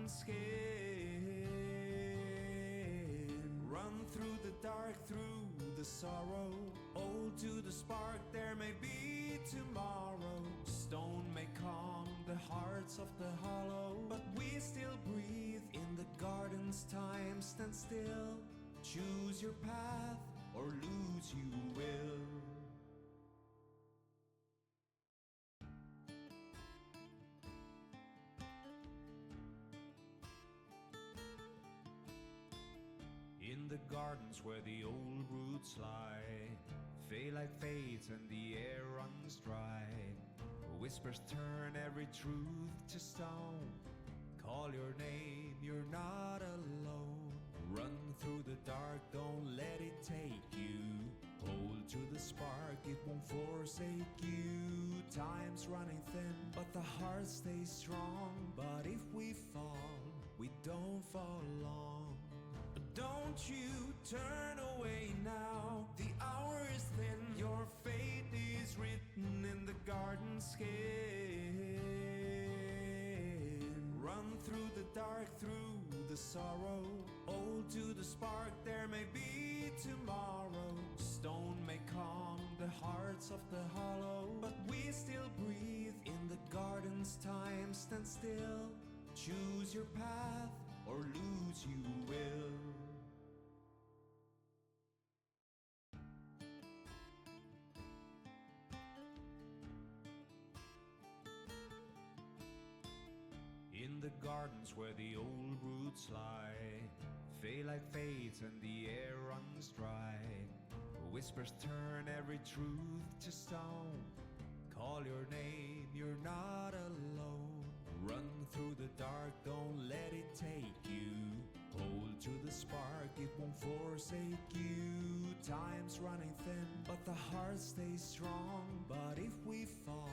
skin. Run through the dark, through the sorrow. Old to the spark, there may be tomorrow. Stone may calm the hearts of the hollow, but we still breathe in the garden's time. Stand still, choose your path, or lose you will. In the gardens where the old roots lie, fade like fades and the air runs dry. Whispers turn every truth to stone. Call your name, you're not alone. Run through the dark, don't let it take you. Hold to the spark, it won't forsake you. Time's running thin, but the heart stays strong. But if we fall, we don't fall long. Don't you turn away now, the hour is thin. Your fate is written in the garden skin. Run through the dark, through the sorrow. Old to the spark, there may be tomorrow. Stone may calm the hearts of the hollow, but we still breathe in the garden's time. Stand still, choose your path, or lose you will. In the gardens where the old roots lie, fade like fades and the air runs dry. Whispers turn every truth to stone. Call your name, you're not alone. Run through the dark, don't let it take you. Hold to the spark, it won't forsake you. Time's running thin, but the heart stays strong. But if we fall,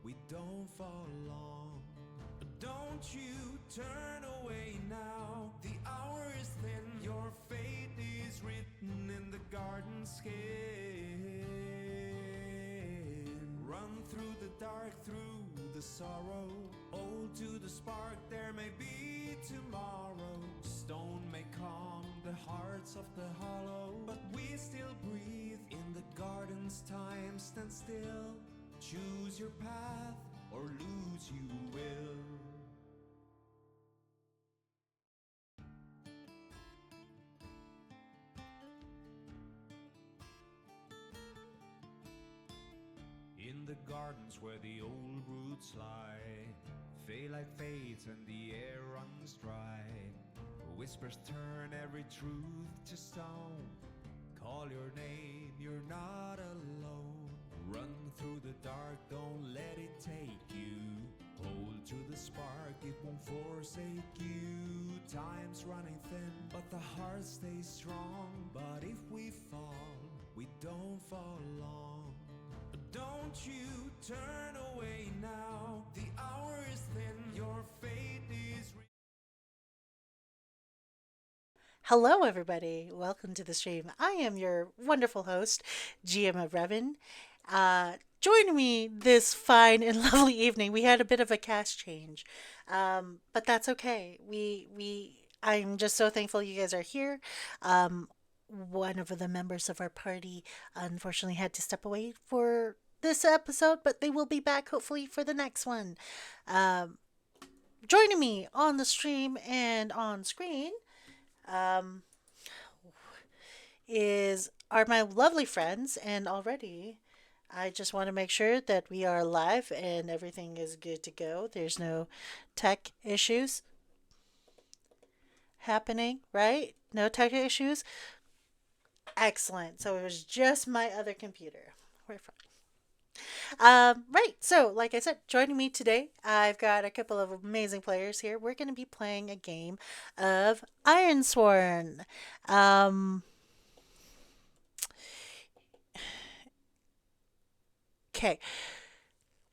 we don't fall long. Don't you turn away now, the hour is thin. Your fate is written in the garden skin. Run through the dark, through the sorrow. Old to the spark, there may be tomorrow. Stone may calm the hearts of the hollow, but we still breathe in the garden's time. Stand still, choose your path, or lose you will. In the gardens where the old roots lie, fade like fades and the air runs dry. Whispers turn every truth to stone. Call your name, you're not alone. Run through the dark, don't let it take you. Hold to the spark, it won't forsake you. Time's running thin, but the heart stays strong. But if we fall, we don't fall long. Don't you turn away now, the hour is thin. Your fate is Hello, everybody. Welcome to the stream. I am your wonderful host, gmofreven. Join me this fine and lovely evening. We had a bit of a cast change, but that's okay. I'm just so thankful you guys are here. One of the members of our party unfortunately had to step away for this episode, but they will be back hopefully for the next one. Um, Joining me on the stream and on screen um, are my lovely friends, and already I just want to make sure that we are live and everything is good to go. There's no tech issues happening, right? No tech issues. Excellent. So it was just my other computer. We're fine. Right. So, like I said, joining me today, I've got a couple of amazing players here. We're going to be playing a game of Ironsworn. Um, okay.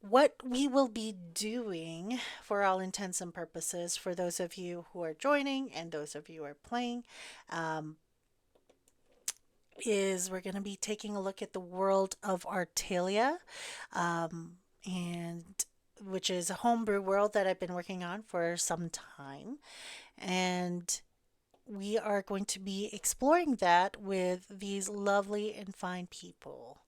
What we will be doing, for all intents and purposes, for those of you who are joining and those of you who are playing, um, is we're going to be taking a look at the world of Artalia. And which is a homebrew world that I've been working on for some time. And we are going to be exploring that with these lovely and fine people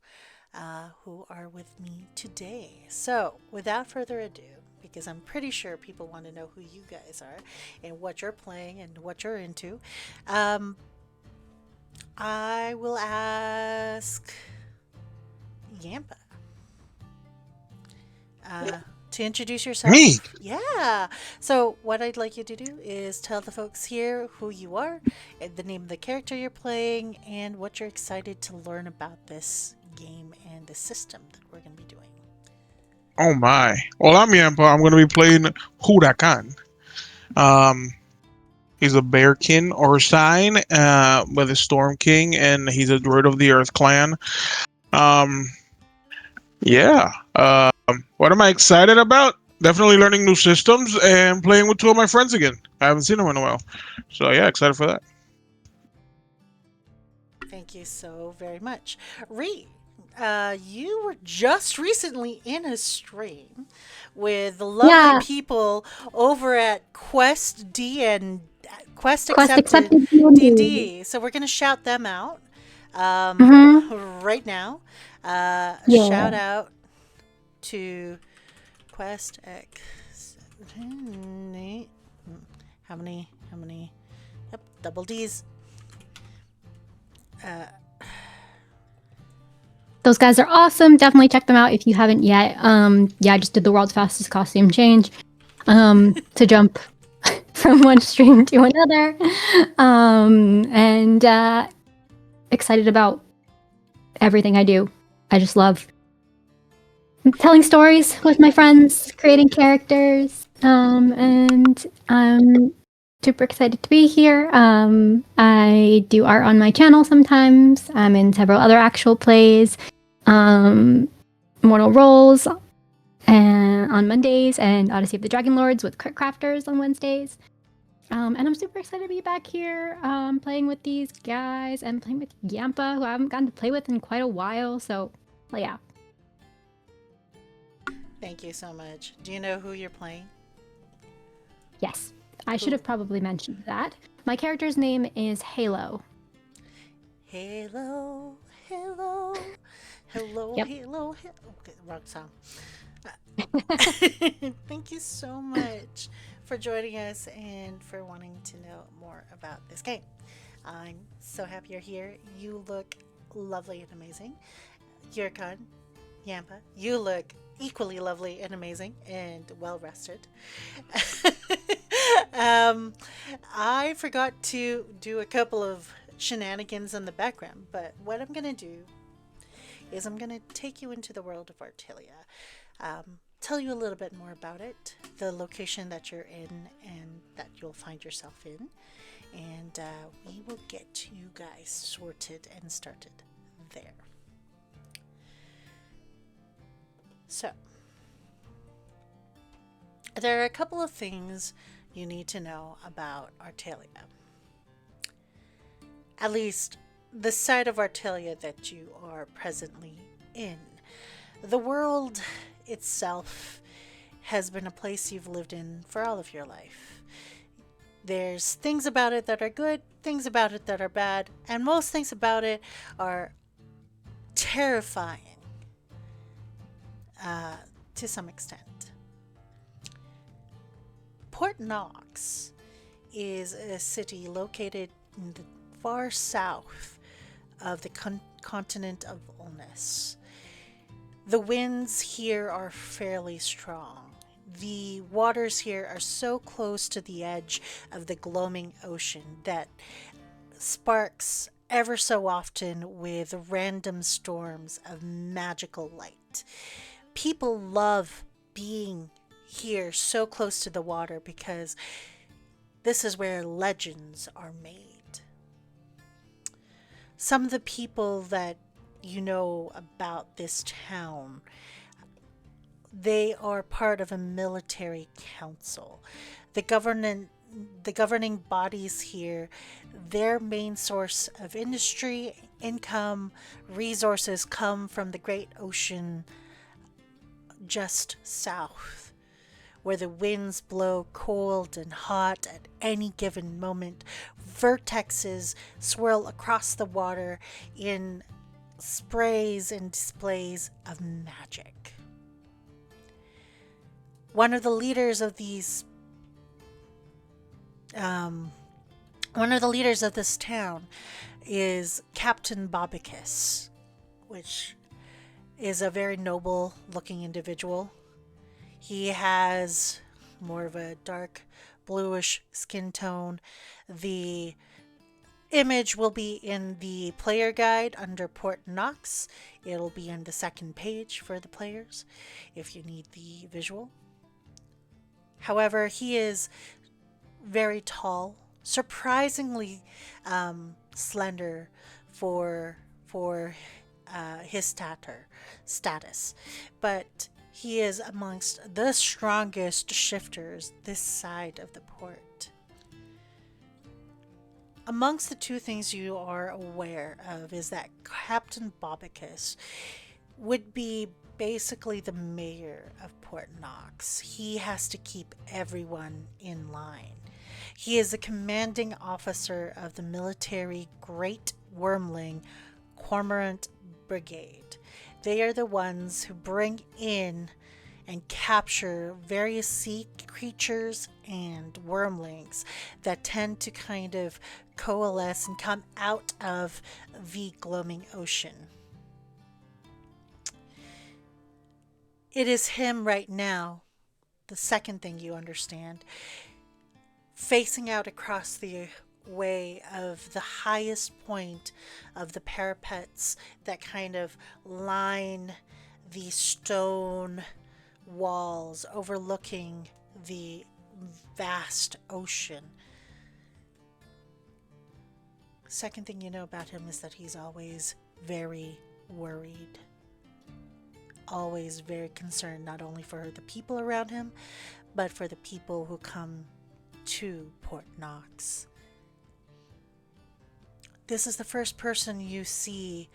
who are with me today. So, without further ado, because I'm pretty sure people want to know who you guys are and what you're playing and what you're into, um, I will ask Yampa to introduce yourself. Me? Yeah. So, what I'd like you to do is tell the folks here who you are, and the name of the character you're playing, and what you're excited to learn about this game and the system that we're going to be doing. Oh my. Well, I'm Yampa. I'm going to be playing Juracan. Um, he's a bearkin or sign with a storm king, and he's a druid of the Earth clan. Um, yeah. What am I excited about? Definitely learning new systems and playing with two of my friends again. I haven't seen them in a while. So yeah, excited for that. Thank you so very much. Ree, you were just recently in a stream with the lovely Yeah, people over at Quest D and Quest quest Accepted accepted D&D. D&D. So we're going to shout them out Mm-hmm. right now. Shout Yeah. out to Quest X. How many? How many? Yep, double D's. Those guys are awesome. Definitely check them out if you haven't yet. Yeah, I just did the world's fastest costume change. To jump from one stream to another. And excited about everything I do. I just love telling stories with my friends, creating characters, and I'm super excited to be here. I do art on my channel sometimes. I'm in several other actual plays, Mortal Roles, and on Mondays, and Odyssey of the Dragon Lords with Crafters on Wednesdays. And I'm super excited to be back here, playing with these guys and playing with Yampa, who I haven't gotten to play with in quite a while. So, well, yeah. Thank you so much. Do you know who you're playing? Yes, I should have probably mentioned that. My character's name is Halo. Hello, hello, hello, Yep. hello, hello. Okay, wrong song. Thank you so much for joining us and for wanting to know more about this game. I'm so happy you're here. You look lovely and amazing. Juracan, Yampa, you look equally lovely and amazing and well rested. um, I forgot to do a couple of shenanigans in the background, but what I'm going to do is I'm going to take you into the world of Artelia, tell you a little bit more about it, the location that you're in and that you'll find yourself in, and we will get you guys sorted and started there. So, there are a couple of things you need to know about Artelia. At least the side of Artelia that you are presently in. The world itself has been a place you've lived in for all of your life. There's things about it that are good, things about it that are bad, and most things about it are terrifying to some extent. Port Nox is a city located in the far south of the continent of Ulnis. The winds here are fairly strong. The waters here are so close to the edge of the gloaming ocean that sparks ever so often with random storms of magical light. People love being here so close to the water because this is where legends are made. Some of the people that you know about this town, they are part of a military council. The governing bodies here, their main source of industry, income, resources come from the great ocean just south where the winds blow cold and hot at any given moment. Vertexes swirl across the water in sprays and displays of magic. One of the leaders of these one of the leaders of this town is Captain Bobicus, which is a very noble looking individual. He has more of a dark bluish skin tone. The image will be in the player guide under Port Nox. It'll be on the second page for the players if you need the visual. However, he is very tall, surprisingly slender for his status, but he is amongst the strongest shifters this side of the port. Amongst the two things you are aware of is that Captain Bobicus would be basically the mayor of Port Nox. He has to keep everyone in line. He is the commanding officer of the military Great Wormling Cormorant Brigade. They are the ones who bring in and capture various sea creatures and wormlings that tend to kind of coalesce and come out of the gloaming ocean. It is him right now, the second thing you understand, facing out across the way of the highest point of the parapets that kind of line the stone walls overlooking the vast ocean. Second thing you know about him is that he's always very worried, always very concerned, not only for the people around him, but for the people who come to Port Nox. This is the first person you see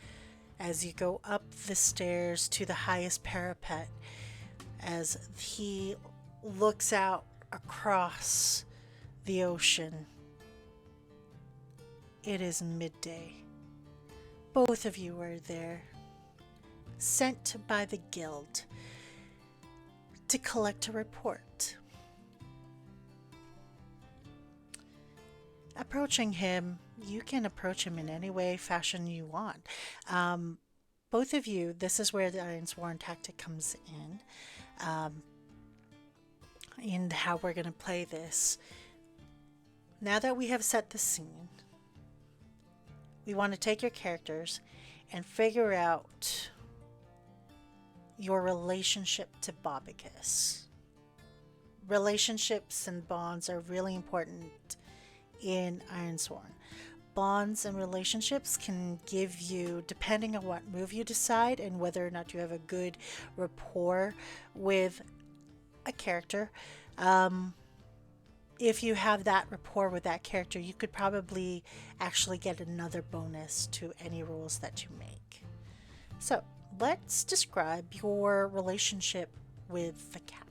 as you go up the stairs to the highest parapet, as he looks out across the ocean. It is midday. Both of you are there, sent by the guild to collect a report. Approaching him, you can approach him in any way, fashion you want. Both of you, this is where the Iron Sworn tactic comes in how we're going to play this. Now that we have set the scene, we want to take your characters and figure out your relationship to Bobicus. Relationships and bonds are really important in Ironsworn. Bonds and relationships can give you, depending on what move you decide and whether or not you have a good rapport with a character, if you have that rapport with that character, you could probably actually get another bonus to any rolls that you make. So let's describe your relationship with the captain.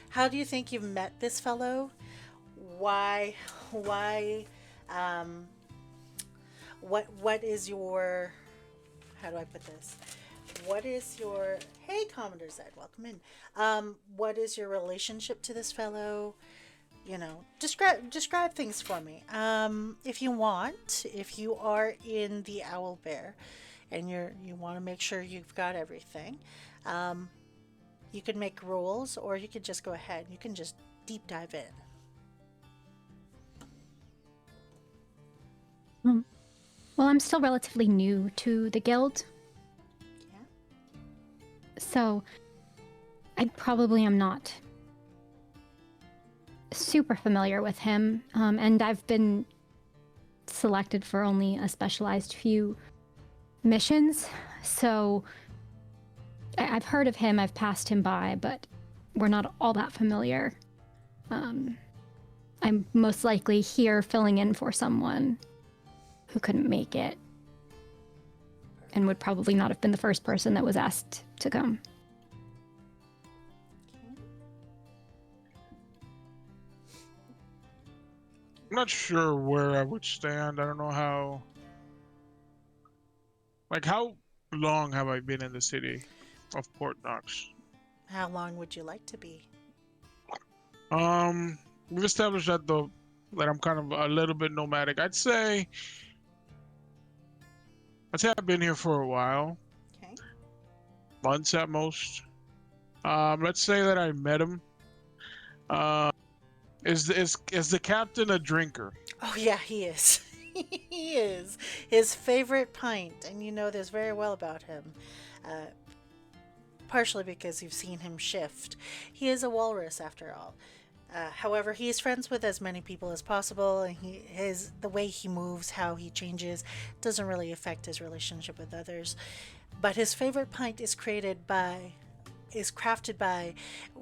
How do you think you've met this fellow? What is your, how do I put this? What is your, hey Commodore Zed, welcome in. What is your relationship to this fellow? You know, describe things for me. If you want, if you are in the Owl Bear and you want to make sure you've got everything, you could make rolls, or you could just go ahead. You can just deep dive in. Well, I'm still relatively new to the guild. Yeah. So I probably am not super familiar with him. And I've been selected for only a specialized few missions. So I've heard of him, I've passed him by, but we're not all that familiar. I'm most likely here filling in for someone who couldn't make it. and would probably not have been the first person that was asked to come. I'm not sure where I would stand. I don't know how. Like, how long have I been in the city of Port Nox? How long would you like to be? We've established that I'm kind of a little bit nomadic. I'd say I've been here for a while, Okay. months at most. Let's say that I met him. Uh, is the captain a drinker? Oh, yeah, he is. He is. His favorite pint, and you know this very well about him. Uh, Partially because you've seen him shift. He is a walrus, after all. However, he is friends with as many people as possible, and the way he moves, how he changes, doesn't really affect his relationship with others. But his favorite pint is crafted by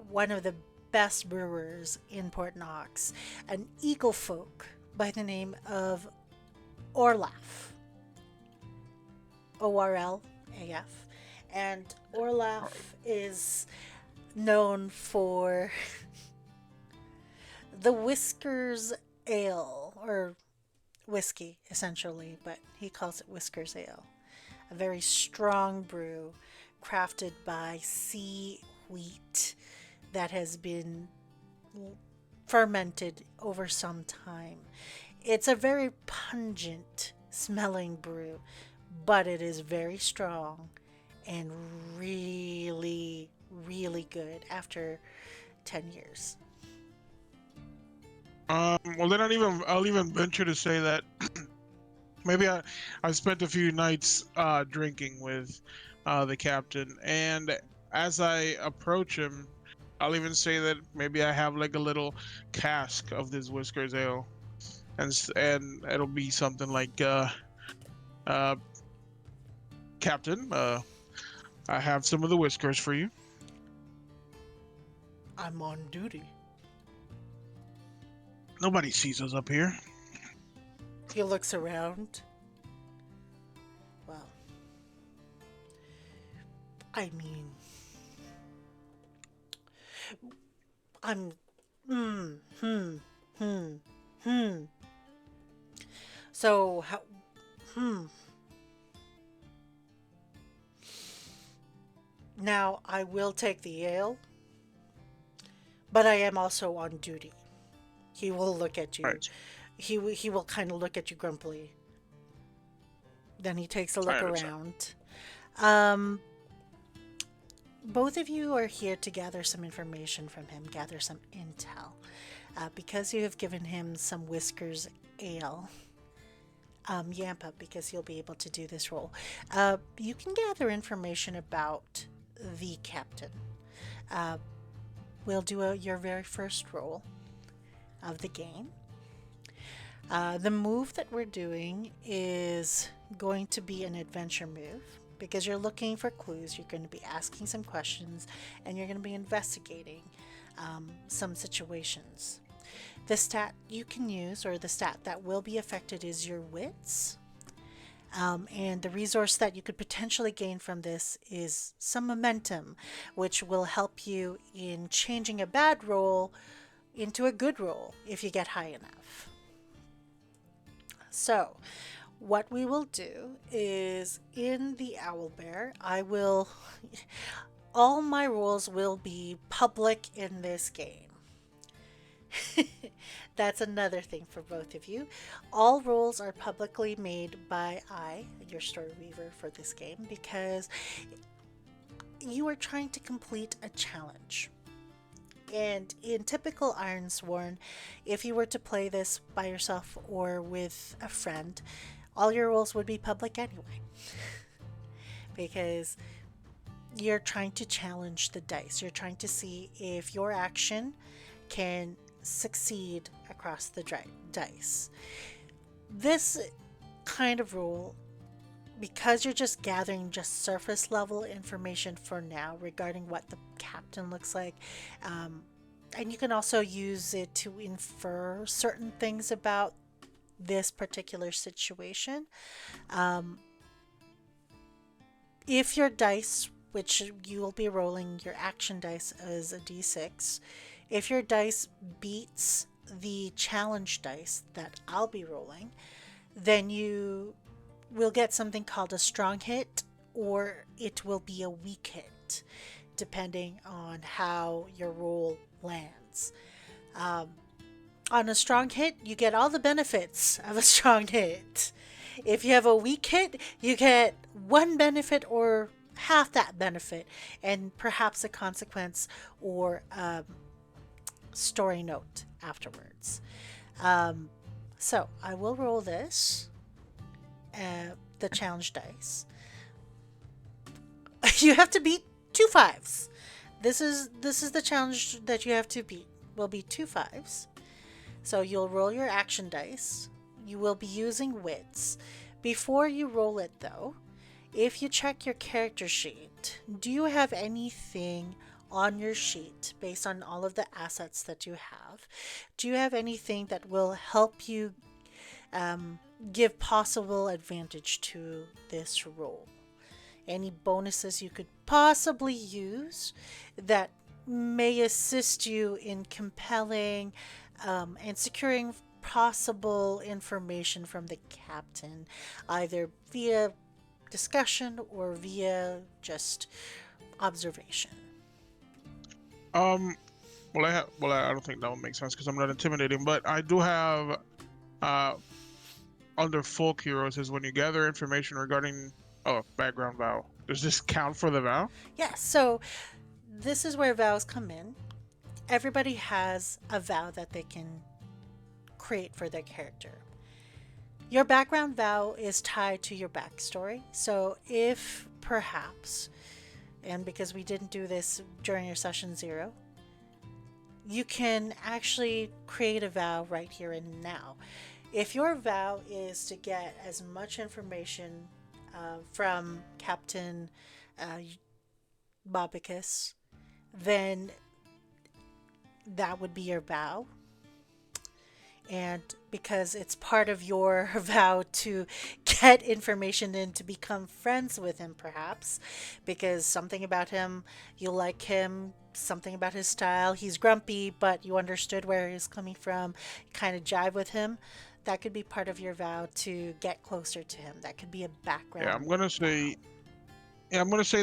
one of the best brewers in Port Nox, an eagle folk by the name of Orlaf. ORLAF. And Orlaf is known for the Whiskers Ale, or whiskey, essentially, but he calls it Whiskers Ale. A very strong brew crafted by sea wheat that has been fermented over some time. It's a very pungent smelling brew, but it is very strong and really, really good after 10 years. Well, then I'll even venture to say that maybe I spent a few nights drinking with the captain, and as I approach him, I'll even say that maybe I have like a little cask of this Whiskers Ale, and it'll be something like, Captain, I have some of the Whiskers for you. I'm on duty. Nobody sees us up here. He looks around. Well, I mean, I'm. So, how. Now, I will take the ale, but I am also on duty. He will look at you. Right. He will kind of look at you grumpily. Then he takes a I look understand. around. Both of you are here to gather some information from him, gather some intel. Because you have given him some Whiskers Ale, Yampa, because you'll be able to do this role, you can gather information about the captain. We'll do your very first roll of the game. The move that we're doing is going to be an adventure move because you're looking for clues, you're going to be asking some questions, and you're going to be investigating some situations. The stat you can use, or the stat that will be affected, is your wits. And the resource that you could potentially gain from this is some momentum, which will help you in changing a bad roll into a good roll if you get high enough. So, what we will do is in the Owlbear, all my rolls will be public in this game. That's another thing for both of you. All rolls are publicly made by your story weaver, for this game because you are trying to complete a challenge. And in typical Ironsworn, if you were to play this by yourself or with a friend, all your rolls would be public anyway. Because you're trying to challenge the dice. You're trying to see if your action can succeed across the dice. This kind of rule, because you're just gathering just surface level information for now regarding what the captain looks like, and you can also use it to infer certain things about this particular situation. if your dice, which you will be rolling, your action dice is a d6, if your dice beats the challenge dice that I'll be rolling, then you will get something called a strong hit, or it will be a weak hit, depending on how your roll lands. On a strong hit, you get all the benefits of a strong hit. If you have a weak hit, you get one benefit or half that benefit, and perhaps a consequence or story note afterwards. So I will roll this, the challenge dice. You have to beat 2 5s. This is the challenge that you have to beat. Will be 2 5s. So you'll roll your action dice. You will be using wits. Before you roll it though, if you check your character sheet, do you have anything on your sheet based on all of the assets that you have? Do you have anything that will help you give possible advantage to this roll? Any bonuses you could possibly use that may assist you in compelling and securing possible information from the captain, either via discussion or via just observation. Well, I don't think that would make sense because I'm not intimidating, but I do have under folk heroes is when you gather information regarding background vow. Does this count for the vow? Yeah, so this is where vows come in. Everybody has a vow that they can create for their character. Your background vow is tied to your backstory. So if perhaps, and because we didn't do this during your session 0, you can actually create a vow right here and now. If your vow is to get as much information from Captain Bobicus, then that would be your vow. And because it's part of your vow to get information and to become friends with him, perhaps, because something about him, you like him, something about his style, he's grumpy, but you understood where he's coming from, kind of jive with him, that could be part of your vow to get closer to him. That could be a background. Yeah, I'm gonna say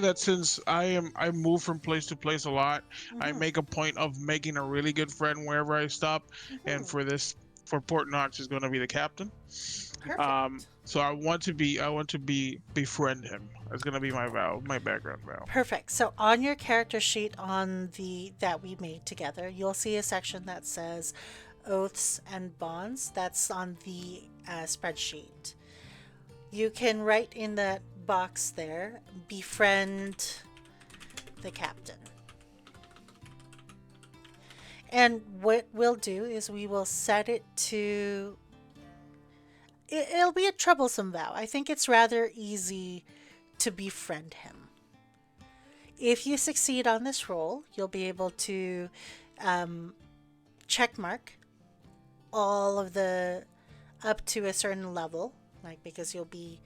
that since I move from place to place a lot, I make a point of making a really good friend wherever I stop, and for Port Nox is going to be the captain. Perfect. So I want to befriend him. That's going to be my vow, my background vow. Perfect. So on your character sheet that we made together, you'll see a section that says oaths and bonds. That's on the spreadsheet. You can write in that box there, befriend the captain. And what we'll do is we will set it to... It'll be a troublesome vow. I think it's rather easy to befriend him. If you succeed on this roll, you'll be able to check mark all of the up to a certain level, because you'll be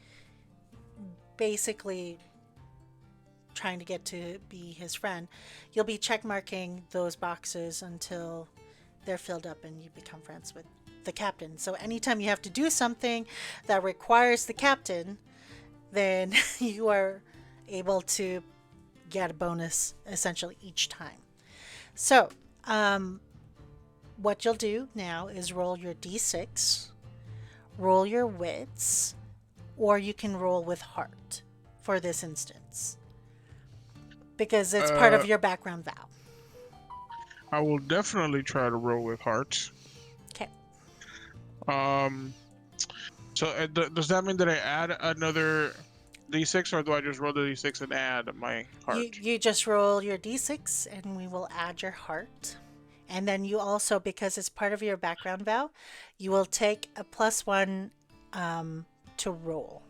basically trying to get to be his friend. You'll be check marking those boxes until they're filled up and you become friends with the captain. So anytime you have to do something that requires the captain, then you are able to get a bonus essentially each time. So what you'll do now is roll your d6, roll your wits, or you can roll with heart for this instance, because it's part of your background vow. I will definitely try to roll with heart. Okay. So does that mean that I add another d6, or do I just roll the d6 and add my heart? You just roll your d6 and we will add your heart. And then you also, because it's part of your background vow, you will take a +1 to roll.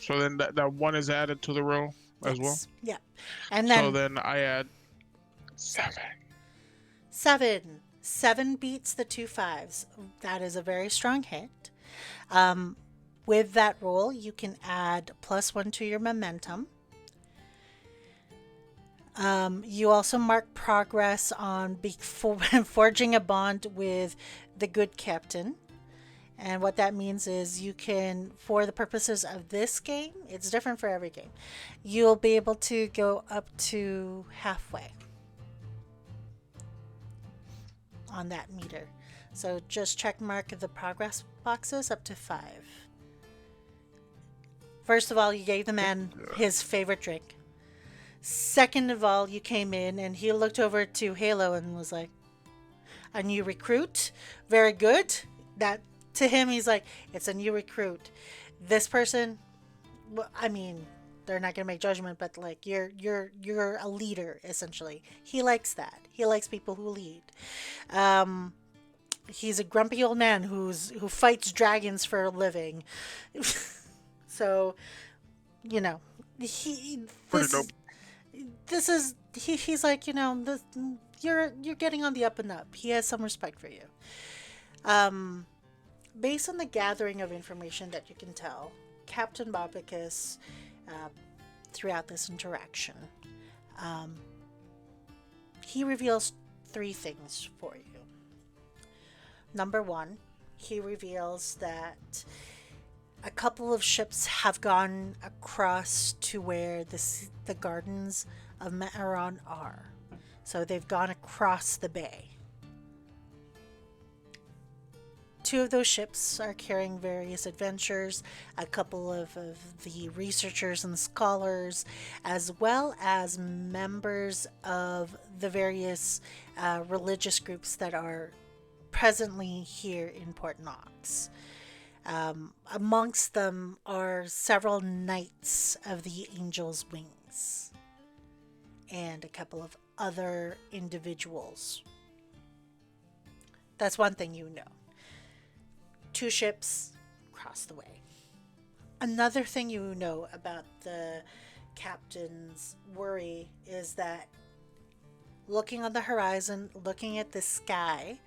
So then that one is added to the roll as well? Yeah. And then... So then I add 7. 7 beats the 2 5s. That is a very strong hit. with that roll, you can add +1 to your momentum. You also mark progress on forging a bond with the good captain. And what that means is you can, for the purposes of this game, it's different for every game, you'll be able to go up to halfway on that meter. So just check mark the progress boxes up to 5. First of all, you gave the man his favorite drink. Second of all, you came in and he looked over to Halo and was like, a new recruit? Very good. That to him, he's like, it's a new recruit. This person, well, I mean, they're not gonna make judgment, but like you're a leader essentially. He likes that. He likes people who lead. He's a grumpy old man who fights dragons for a living. So, you know, he's like, you know, this, you're getting on the up and up. He has some respect for you. Based on the gathering of information that you can tell, Captain Bobicus, throughout this interaction, he reveals 3 things for you. Number 1, he reveals that a couple of ships have gone across to where the gardens of Metaron are. So they've gone across the bay. 2 of those ships are carrying various adventurers, a couple of the researchers and scholars, as well as members of the various religious groups that are presently here in Port Nox. Amongst them are several knights of the Angel's Wings and a couple of other individuals. That's one thing you know. 2 ships across the way. Another thing you know about the captain's worry is that looking on the horizon, looking at the sky,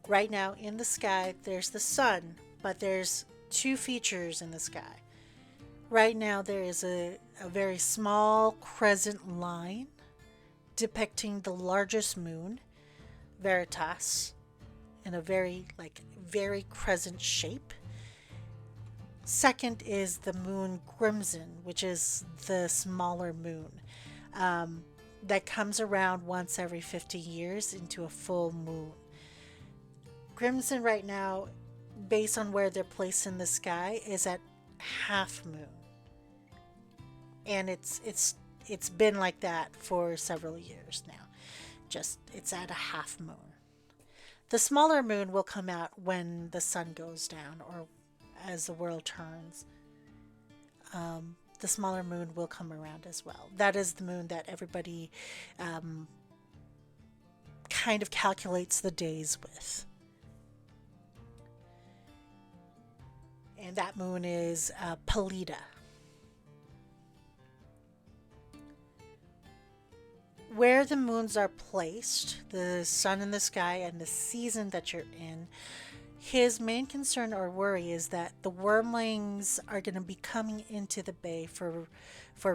right now in the sky there's the sun, but there's 2 features in the sky. Right now there is a very small crescent line depicting the largest moon, Veritas, in a very crescent shape. Second is the moon Crimson, which is the smaller moon that comes around once every 50 years into a full moon. Crimson right now, based on where they're placed in the sky, is at half moon, and it's been like that for several years now. Just it's at a half moon. The smaller moon will come out when the sun goes down or as the world turns. The smaller moon will come around as well. That is the moon that everybody kind of calculates the days with. And that moon is Pelida. Where the moons are placed, the sun in the sky, and the season that you're in, his main concern or worry is that the wormlings are going to be coming into the bay for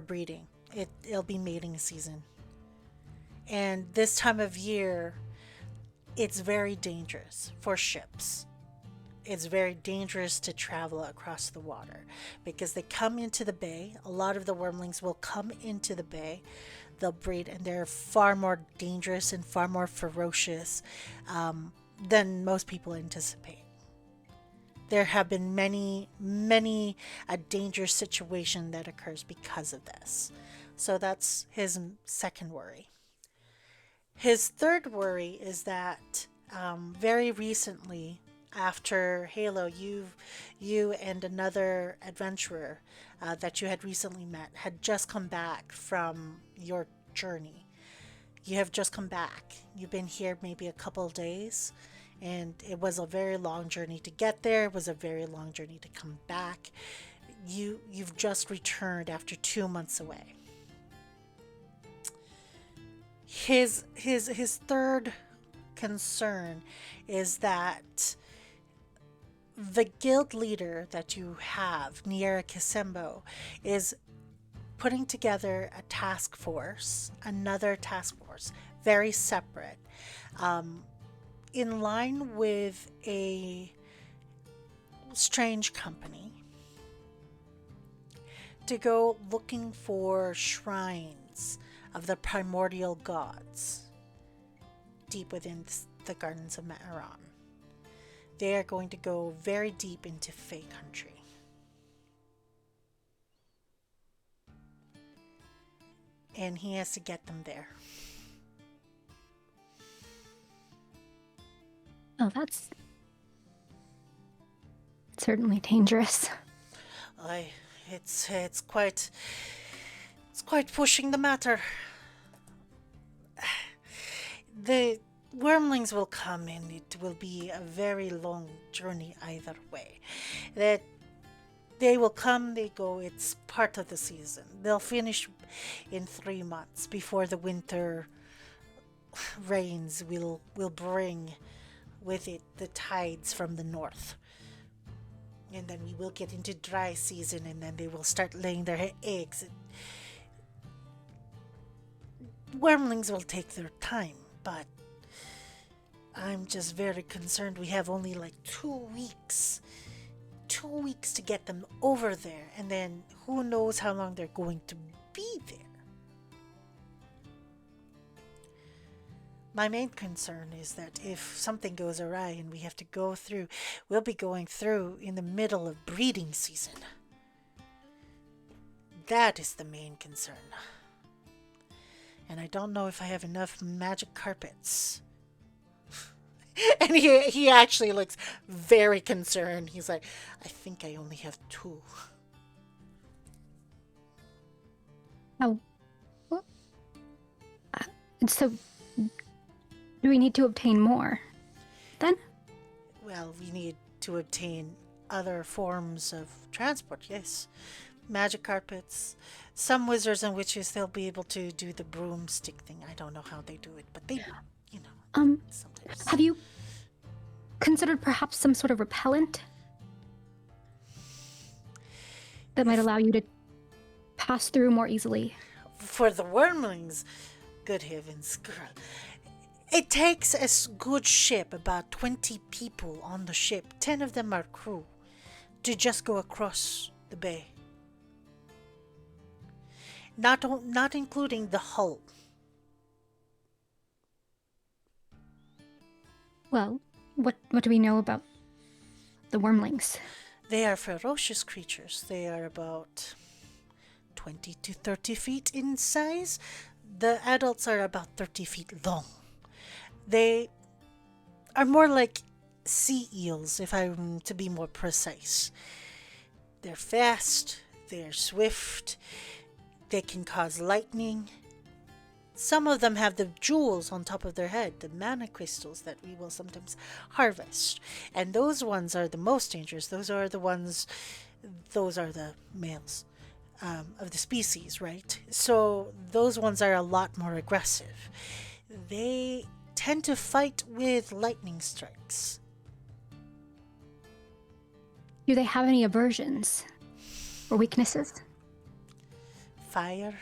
breeding. It'll be mating season. And this time of year, it's very dangerous for ships. It's very dangerous to travel across the water because they come into the bay. A lot of the wormlings will come into the bay. They'll breed, and they're far more dangerous and far more ferocious than most people anticipate. There have been many a dangerous situation that occurs because of this. So that's his second worry. His third worry is that very recently, after Halo, you and another adventurer that you had recently met had just come back from your journey. You have just come back. You've been here maybe a couple of days, and it was a very long journey to get there. It was a very long journey to come back. You've just returned after 2 months away. His third concern is that the guild leader that you have, Niera Kisembo, is putting together a task force, another task force, very separate, in line with a strange company, to go looking for shrines of the primordial gods deep within the gardens of Ma'aran. They are going to go very deep into Fae country. And he has to get them there. Oh, that's certainly dangerous. It's quite pushing the matter. The wormlings will come, and it will be a very long journey either way. That they will come, they go. It's part of the season. They'll finish in 3 months before the winter rains will bring with it the tides from the north. And then we will get into dry season, and then they will start laying their eggs. Wormlings will take their time, but I'm just very concerned. We have only like 2 weeks. 2 weeks to get them over there, and then who knows how long they're going to be there. My main concern is that if something goes awry and we have to go through, we'll be going through in the middle of breeding season. That is the main concern. And I don't know if I have enough magic carpets. And he actually looks very concerned. He's like, I think I only have 2. Oh. Well, so, do we need to obtain more, then? Well, we need to obtain other forms of transport, yes. Magic carpets. Some wizards and witches, they'll be able to do the broomstick thing. I don't know how they do it, but they, sometimes. Have you considered perhaps some sort of repellent that might allow you to pass through more easily? For the wormlings, good heavens, girl. It takes a good ship, about 20 people on the ship, 10 of them are crew, to just go across the bay. Not including the hull. Well, what do we know about the wormlings? They are ferocious creatures. They are about 20 to 30 feet in size. The adults are about 30 feet long. They are more like sea eels, if I'm to be more precise. They're fast, they're swift, they can cause lightning. Some of them have the jewels on top of their head, the mana crystals that we will sometimes harvest. And those ones are the most dangerous. Those are the males of the species, right? So those ones are a lot more aggressive. They tend to fight with lightning strikes. Do they have any aversions or weaknesses? Fire.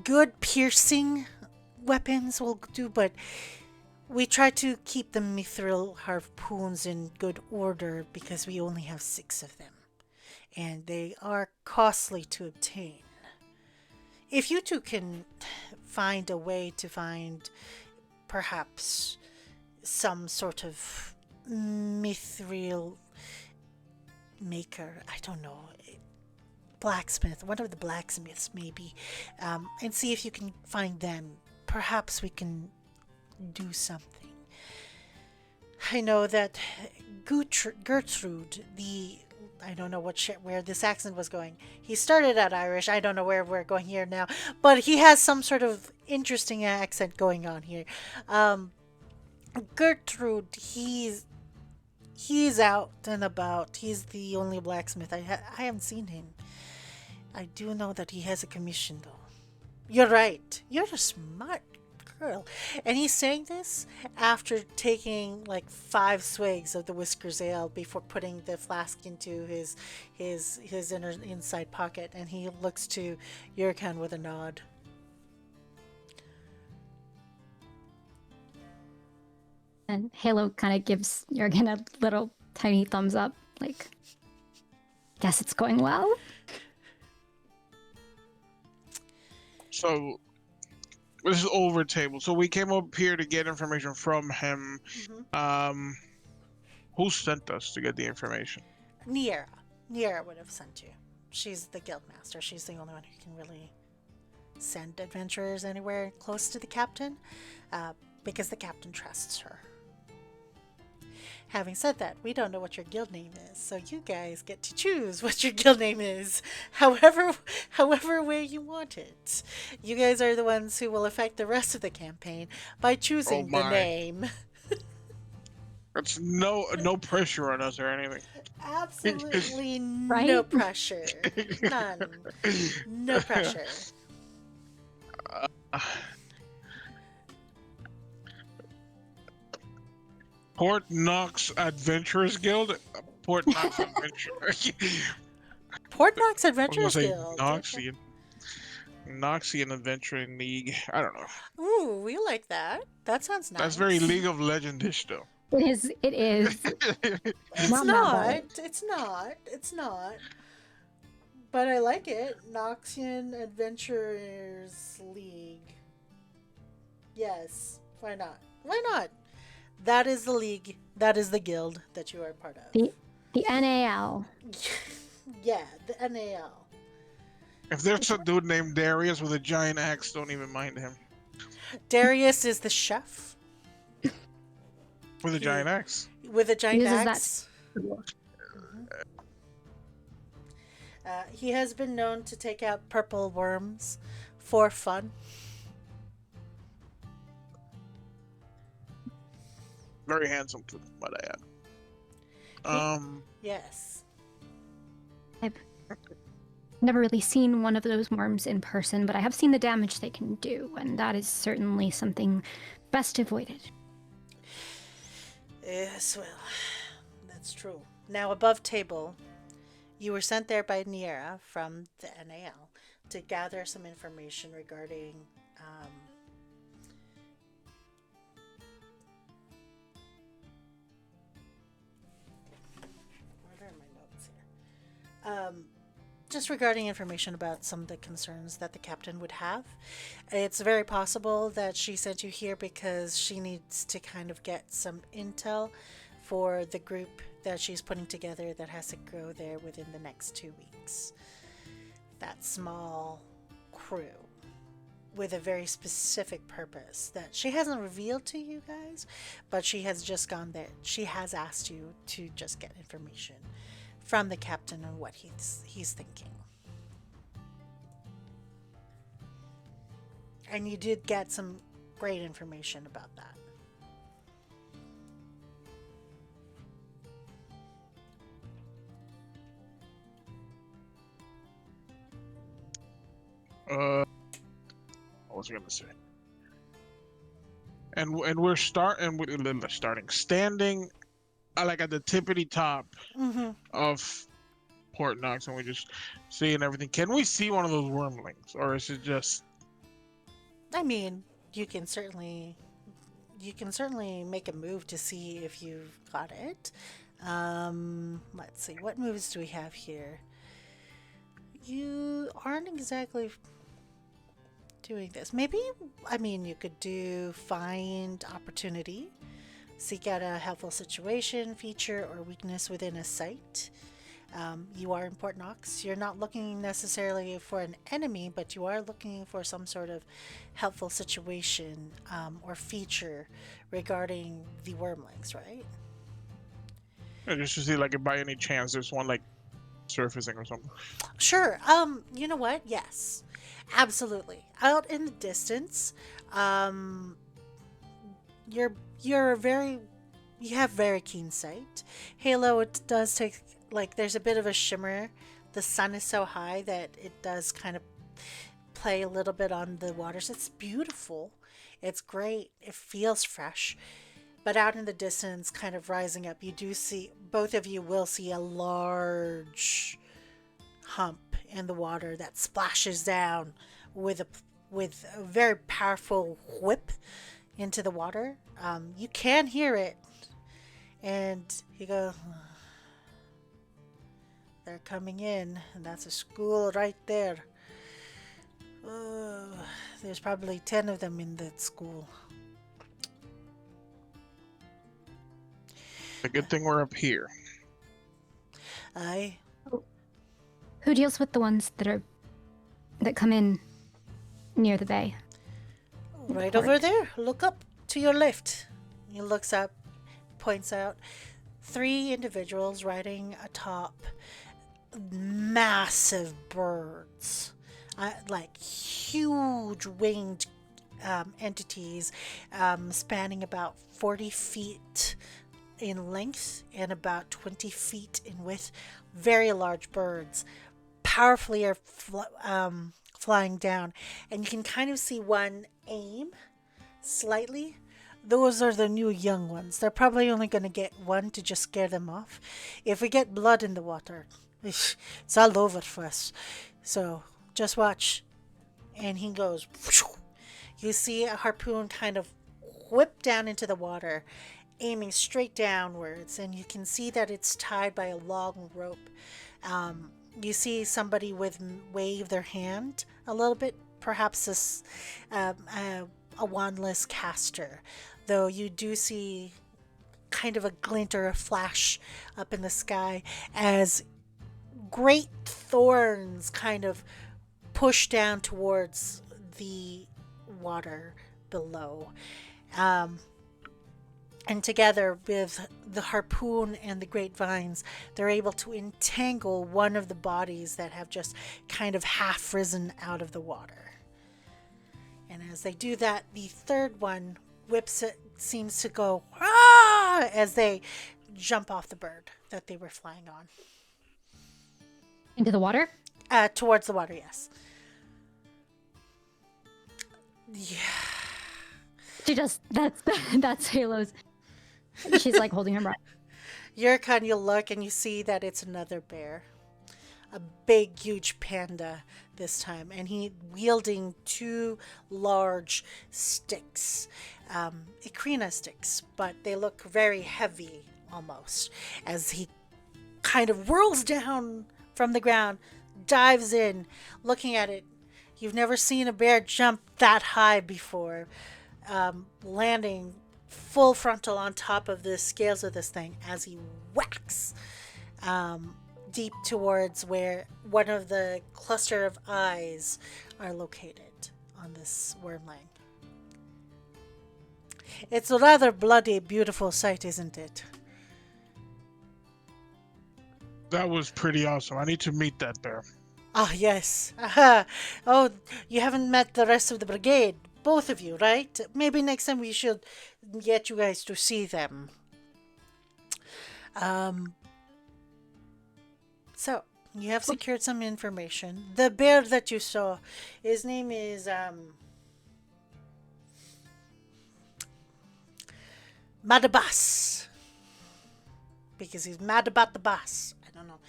Good piercing weapons will do, but we try to keep the mithril harpoons in good order because we only have 6 of them. And they are costly to obtain. If you two can find a way to find perhaps some sort of mithril maker, I don't know, blacksmith, one of the blacksmiths maybe, and see if you can find them. Perhaps we can do something. I know that Gertrude, I don't know where this accent was going. He started out Irish. I don't know where we're going here now, but he has some sort of interesting accent going on here. Gertrude, he's out and about. He's the only blacksmith. I haven't seen him. I do know that he has a commission, though. You're right. You're a smart swirl. And he's saying this after taking like 5 swigs of the Whiskers Ale before putting the flask into his inside pocket. And he looks to Juracan with a nod. And Halo kind of gives Jurgen a little tiny thumbs up, like, guess it's going well. So this is over table. So we came up here to get information from him. Who sent us to get the information? Niera. Niera would have sent you. She's the guild master. She's the only one who can really send adventurers anywhere close to the captain, because the captain trusts her. Having said that, we don't know what your guild name is, so you guys get to choose what your guild name is, however way you want it. You guys are the ones who will affect the rest of the campaign by choosing the name. It's no pressure on us or anything. Absolutely Right? no pressure. None. No pressure. Port Nox Adventurers Guild? Port Nox Adventurers. Port Nox I Adventurers was gonna Guild. say Noxian Adventuring League. I don't know. Ooh, we like that. That sounds nice. That's very League of Legends-ish, though. It is. It is. It's Not not. that It's not. It's not. But I like it. Noxian Adventurers League. Yes. Why not? Why not? That is the league. That is the guild that you are part of. The NAL. Yeah, the NAL. If there's a dude named Darius with a giant axe, don't even mind him. Darius is the chef With a giant axe. with a giant Uses axe. He has been known to take out purple worms for fun. Very handsome, too, might I add. Yes. I've never really seen one of those worms in person, but I have seen the damage they can do, and that is certainly something best avoided. Yes, well, that's true. Now, above table, you were sent there by Niera from the NAL to gather some information regarding what are my notes here? Just regarding information about some of the concerns that the captain would have. It's very possible that she sent you here because she needs to kind of get some intel for the group that she's putting together that has to go there within the next 2 weeks. That small crew with a very specific purpose that she hasn't revealed to you guys, but she has just gone there. She has asked you to just get information from the captain on what he's thinking. And you did get some great information about that. What was I gonna say? And we're standing like at the tippity top of Port Nox, and we're just seeing everything. Can we see one of those wormlings, or is it just? I mean, you can certainly make a move to see if you've got it. Let's see, what moves do we have here? You aren't exactly doing this. Maybe, I mean, you could do find opportunity, seek out a helpful situation, feature, or weakness within a site. You are in Port Nox. You're not looking necessarily for an enemy, but you are looking for some sort of helpful situation or feature regarding the wormlings, right? Yeah, just to see, like, if by any chance there's one like surfacing or something. Sure. You know what? Yes. Absolutely. Out in the distance, you have very keen sight. Halo, it does take, like, there's a bit of a shimmer. The sun is so high that it does kind of play a little bit on the waters. It's beautiful. It's great. It feels fresh. But out in the distance, kind of rising up, you do see, both of you will see a large hump in the water that splashes down with a very powerful whip into the water. You can hear it. And he goes, they're coming in, and that's a school right there. There's probably 10 of them in that school. A good thing we're up here. Aye. Who deals with the ones that come in near the bay? Right Port. over there. Look up to your left. He looks up, points out 3 individuals riding atop massive birds, like huge winged entities, spanning about 40 feet in length and about 20 feet in width. Very large birds, powerfully are flying down, and you can kind of see one aim slightly. Those are the new young ones. They're probably only going to get one to just scare them off. If we get blood in the water, it's all over for us. So just watch. And he goes, you see a harpoon kind of whip down into the water, aiming straight downwards, and you can see that it's tied by a long rope. You see somebody wave their hand a little bit, perhaps a wandless caster, though you do see kind of a glint or a flash up in the sky as great thorns kind of push down towards the water below. And together with the harpoon and the great vines, they're able to entangle one of the bodies that have just kind of half risen out of the water. And as they do that, the third one whips it, seems to go, ah, as they jump off the bird that they were flying on. Into the water? Towards the water, yes. Yeah. She just, that's Halo's. She's like holding him right. Juracan, you look and you see that it's another bear. A big, huge panda this time. And he wielding 2 large sticks. Ikrina sticks, but they look very heavy almost. As he kind of whirls down from the ground, dives in, looking at it. You've never seen a bear jump that high before. Landing full frontal on top of the scales of this thing as he whacks deep towards where one of the cluster of eyes are located on this wormling. It's a rather bloody, beautiful sight, isn't it? That was pretty awesome. I need to meet that bear. Ah, yes. Aha. Oh, you haven't met the rest of the brigade. Both of you, right? Maybe next time we should get you guys to see them. So, you have secured some information. The bear that you saw, his name is, Madabas. Because he's mad about the boss. I don't know.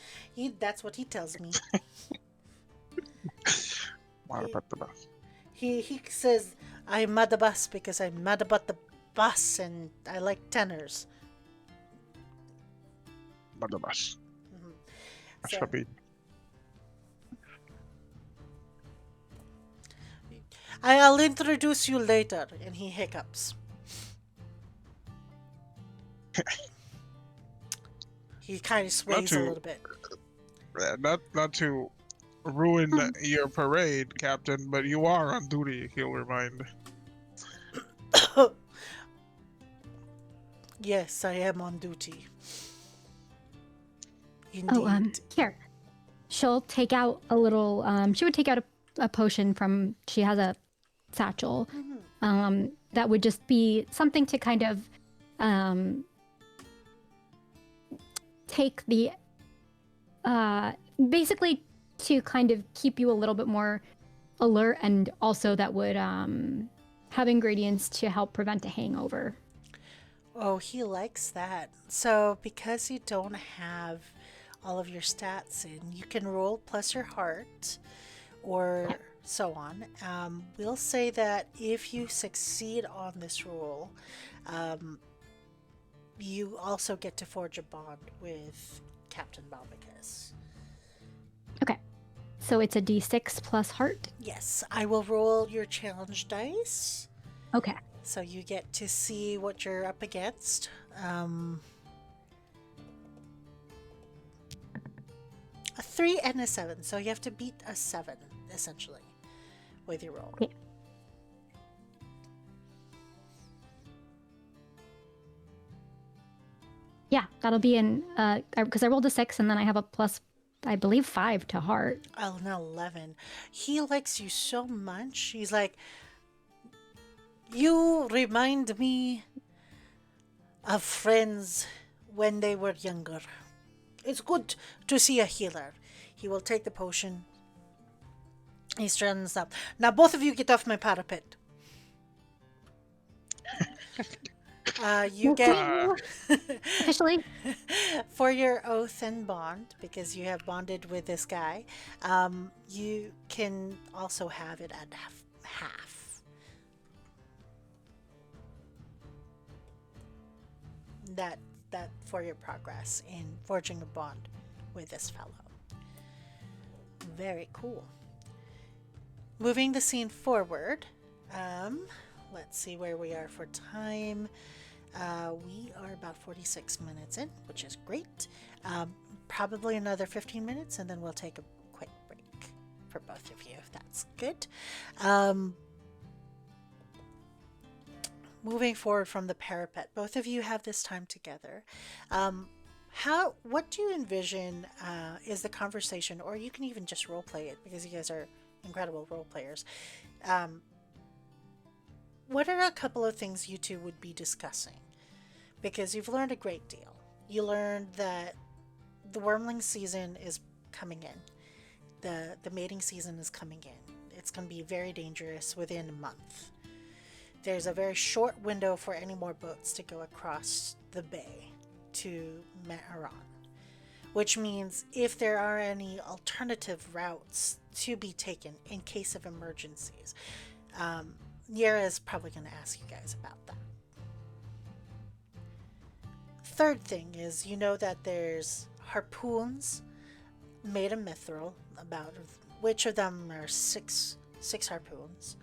That's what he tells me. He says, I'm mad about the bus because I'm mad about the bus and I like tenors. Madabas. So, I'll introduce you later. And he hiccups. He kind of sways a little bit. Not to ruin your parade, Captain, but you are on duty, he'll remind. Yes, I am on duty. Indeed. Oh, here. She'll take out a little, she would take out a potion from, she has a satchel. That would just be something to kind of, take the, basically to kind of keep you a little bit more alert, and also that would have ingredients to help prevent a hangover. Oh, he likes that. So, because you don't have all of your stats in, you can roll plus your heart or so on. We'll say that if you succeed on this roll, you also get to forge a bond with Captain Bobicus. Okay. So it's a d6 plus heart? Yes, I will roll your challenge dice. Okay. So you get to see what you're up against. A 3 and a 7. So you have to beat a 7, essentially, with your roll. Okay. Yeah, that'll be in, because I rolled a 6 and then I have a plus, I believe, 5 to heart. Oh, no, 11. He likes you so much. He's like, you remind me of friends when they were younger. It's good to see a healer. He will take the potion. He stands up. Now, both of you get off my parapet. You get Officially? for your oath and bond, because you have bonded with this guy. You can also have it at half. That for your progress in forging a bond with this fellow. Very cool. Moving the scene forward, let's see where we are for time. We are about 46 minutes in, which is great. Probably another 15 minutes, and then we'll take a quick break for both of you, if that's good. Moving forward from the parapet, both of you have this time together. What do you envision is the conversation, or you can even just role play it because you guys are incredible role players. What are a couple of things you two would be discussing? Because you've learned a great deal. You learned that the wormling season is coming in. The mating season is coming in. It's going to be very dangerous within a month. There's a very short window for any more boats to go across the bay to Mehran, which means if there are any alternative routes to be taken in case of emergencies, Yara is probably going to ask you guys about that. Third thing is, you know that there's harpoons made of mithril, about which of them are six harpoons.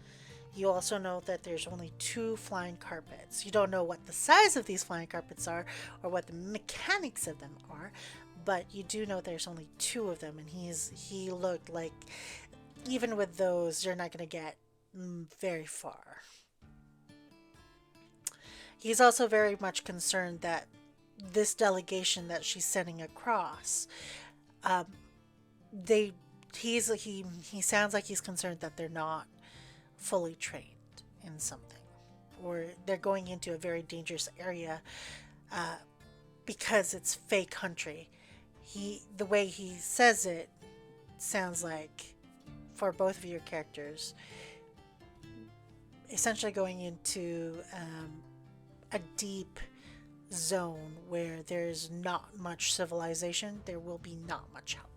You also know that there's only 2 flying carpets. You don't know what the size of these flying carpets are or what the mechanics of them are, but you do know there's only 2 of them, and he looked like even with those, you're not going to get very far. He's also very much concerned that this delegation that she's sending across, he sounds like he's concerned that they're not fully trained in something, or they're going into a very dangerous area because it's fake country. The way he says it sounds like, for both of your characters, essentially going into a deep zone where there's not much civilization. There will be not much help.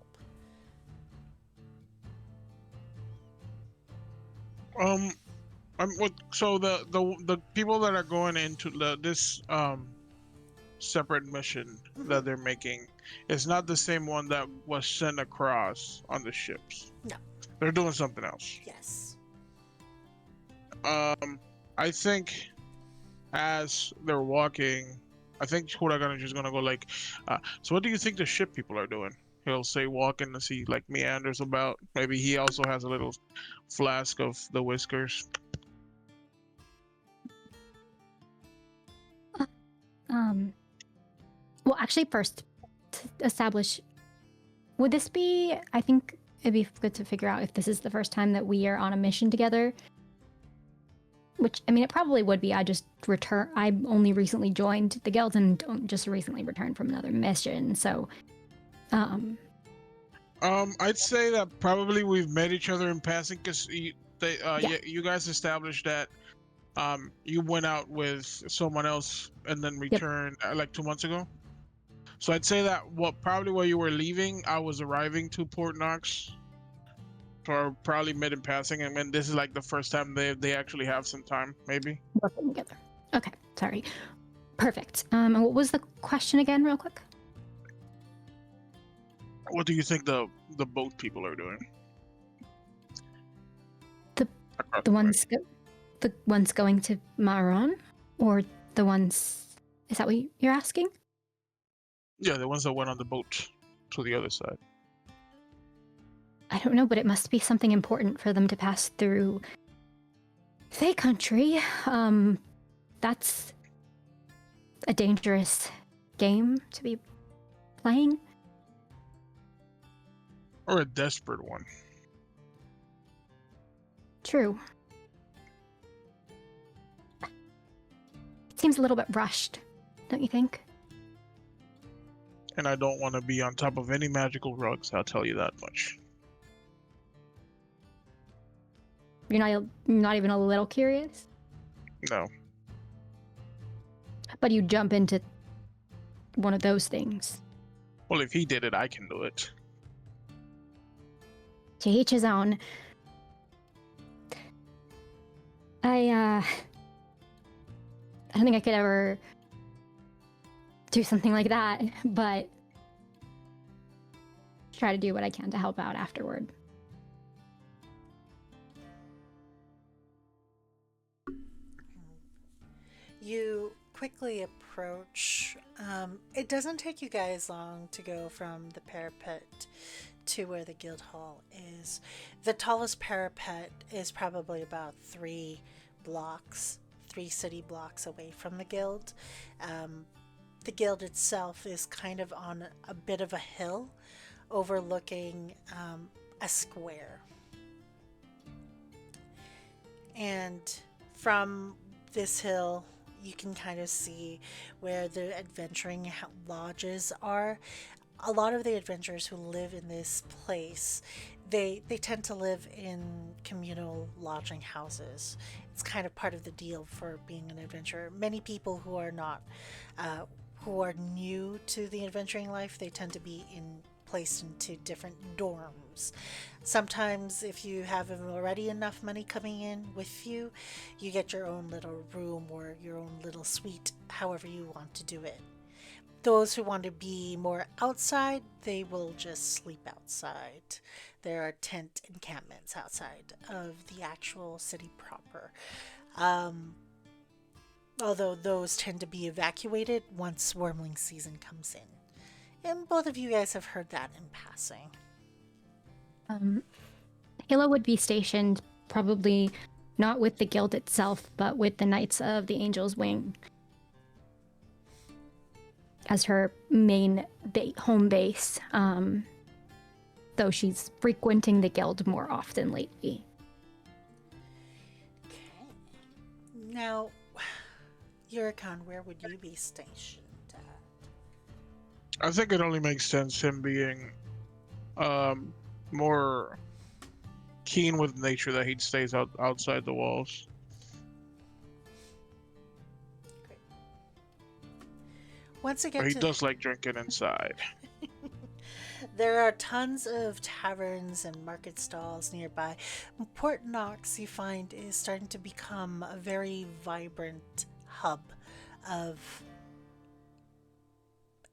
So the people that are going into this separate mission that they're making is not the same one that was sent across on the ships. No. They're doing something else. Yes. I think as they're walking, I think Huracan is just gonna go like, so what do you think the ship people are doing? He'll say walking to see like meanders about. Maybe he also has a little flask of the whiskers. Well, actually, first, to establish, would this be, I think it'd be good to figure out if this is the first time that we are on a mission together. Which, I mean, it probably would be. I only recently joined the guild and just recently returned from another mission, so... I'd say that probably we've met each other in passing because you guys established that You went out with someone else and then Yep. returned like 2 months ago. So I'd say that probably while you were leaving, I was arriving to Port Nox. So I probably met in passing, and then this is like the first time they actually have some time, maybe. Working together. Okay, sorry. Perfect. And what was the question again, real quick? What do you think the boat people are doing? The ones going to Maron, or the ones? Is that what you're asking? Yeah, the ones that went on the boat to the other side. I don't know, but it must be something important for them to pass through Fey country. That's a dangerous game to be playing. Or a desperate one. True. It seems a little bit rushed, don't you think? And I don't want to be on top of any magical rugs, I'll tell you that much. You're not even a little curious? No. But you jump into one of those things. Well, if he did it, I can do it. To each his own. I don't think I could ever do something like that, but try to do what I can to help out afterward. You quickly approach. It doesn't take you guys long to go from the parapet to where the guild hall is. The tallest parapet is probably about 3 city blocks away from the guild. The guild itself is kind of on a bit of a hill overlooking a square. And from this hill, you can kind of see where the adventuring lodges are. A lot of the adventurers who live in this place, they tend to live in communal lodging houses. It's kind of part of the deal for being an adventurer. Many people who are not, who are new to the adventuring life, they tend to be placed into different dorms. Sometimes if you have already enough money coming in with you, you get your own little room or your own little suite, however you want to do it. Those who want to be more outside, they will just sleep outside. There are tent encampments outside of the actual city proper. Although those tend to be evacuated once swarmling season comes in. And both of you guys have heard that in passing. Halo would be stationed probably not with the guild itself, but with the Knights of the Angel's Wing as her main home base, though she's frequenting the guild more often lately. Okay. Now, Juracan, where would you be stationed at? I think it only makes sense him being more keen with nature that he stays outside the walls. Great. Once again, But he does like drinking inside. There are tons of taverns and market stalls nearby. Port Nox, you find, is starting to become a very vibrant hub of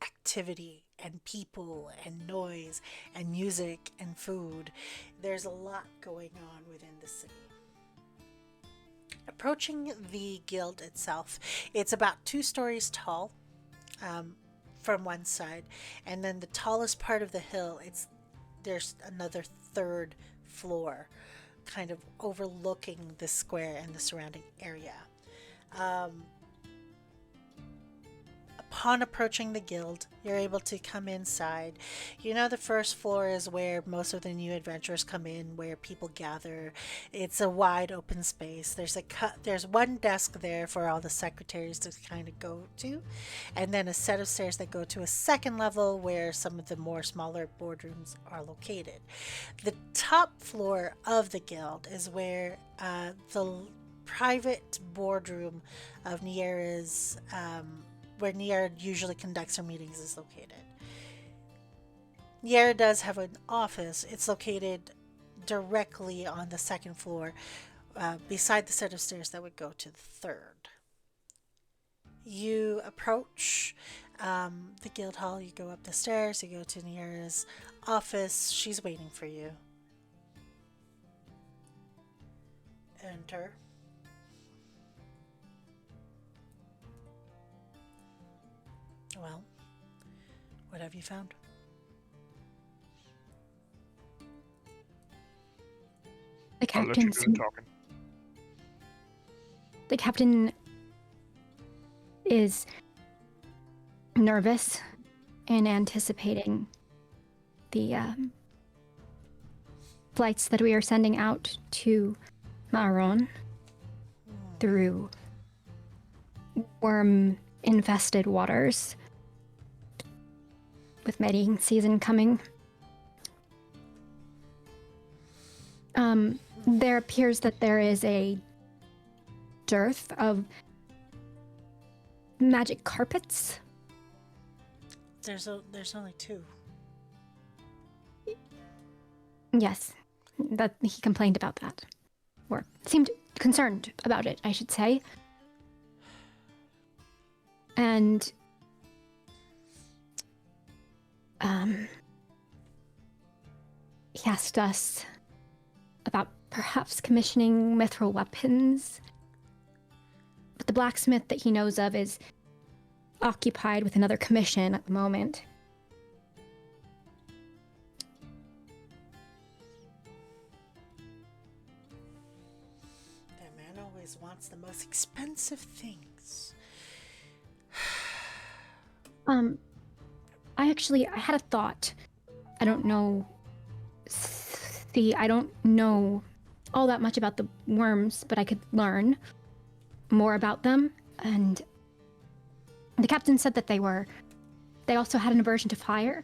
activity and people and noise and music and food. There's a lot going on within the city. Approaching the guild itself, it's about 2 stories tall from one side, and then the tallest part of the hill, there's another 3rd floor kind of overlooking the square and the surrounding area. Upon approaching the guild, you're able to come inside. You know, the 1st floor is where most of the new adventurers come in, where people gather. It's a wide open space. There's one desk there for all the secretaries to kind of go to, and then a set of stairs that go to a 2nd level where some of the more smaller boardrooms are located. The top floor of the guild is where private boardroom of Niera's, where Niera usually conducts her meetings, is located. Niera does have an office. It's located directly on the second floor, beside the set of stairs that would go to the third. You approach the guild hall, you go up the stairs, you go to Niera's office. She's waiting for you. Enter. Well, what have you found? The I'll let you captain. do the talking. The captain is nervous and anticipating the flights that we are sending out to Maron through worm-infested waters, with mating season coming. There appears that there is a dearth of magic carpets. There's only two. Yes, that he complained about that, or seemed concerned about it, I should say. And he asked us about perhaps commissioning mithril weapons. But the blacksmith that he knows of is occupied with another commission at the moment. That man always wants the most expensive things. I had a thought. I don't know all that much about the worms, but I could learn more about them. And the captain said that they also had an aversion to fire.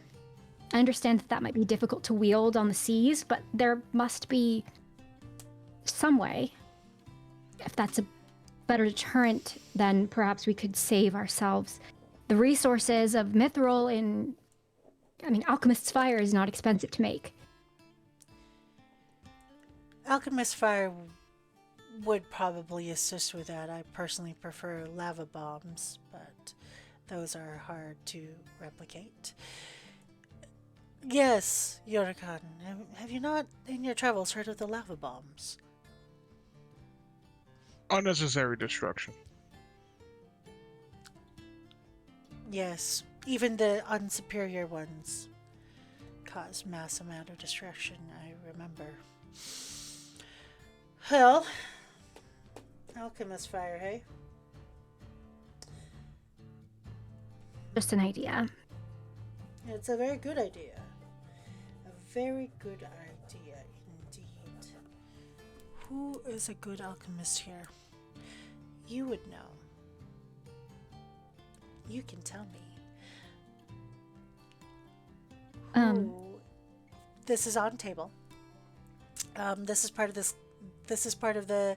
I understand that might be difficult to wield on the seas, but there must be some way. If that's a better deterrent, then perhaps we could save ourselves the resources of mithril alchemist's fire is not expensive to make. Alchemist fire would probably assist with that. I personally prefer lava bombs, but those are hard to replicate. Yes, Juracan, have you not in your travels heard of the lava bombs? Unnecessary destruction. Yes, even the unsuperior ones cause mass amount of destruction, I remember. Well, alchemist fire, hey? Just an idea. It's a very good idea. A very good idea indeed. Who is a good alchemist here? You would know. You can tell me. This is on table. This is part of the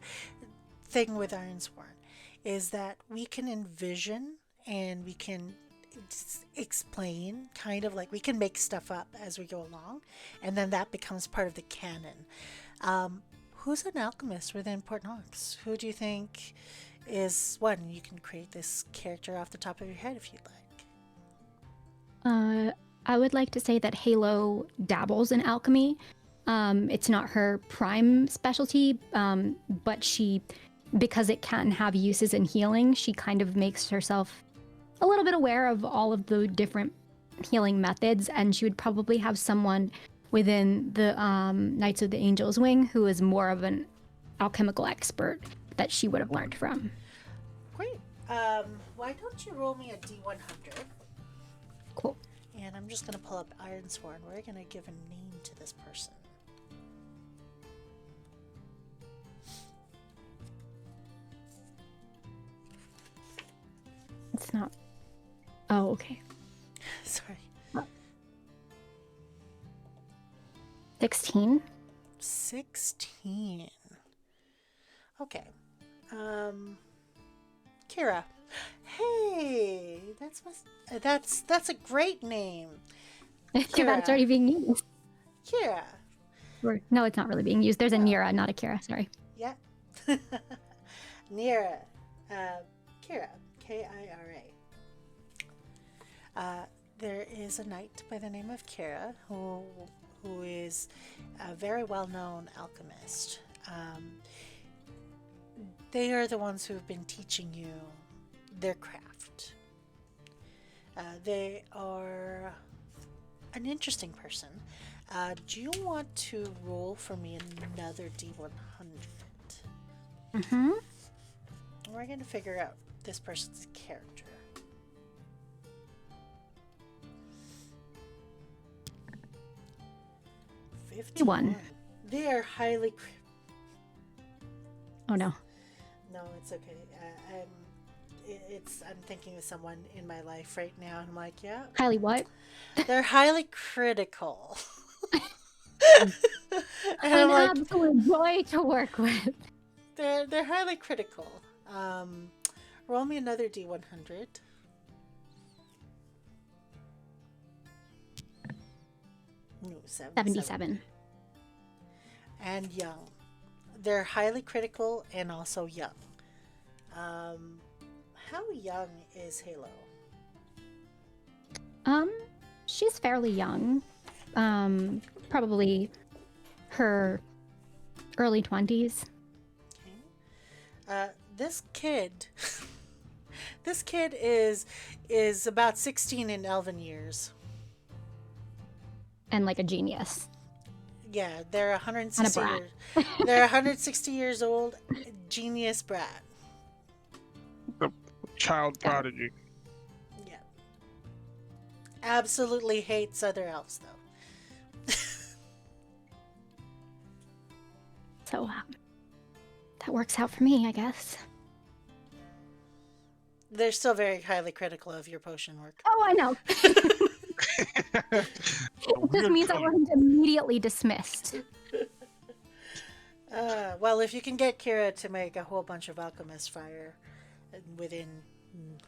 thing with Ironsworn, is that we can envision and we can explain, kind of like we can make stuff up as we go along, and then that becomes part of the canon. Who's an alchemist within Port Nox? Who do you think is one? You can create this character off the top of your head if you'd like. I would like to say that Halo dabbles in alchemy. It's not her prime specialty, but because it can have uses in healing, she kind of makes herself a little bit aware of all of the different healing methods, and she would probably have someone within the Knights of the Angel's Wing who is more of an alchemical expert that she would have learned from. Great. Why don't you roll me a D100? Cool. And I'm just going to pull up Ironsworn. We're going to give a name to this person. It's not. Oh, okay. Sorry. 16. 16. Okay. Kira. Hey, that's a great name. Too bad it's already being used. Kira. Or, no, it's not really being used. There's a Nira, not a Kira. Sorry. Yeah. Nira. Kira. Kira. There is a knight by the name of Kira who is a very well-known alchemist. They are the ones who have been teaching you their craft. They are an interesting person. Do you want to roll for me another D100? Mm-hmm. We're going to figure out this person's character. 51. They are highly... Oh, no. No, it's okay. I'm thinking of someone in my life right now, and I'm like, yeah. Highly what? They're highly critical. And I'm like, absolute joy to work with. They're highly critical. Roll me another D100. No, 77. And young. They're highly critical and also young. How young is Halo? She's fairly young. Probably her early 20s. Okay. This kid is about 16 in Elven years. And like a genius. Yeah, they're 160 years. They're 160 years old, genius brat. The child prodigy. Yeah. Absolutely hates other elves though. So that works out for me, I guess. They're still very highly critical of your potion work. Oh, I know. This means I wasn't immediately dismissed. Well, if you can get Kira to make a whole bunch of alchemist fire within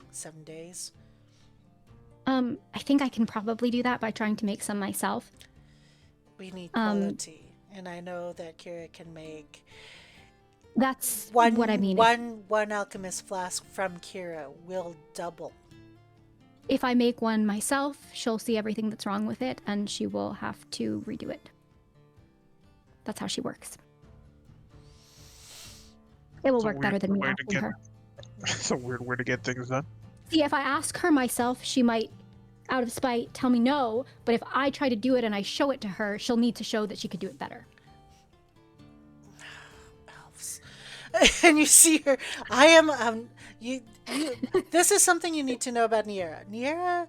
7 days. I think I can probably do that by trying to make some myself. We need quality, and I know that Kira can make. That's what I mean. One alchemist flask from Kira will double. If I make one myself, she'll see everything that's wrong with it, and she will have to redo it. That's how she works. It will work better than me asking her. It's a weird way to get things done. See, if I ask her myself, she might, out of spite, tell me no, but if I try to do it and I show it to her, she'll need to show that she could do it better. Elves. And you see her, I am, this is something you need to know about Niera. Niera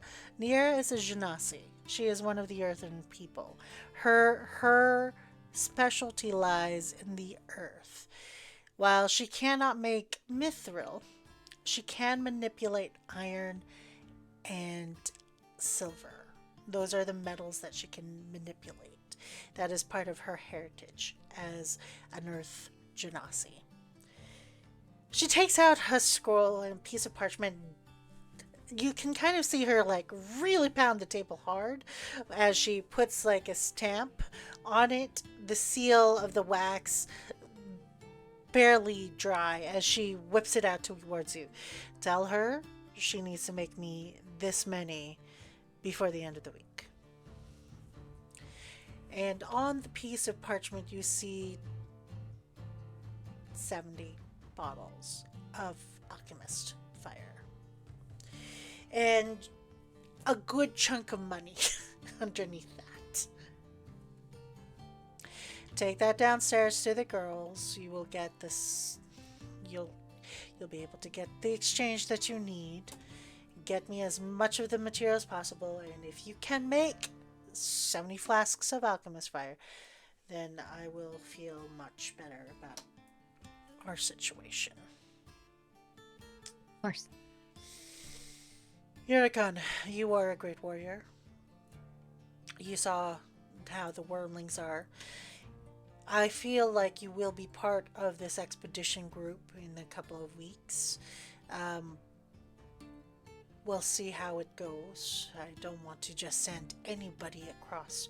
is a genasi. She is one of the earthen people. Her specialty lies in the earth. While she cannot make mithril, she can manipulate iron and silver. Those are the metals that she can manipulate. That is part of her heritage as an earth genasi. She takes out a scroll and a piece of parchment. You can kind of see her like really pound the table hard as she puts like a stamp on it. The seal of the wax barely dry as she whips it out towards you. Tell her she needs to make me this many before the end of the week. And on the piece of parchment you see 70 bottles of alchemist fire. And a good chunk of money underneath that. Take that downstairs to the girls. You will get this. You'll be able to get the exchange that you need. Get me as much of the material as possible, and if you can make 70 flasks of alchemist fire, then I will feel much better about our situation. Of course. Juracan, you are a great warrior. You saw how the wormlings are. I feel like you will be part of this expedition group in a couple of weeks. Um, we'll see how it goes. I don't want to just send anybody across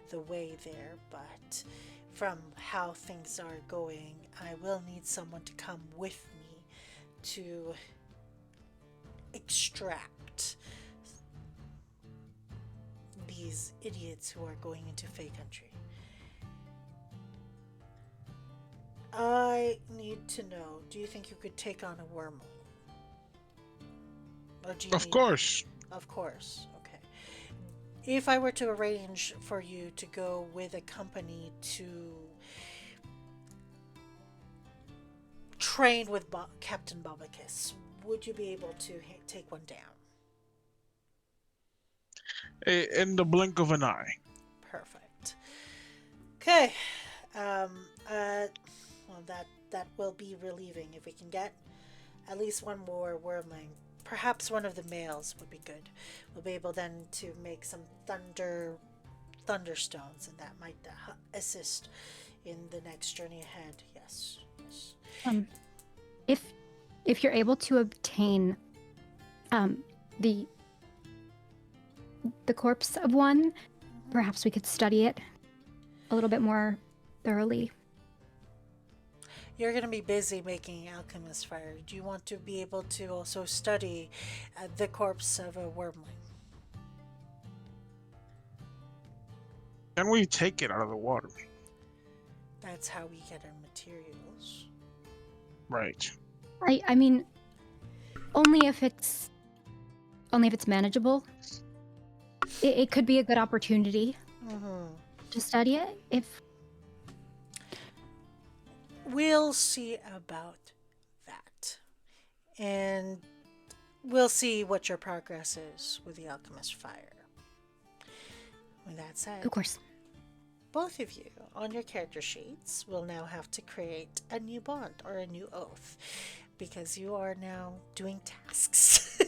the way there, but from how things are going, I will need someone to come with me to extract these idiots who are going into Fey Country. I need to know, do you think you could take on a wormhole? Or do you Of need... course. Of course, okay. If I were to arrange for you to go with a company to train with Captain Bobicus, would you be able to take one down? In the blink of an eye. Perfect. Okay. Well, that will be relieving if we can get at least one more wormling. Perhaps one of the males would be good. We'll be able then to make some thunderstones, and that might assist in the next journey ahead. Yes. If you're able to obtain the corpse of one, perhaps we could study it a little bit more thoroughly. You're going to be busy making alchemist fire. Do you want to be able to also study the corpse of a wormling? Can we take it out of the water? That's how we get our materials. Right. I mean, only if it's manageable. It could be a good opportunity to study it. If we'll see about that, and we'll see what your progress is with the alchemist fire. With that said, of course, both of you on your character sheets will now have to create a new bond or a new oath, because you are now doing tasks.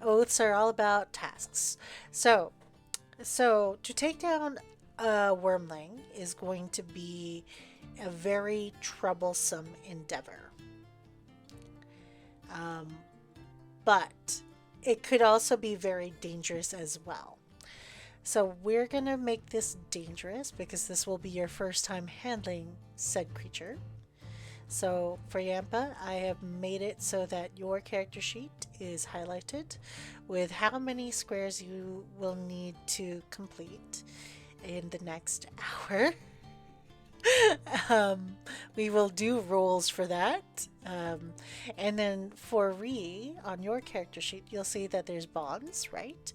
Oaths are all about tasks. So to take down a wormling is going to be a very troublesome endeavor. But it could also be very dangerous as well. So we're going to make this dangerous because this will be your first time handling said creature. So for Yampa, I have made it so that your character sheet is highlighted with how many squares you will need to complete in the next hour. We will do rolls for that. And then for Ree, on your character sheet, you'll see that there's bonds, right?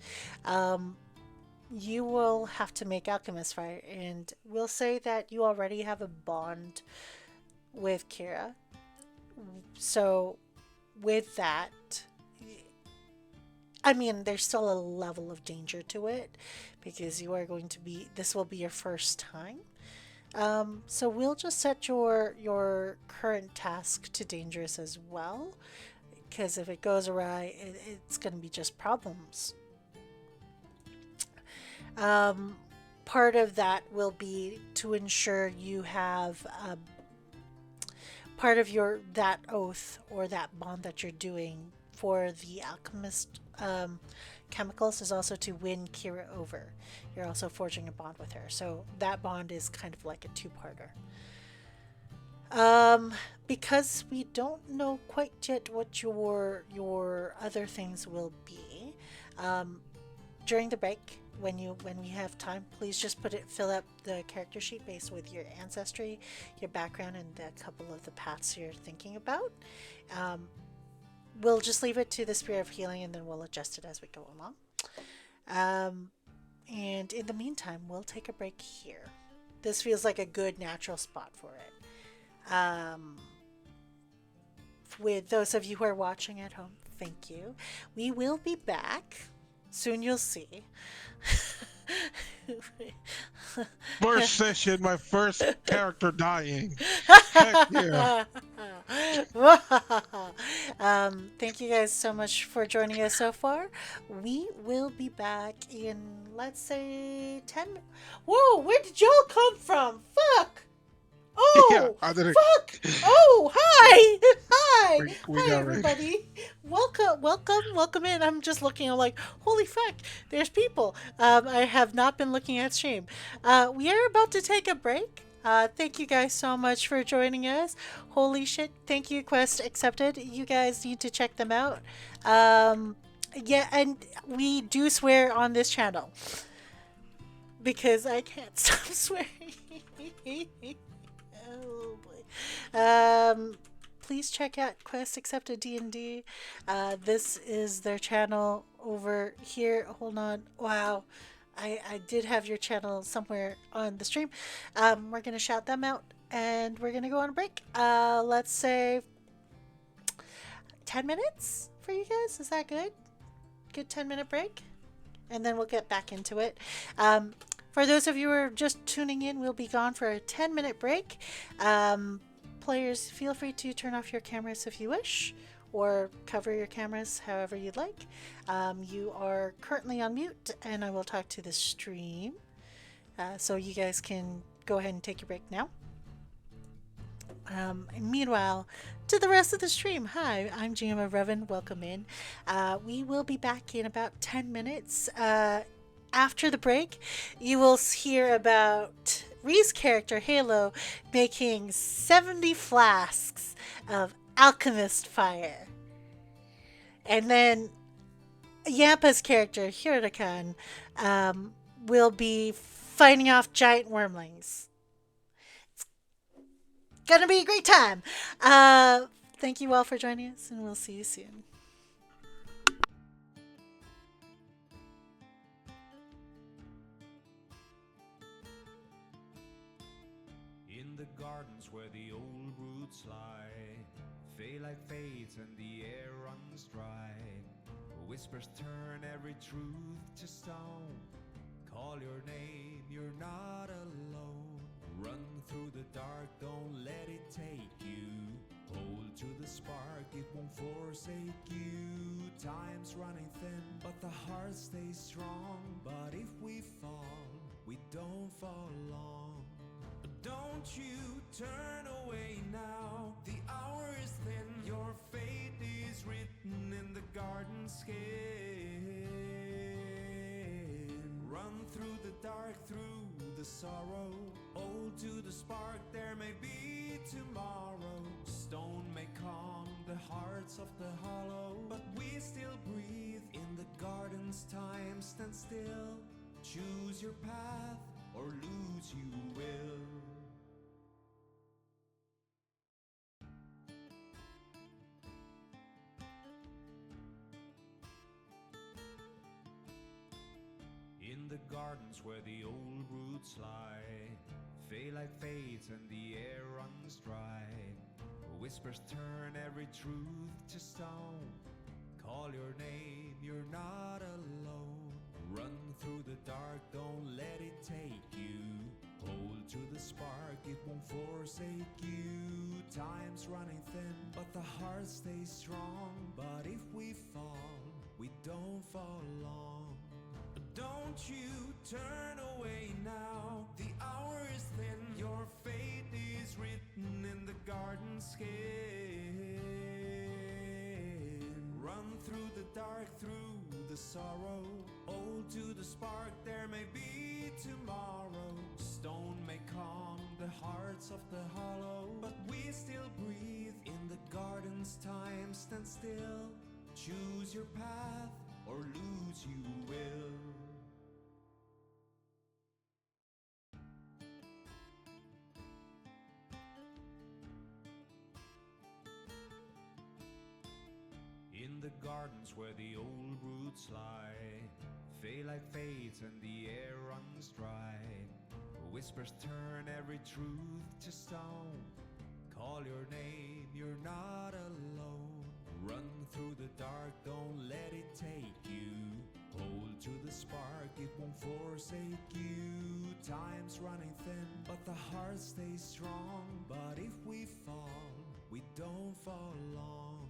You will have to make alchemist fire, and we'll say that you already have a bond with Kira. So with that, I mean, there's still a level of danger to it because you are going to be, this will be your first time. So we'll just set your current task to dangerous as well, because if it goes awry, it's going to be just problems. Part of that will be to ensure you have part of that oath or that bond that you're doing for the alchemist chemicals is also to win Kira over. You're also forging a bond with her, so that bond is kind of like a two-parter. Because we don't know quite yet what your other things will be, during the break, when we have time, please just fill up the character sheet based with your ancestry, your background, and a couple of the paths you're thinking about. We'll just leave it to the Spirit of Healing, and then we'll adjust it as we go along. And in the meantime, we'll take a break here. This feels like a good natural spot for it. With those of you who are watching at home, thank you. We will be back. Soon you'll see. First session, my first character dying. Heck yeah. Thank you guys so much for joining us so far. We will be back in, let's say, 10 minutes. Whoa, where did y'all come from? Yeah, Oh, I did it. fuck! Oh, hi! Hi! We Hi, got ready. everybody. Welcome in. I'm just looking, I'm like, holy fuck, there's people. I have not been looking at stream. We are about to take a break. Thank you guys so much for joining us. Holy shit, thank you, quest accepted. You guys need to check them out. Yeah, and we do swear on this channel. Because I can't stop swearing. Oh boy. Please check out Quest Accepted D&D. This is their channel over here. Hold on. Wow. I did have your channel somewhere on the stream. We're going to shout them out and we're going to go on a break. Let's say 10 minutes for you guys. Is that good? Good 10-minute break? And then we'll get back into it. For those of you who are just tuning in, we'll be gone for a 10-minute break. Players, feel free to turn off your cameras if you wish, or cover your cameras however you'd like. You are currently on mute, and I will talk to the stream. So you guys can go ahead and take your break now. Meanwhile, to the rest of the stream, hi, I'm gmofreven. Welcome in. We will be back in about 10 minutes. After the break, you will hear about Ree's character, Halo, making 70 flasks of alchemist fire. And then Yampa's character, Juracan, will be fighting off giant wormlings. Gonna be a great time. Thank you all for joining us, and we'll see you soon. In the gardens where the old roots lie, fade like fades and the air runs dry. Whispers turn every truth to stone. Call your name, you're not alone. Run through the dark, don't let it take you. Hold to the spark, it won't forsake you. Time's running thin, but the heart stays strong. But if we fall, we don't fall long. Don't you turn away now, the hour is thin. Your fate is written in the garden skin. Run through the dark, through the sorrow. Hold to the spark, there may be tomorrow. Stone may calm the hearts of the hollow, but we still breathe in the garden's time. Stand still, choose your path, or lose you will. In the gardens where the old roots lie, fade like fades and the air runs dry. Whispers turn every truth to stone. Call your name, you're not alone. Run through the dark, don't let it take you. Hold to the spark, it won't forsake you. Time's running thin, but the heart stays strong. But if we fall, we don't fall long. Don't you turn away now, the hour is thin. Your fate is written in the garden skin. Run through the dark, through the sorrow. Hold to the spark, there may be tomorrow. Stone may calm the hearts of the hollow, but we still breathe in the garden's time. Stand still, choose your path, or lose you will. In the gardens where the old roots lie, fade like fades and the air runs dry. Whispers turn every truth to stone. Call your name, you're not alone. Run through the dark, don't let it take you. Hold to the spark, it won't forsake you. Time's running thin, but the heart stays strong. But if we fall, we don't fall long.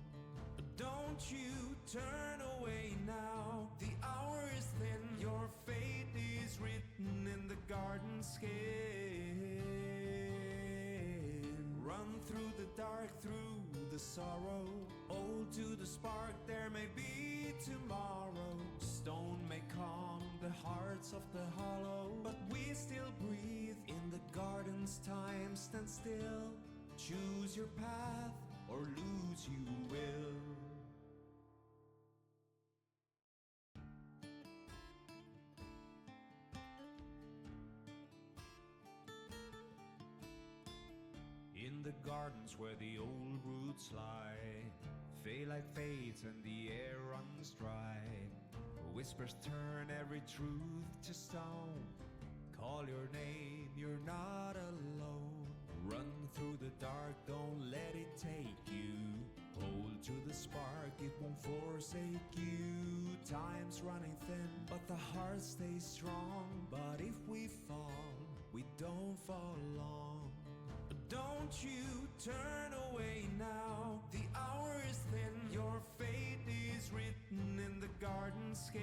Don't you turn away now, the hour is thin. Your fate is written in the garden skin. through the dark, through the sorrow. Old to the spark, there may be tomorrow. Stone may calm the hearts of the hollow, but we still breathe in the garden's time. Stand still, choose your path, or lose you will. In the gardens where the old roots lie, fade like fades and the air runs dry. Whispers turn every truth to stone. Call your name, you're not alone. Run through the dark, don't let it take you. Hold to the spark, it won't forsake you. Time's running thin, but the heart stays strong. But if we fall, we don't fall long. Don't you turn away now, the hour is thin. Your fate is written in the garden skin.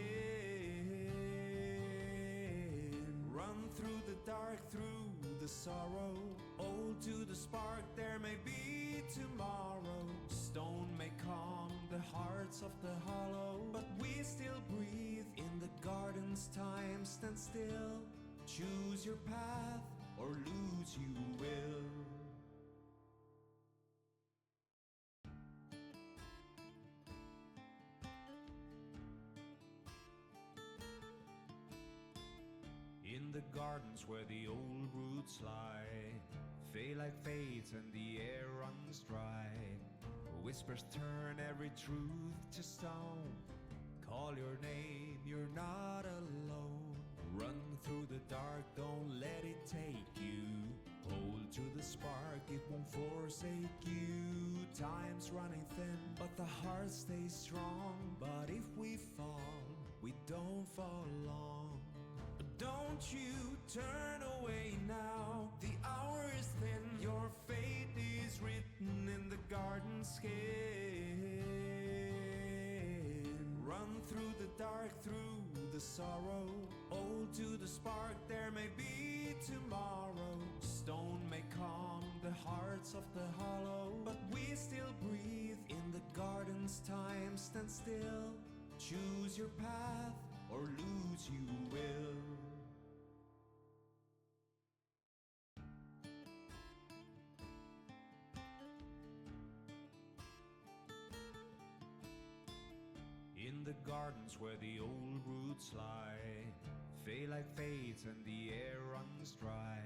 Run through the dark, through the sorrow. Old to the spark, there may be tomorrow. Stone may calm the hearts of the hollow, but we still breathe in the garden's time. Stand still, choose your path, or lose you will. In the gardens where the old roots lie, fade like fades and the air runs dry. Whispers turn every truth to stone. Call your name, you're not alone. Run through the dark, don't let it take you. Hold to the spark, it won't forsake you. Time's running thin, but the heart stays strong. But if we fall, we don't fall long. Don't you turn away now, the hour is thin. Your fate is written in the garden skin. Run through the dark, through the sorrow. Old to the spark, there may be tomorrow. Stone may calm the hearts of the hollow, but we still breathe in the garden's time. Stand still, choose your path, or lose you will. In the gardens where the old roots lie, fade like fades and the air runs dry.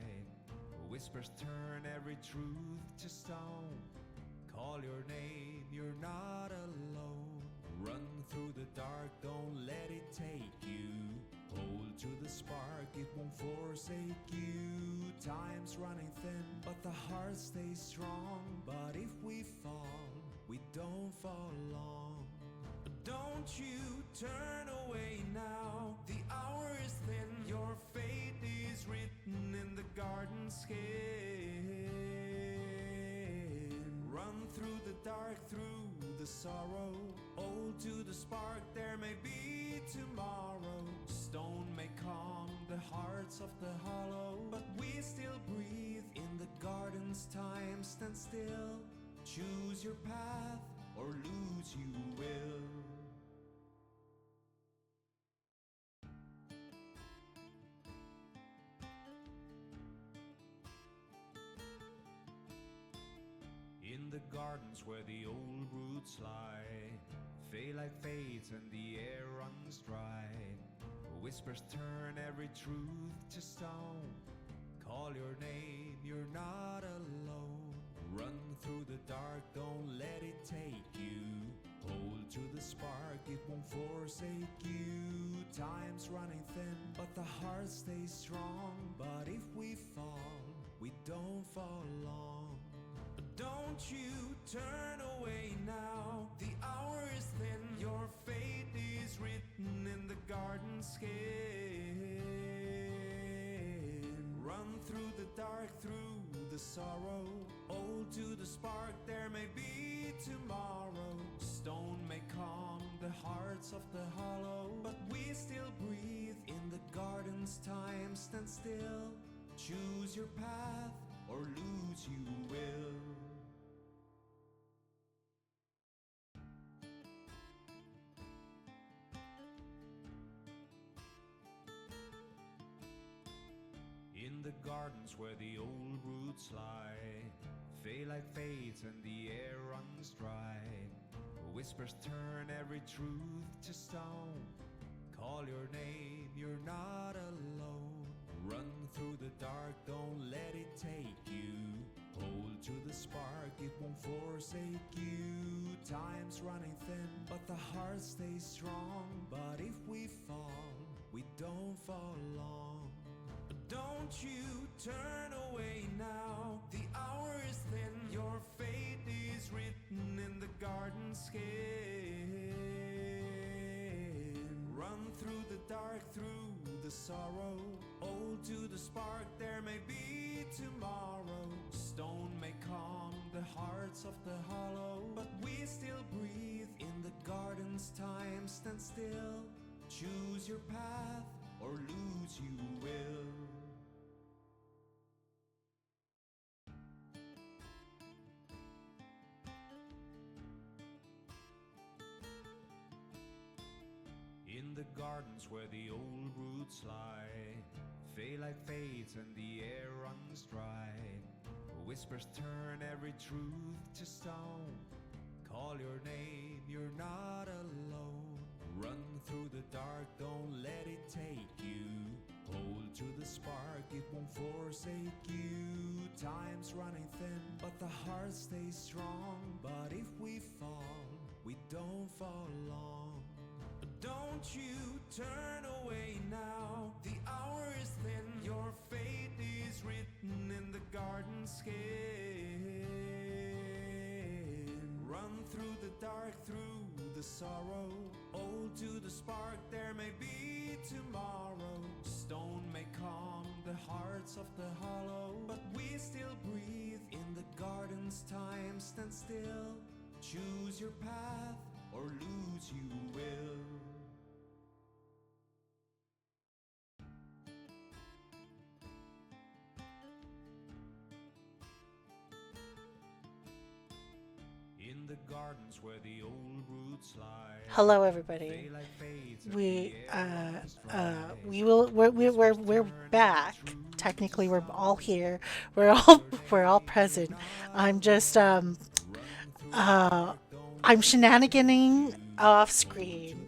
Whispers turn every truth to stone. Call your name, you're not alone. Run through the dark, don't let it take you. Hold to the spark, it won't forsake you. Time's running thin, but the heart stays strong. But if we fall, we don't fall long. Don't you turn away now, the hour is thin. Your fate is written in the garden skin. Run through the dark, through the sorrow. Old to the spark, there may be tomorrow. Stone may calm the hearts of the hollow, but we still breathe in the garden's time. Stand still, choose your path, or lose you will. In the gardens where the old roots lie, fade like fades and the air runs dry. Whispers turn every truth to stone. Call your name, you're not alone. Run through the dark, don't let it take you. Hold to the spark, it won't forsake you. Time's running thin, but the heart stays strong. But if we fall, we don't fall long. Don't you turn away now, the hour is thin. Your fate is written in the garden skin. Run through the dark, through the sorrow. Old to the spark, there may be tomorrow. Stone may calm the hearts of the hollow, but we still breathe in the garden's time. Stand still, choose your path, or lose you will. gardens where the old roots lie, fade like fades and the air runs dry. Whispers turn every truth to stone. Call your name, you're not alone. Run through the dark, don't let it take you. Hold to the spark, it won't forsake you. Time's running thin, but the heart stays strong. But if we fall, we don't fall long. Don't you turn away now, the hour is thin. Your fate is written in the garden skin. Run through the dark, through the sorrow. Hold to the spark, there may be tomorrow. Stone may calm the hearts of the hollow, but we still breathe in the garden's time. Stand still, choose your path, or lose you will. In the gardens where the old roots lie, fade like fades and the air runs dry. Whispers turn every truth to stone. Call your name, you're not alone. Run through the dark, don't let it take you. Hold to the spark, it won't forsake you. Time's running thin, but the heart stays strong. But if we fall, we don't fall long. Don't you turn away now, the hour is thin. Your fate is written in the garden skin. Run through the dark, through the sorrow. Hold to the spark, there may be tomorrow. Stone may calm the hearts of the hollow, but we still breathe in the garden's time. Stand still, choose your path, or lose you will. In the gardens where the old roots lie. Hello, everybody. We're back. Technically, we're all here. We're all present. I'm just I'm shenaniganing off screen.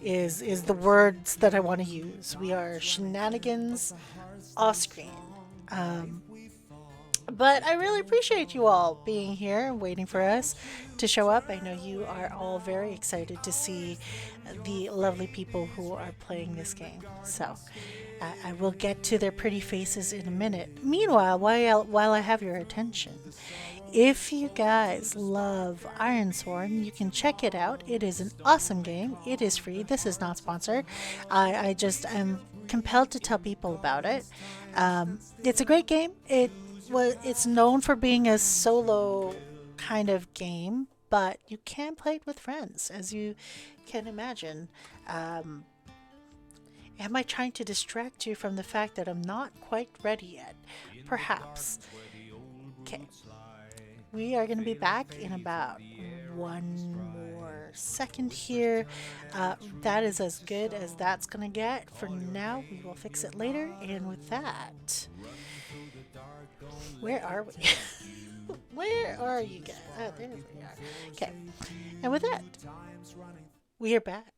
Is the words that I want to use. We are shenanigans off screen. But I really appreciate you all being here and waiting for us to show up. I know you are all very excited to see the lovely people who are playing this game. So I will get to their pretty faces in a minute. Meanwhile, while I have your attention, if you guys love Ironsworn, you can check it out. It is an awesome game. It is free. This is not sponsored. I just am compelled to tell people about it. It's a great game. It's known for being a solo kind of game, but you can play it with friends, as you can imagine. Am I trying to distract you from the fact that I'm not quite ready yet? Perhaps. Okay. We are going to be back in about one more second here. That is as good as that's going to get. For now, we will fix it later. And with that... Where are we? Where are you guys? Oh, there we are. Okay. And with that, we are back.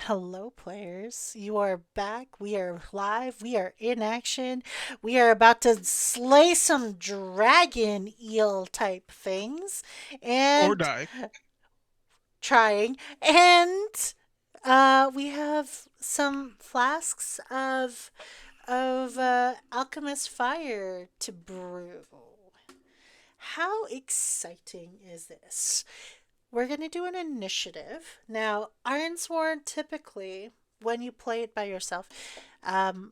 Hello, players. You are back. We are live. We are in action. We are about to slay some dragon eel type things. And Or die. trying. And we have some flasks of alchemist fire to brew. How exciting is this? We're going to do an initiative. Now, Ironsworn, typically, when you play it by yourself,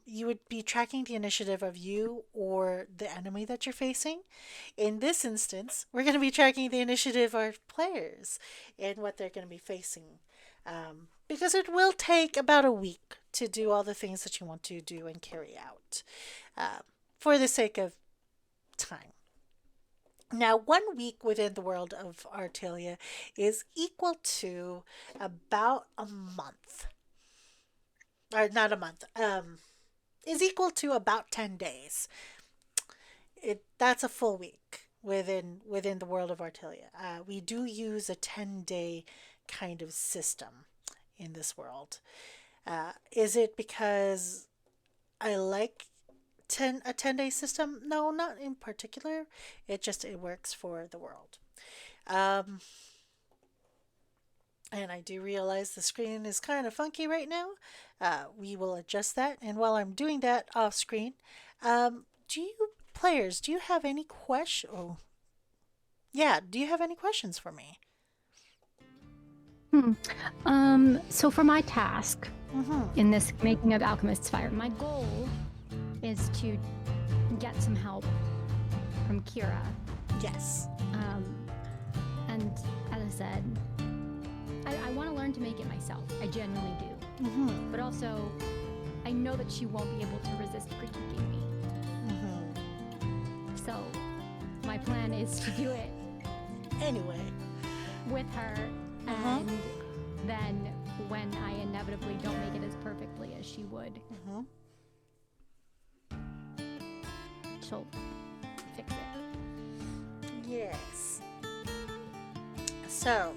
you would be tracking the initiative of you or the enemy that you're facing. In this instance, we're going to be tracking the initiative of players and what they're going to be facing. Because it will take about a week to do all the things that you want to do and carry out for the sake of time. Now, 1 week within the world of Artelia is equal to about a month. Or not a month. is equal to about 10 days. That's a full week within the world of Artilia. We do use a 10-day kind of system in this world. Is it because I like a 10-day system? No, not in particular. It works for the world. And I do realize the screen is kind of funky right now. We will adjust that. And while I'm doing that off screen, do you players, do you have any questions? Oh, yeah. Do you have any questions for me? So for my task in this making of Alchemist's Fire, my goal is to get some help from Kira. Yes. And as I said, I want to learn to make it myself. I genuinely do. But also, I know that she won't be able to resist critiquing me. So, my plan is to do it Anyway. with her, and then when I inevitably don't make it as perfectly as she would, she'll fix it. Yes. So,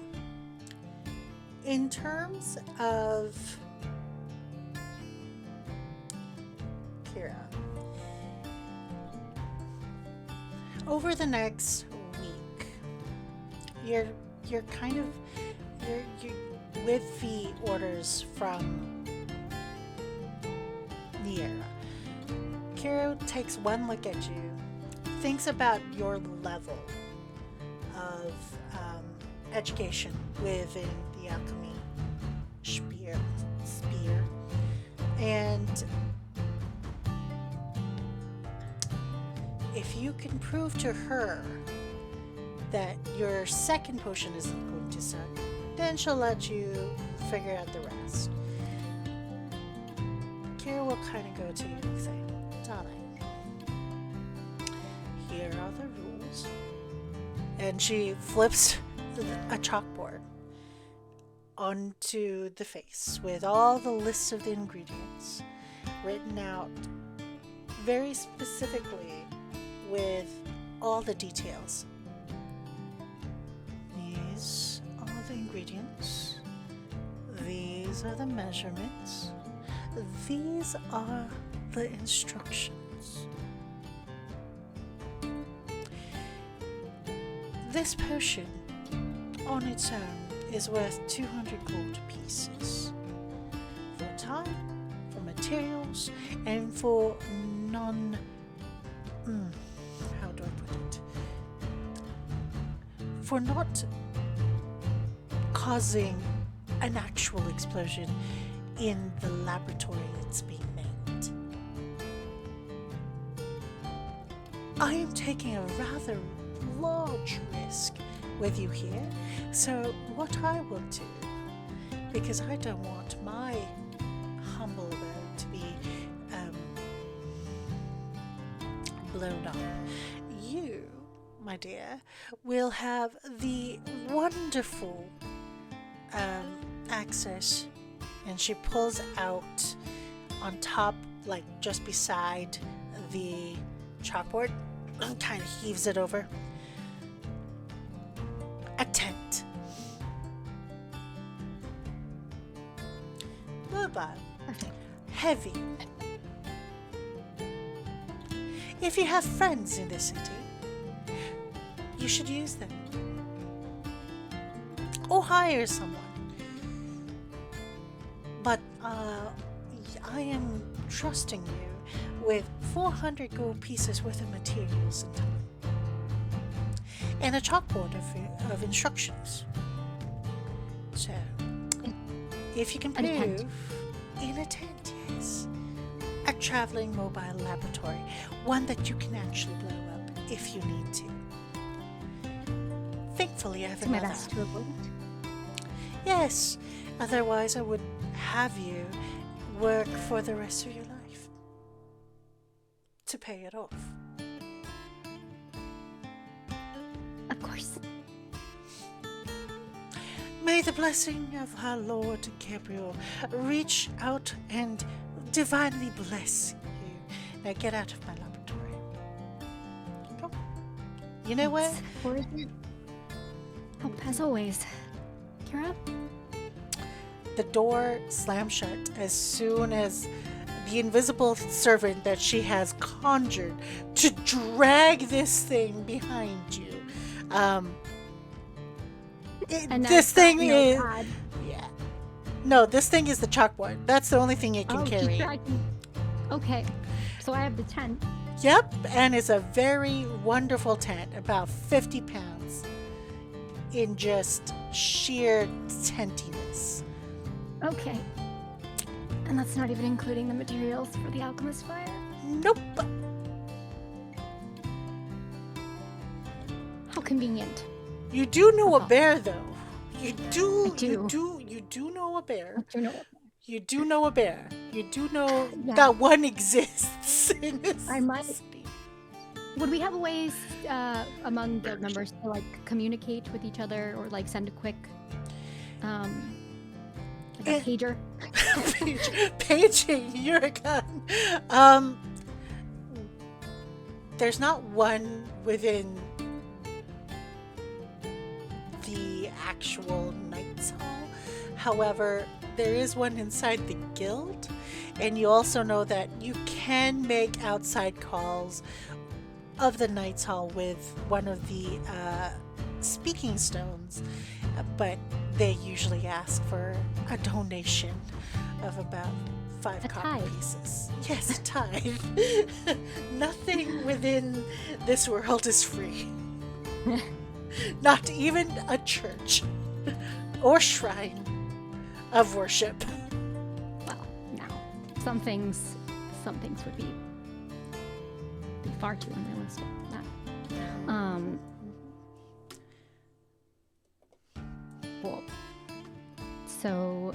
in terms of Kira, over the next week, you're kind of you're with the orders from Niera. Kira takes one look at you, thinks about your level of education within the alchemy spear, and if you can prove to her that your second potion isn't going to suck, then she'll let you figure out the rest. Kira will kind of go to you and say, darling, here are the rules. And she flips a chalkboard onto the face with all the lists of the ingredients written out very specifically with all the details. These are the ingredients. These are the measurements. These are the instructions. This potion on its own is worth 200 gold pieces. For time, for materials, and for non... how do I put it? For not causing an actual explosion in the laboratory it's being made. I am taking a rather large risk with you here, so what I will do, because I don't want my humble abode to be blown up, you, my dear, will have the wonderful access, and she pulls out on top, like just beside the chalkboard, and kind of heaves it over. A tent. Mobile. Heavy. If you have friends in the city, you should use them. Or hire someone. But I am trusting you with 400 gold pieces worth of materials and time. And a chalkboard of instructions. So, if you can prove in a tent, yes, a traveling mobile laboratory, one that you can actually blow up if you need to. Thankfully, I have another. My best to avoid it. Yes, otherwise I would have you work for the rest of your life to pay it off. Of course. May the blessing of our Lord Gabriel reach out and divinely bless Now get out of my laboratory. Go. You know what? Where is it? Oh, as always. Kira? The door slams shut as soon as the invisible servant that she has conjured to drag this thing behind you. This thing is... Yeah. No, this thing is the chalkboard. That's the only thing it can carry. Okay, so I have the tent. Yep, and it's a very wonderful tent, about 50 pounds in just sheer tentiness. Okay. And that's not even including the materials for the alchemist fire? Nope. How convenient. You do know a bear, though. You do. I do. You do know a bear. I do know it. You do know a bear. You do know Yeah. that one exists in this I might. city. Would we have ways among the members to like communicate with each other or like send a quick like a pager? Paging Juracan. There's not one within the actual Knights Hall. However, there is one inside the guild, and you also know that you can make outside calls of the Knights Hall with one of the speaking stones, but they usually ask for a donation of about 5 A copper tithe. pieces. Yes, a tithe. Nothing within this world is free. Not even a church or shrine of worship. Well, no. Some things would be far too unrealistic. Cool. So,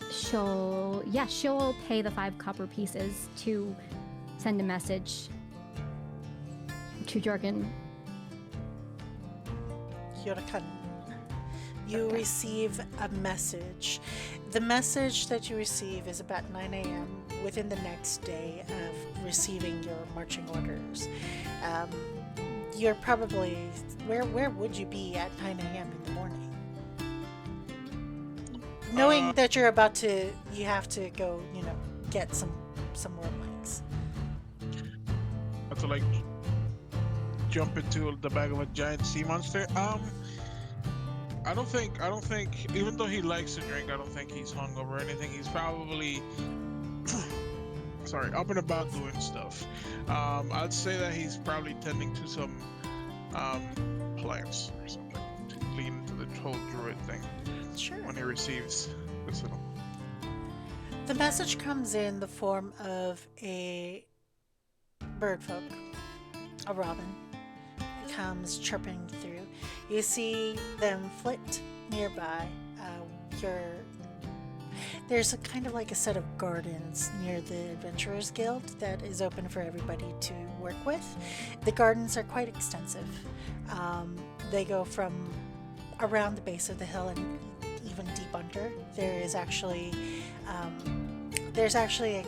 she'll pay the 5 copper pieces to send a message to Juracan. Juracan. You receive a message. The message that you receive is about 9 a.m. within the next day of receiving your marching orders. You're probably... Where would you be at 9 a.m. in the morning? Knowing that you're about to... You have to go, get some more lights. I have to like jump into the back of a giant sea monster. I don't think, even though he likes to drink, I don't think he's hungover or anything. He's probably, up and about doing stuff. I'd say that he's probably tending to some plants or something to lean into the whole druid thing. Sure. When he receives the signal. The message comes in the form of a birdfolk, a robin. It comes chirping through. You see them flit nearby. There's a kind of like a set of gardens near the Adventurers Guild that is open for everybody to work with. The gardens are quite extensive. They go from around the base of the hill and even deep under. There's actually an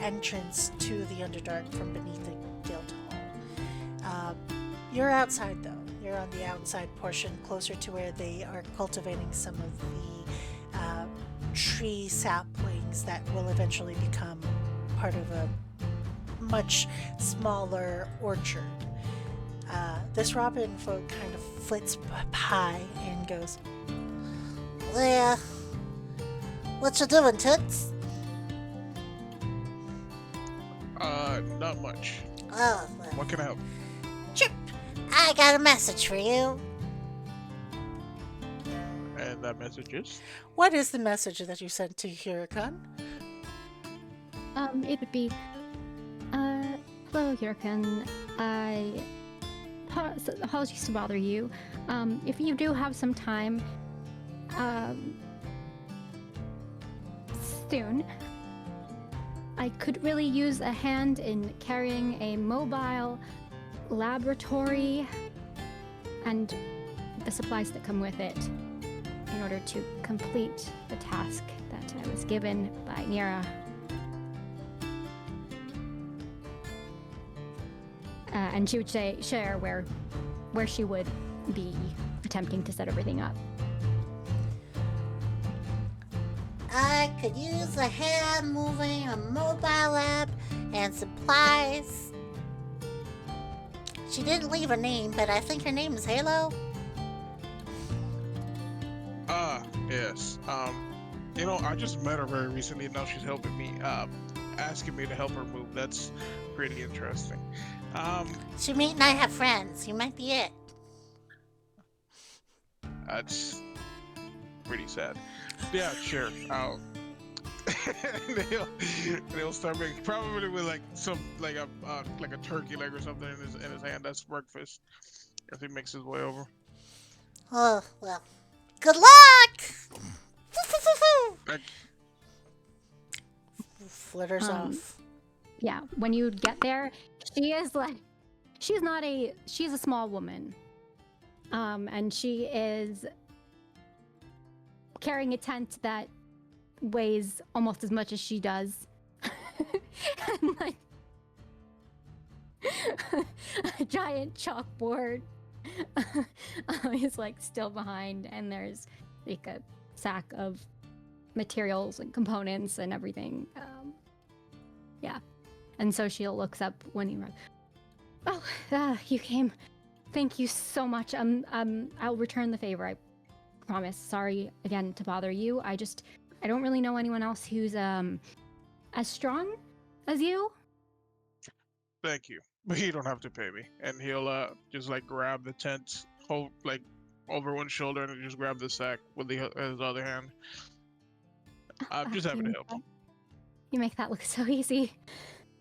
entrance to the Underdark from beneath the guild hall. You're outside though. You're on the outside portion, closer to where they are cultivating some of the tree saplings that will eventually become part of a much smaller orchard. This robin folk kind of flits by and goes, "Well, what you doing, Toots?" Not much. "Oh, well, What can I help? Chip, I got a message for you." And that message is? What is the message that you sent to Juracan? It would be, hello, Juracan. Apologies to bother you. If you do have some time, soon, I could really use a hand in carrying a mobile laboratory and the supplies that come with it in order to complete the task that I was given by Nira. and she would share where she would be attempting to set everything up. I could use a hand moving, a mobile app, and supplies. She didn't leave a name, but I think her name is Halo. Yes. I just met her very recently, and now she's helping me, asking me to help her move. That's pretty interesting. She might not have friends. You might be it. That's pretty sad. Yeah, sure. They'll start making, probably with like a turkey leg or something in his hand. That's breakfast. If he makes his way over. Oh, well. Good luck! Like, Flitters off. Yeah, when you get there, she's a small woman. And she is carrying a tent that weighs almost as much as she does. And like a giant chalkboard is like still behind, and there's like a sack of materials and components and everything. Yeah. And so she looks up when you arrive. Oh, you came. Thank you so much. I'll return the favor, I promise. Sorry again to bother you. I don't really know anyone else who's as strong as you. thank you, but you don't have to pay me. And he'll just like grab the tent, hold like over one shoulder, and just grab the sack with his other hand. I'm just happy to help. You make that look so easy.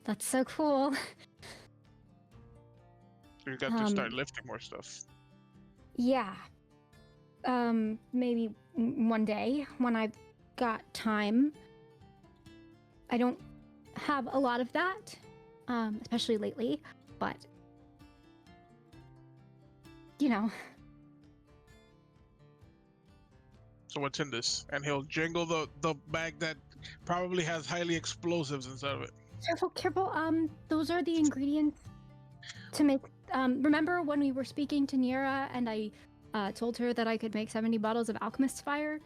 That's so cool. You got to start lifting more stuff. Yeah. Maybe one day when I've got time. I don't have a lot of that, especially lately, but you know. So what's in this? And he'll jingle the bag that probably has highly explosives inside of it. Careful. Those are the ingredients to make. Remember when we were speaking to Nira and I told her that I could make 70 bottles of alchemist's fire?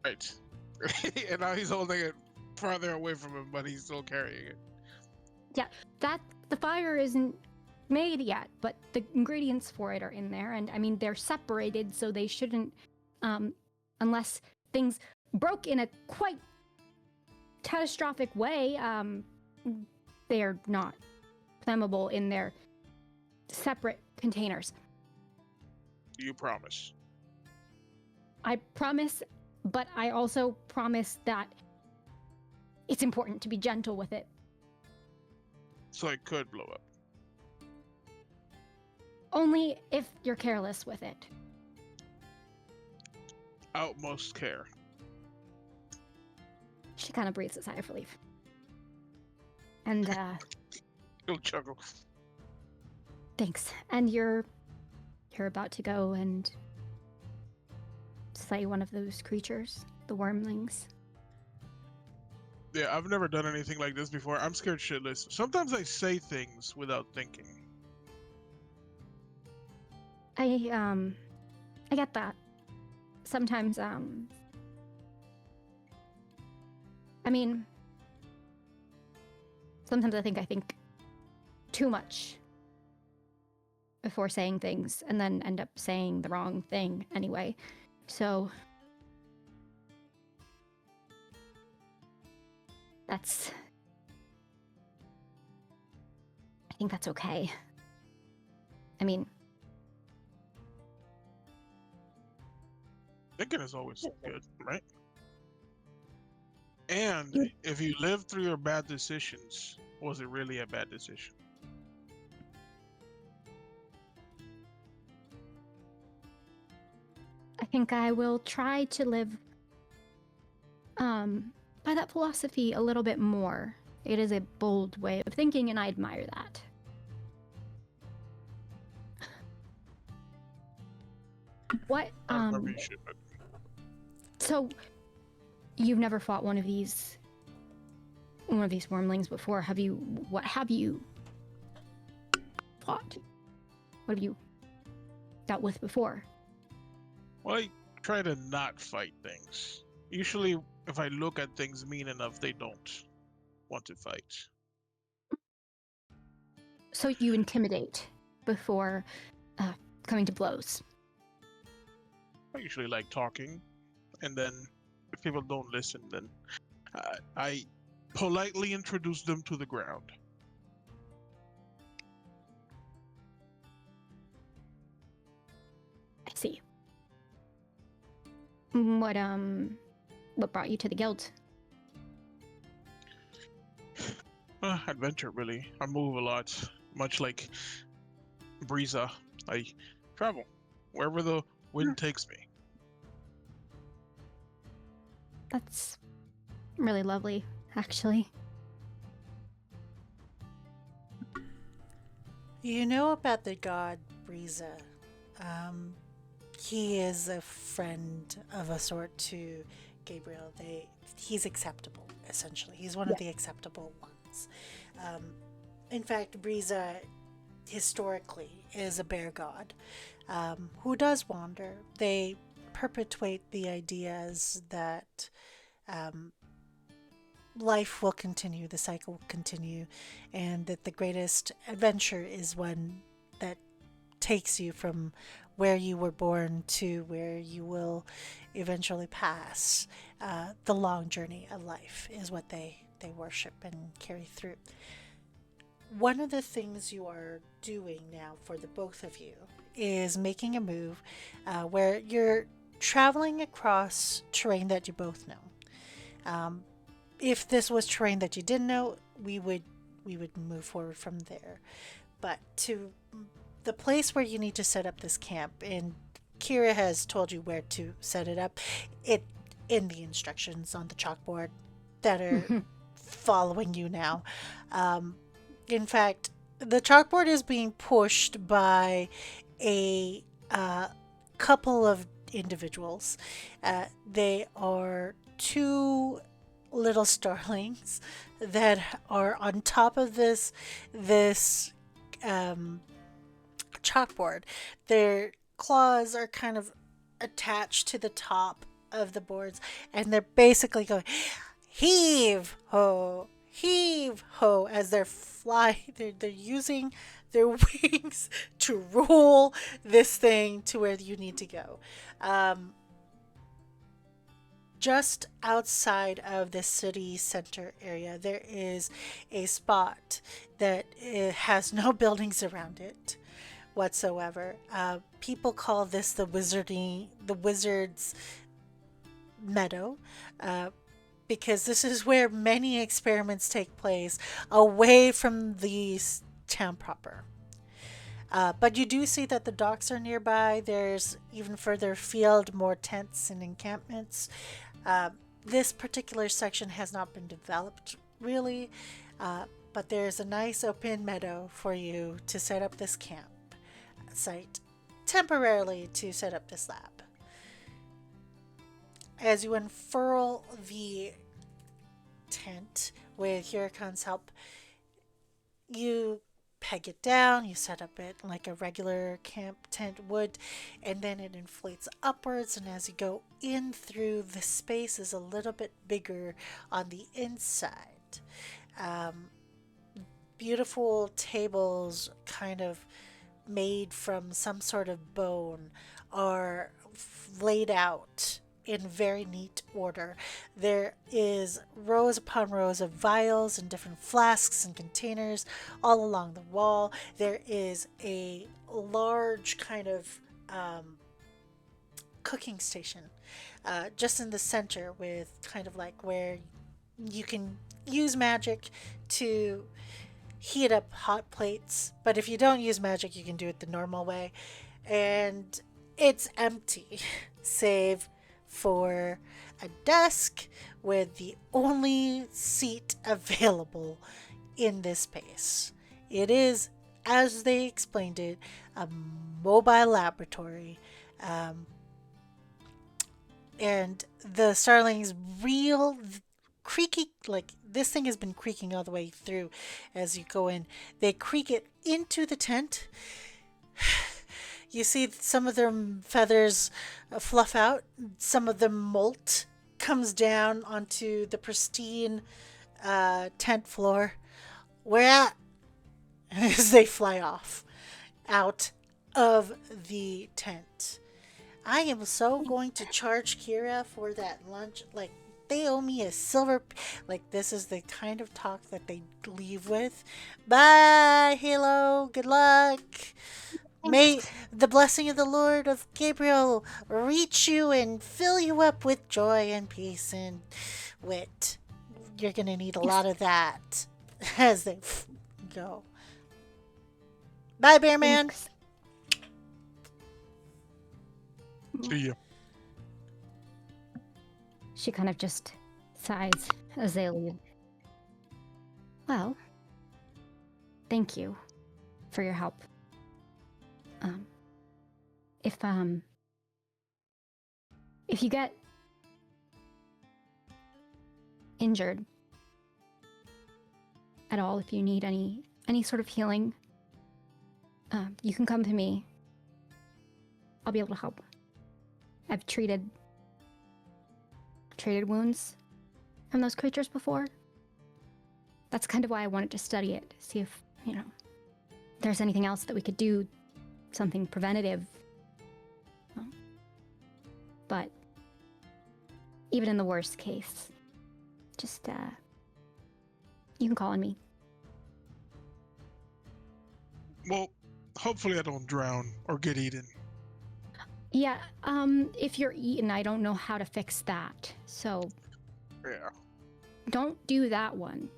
Right. And now he's holding it farther away from him, but he's still carrying it. Yeah, the fire isn't made yet, but the ingredients for it are in there, and I mean they're separated, so they shouldn't, unless things broke in a quite catastrophic way, they're not flammable in their separate containers. You promise? I promise, but I also promise that it's important to be gentle with it. So it could blow up. Only if you're careless with it. Utmost care. She kind of breathes a sigh of relief. And, He'll chuckle. thanks. And you're about to go and slay one of those creatures, the wormlings. Yeah, I've never done anything like this before. I'm scared shitless. Sometimes I say things without thinking. I get that. Sometimes, I mean, sometimes I think too much before saying things and then end up saying the wrong thing anyway. So I think that's okay. I mean, Thinking is always good, right? And if you live through your bad decisions, was it really a bad decision? I think I will try to live by that philosophy a little bit more. It is a bold way of thinking, and I admire that. What Maybe you should, but so you've never fought one of these one of these wormlings before. What have you fought? What have you dealt with before? Well, I try to not fight things. Usually, if I look at things mean enough, they don't want to fight. So you intimidate before coming to blows. I usually like talking, and then if people don't listen, then I politely introduce them to the ground. I see. What brought you to the guild? Adventure, really. I move a lot, much like Breeza. I travel wherever the wind takes me. That's really lovely, actually. You know about the god Breeza. He is a friend of a sort to Gabriel. He's acceptable, essentially. He's one of the acceptable ones. In fact, Breeza historically is a bear god who does wander. They perpetuate the ideas that life will continue, the cycle will continue, and that the greatest adventure is one that takes you from where you were born to where you will eventually pass. The long journey of life is what they worship and carry through. One of the things you are doing now for the both of you is making a move where you're traveling across terrain that you both know. If this was terrain that you didn't know, we would move forward from there. But to the place where you need to set up this camp, and Kira has told you where to set it up, it in the instructions on the chalkboard that are following you now. In fact, the chalkboard is being pushed by a couple of individuals. They are two little starlings that are on top of this chalkboard. Their claws are kind of attached to the top of the boards, and they're basically going heave ho, as they're flying. They're using their wings to roll this thing to where you need to go. Just outside of the city center area, there is a spot that has no buildings around it whatsoever. People call this the wizard's meadow, because this is where many experiments take place away from the town proper. But you do see that the docks are nearby. There's even further afield more tents and encampments. This particular section has not been developed really, but there's a nice open meadow for you to set up this camp site temporarily, to set up this lab. As you unfurl the tent with Juracan's help, you peg it down, you set up it like a regular camp tent would, and then it inflates upwards, and as you go in through, the space is a little bit bigger on the inside. Beautiful tables, kind of made from some sort of bone, are laid out in very neat order. There is rows upon rows of vials and different flasks and containers all along the wall. There is a large kind of cooking station just in the center, with kind of like where you can use magic to heat up hot plates, but if you don't use magic, you can do it the normal way. And it's empty save for a desk with the only seat available in this space. It is, as they explained it, a mobile laboratory. And the starlings reel creaky, like this thing has been creaking all the way through as you go in. They creak it into the tent. You see some of their feathers fluff out, some of them molt, comes down onto the pristine tent floor. Where at? As they fly off out of the tent. I am so going to charge Kira for that lunch. Like, they owe me a silver. Like, this is the kind of talk that they leave with. Bye, Halo. Good luck. May the blessing of the Lord of Gabriel reach you and fill you up with joy and peace and wit. You're going to need a lot of that as they go. Bye, Bear Man. Thanks. See you. She kind of just sighs as they leave. Well, thank you for your help. If you get injured at all, if you need any sort of healing, you can come to me. I'll be able to help. I've treated wounds from those creatures before. That's kind of why I wanted to study it, see if, there's anything else that we could do, something preventative. But even in the worst case, just, you can call on me. Well, hopefully I don't drown or get eaten. Yeah, if you're eaten, I don't know how to fix that. So Yeah. don't do that one.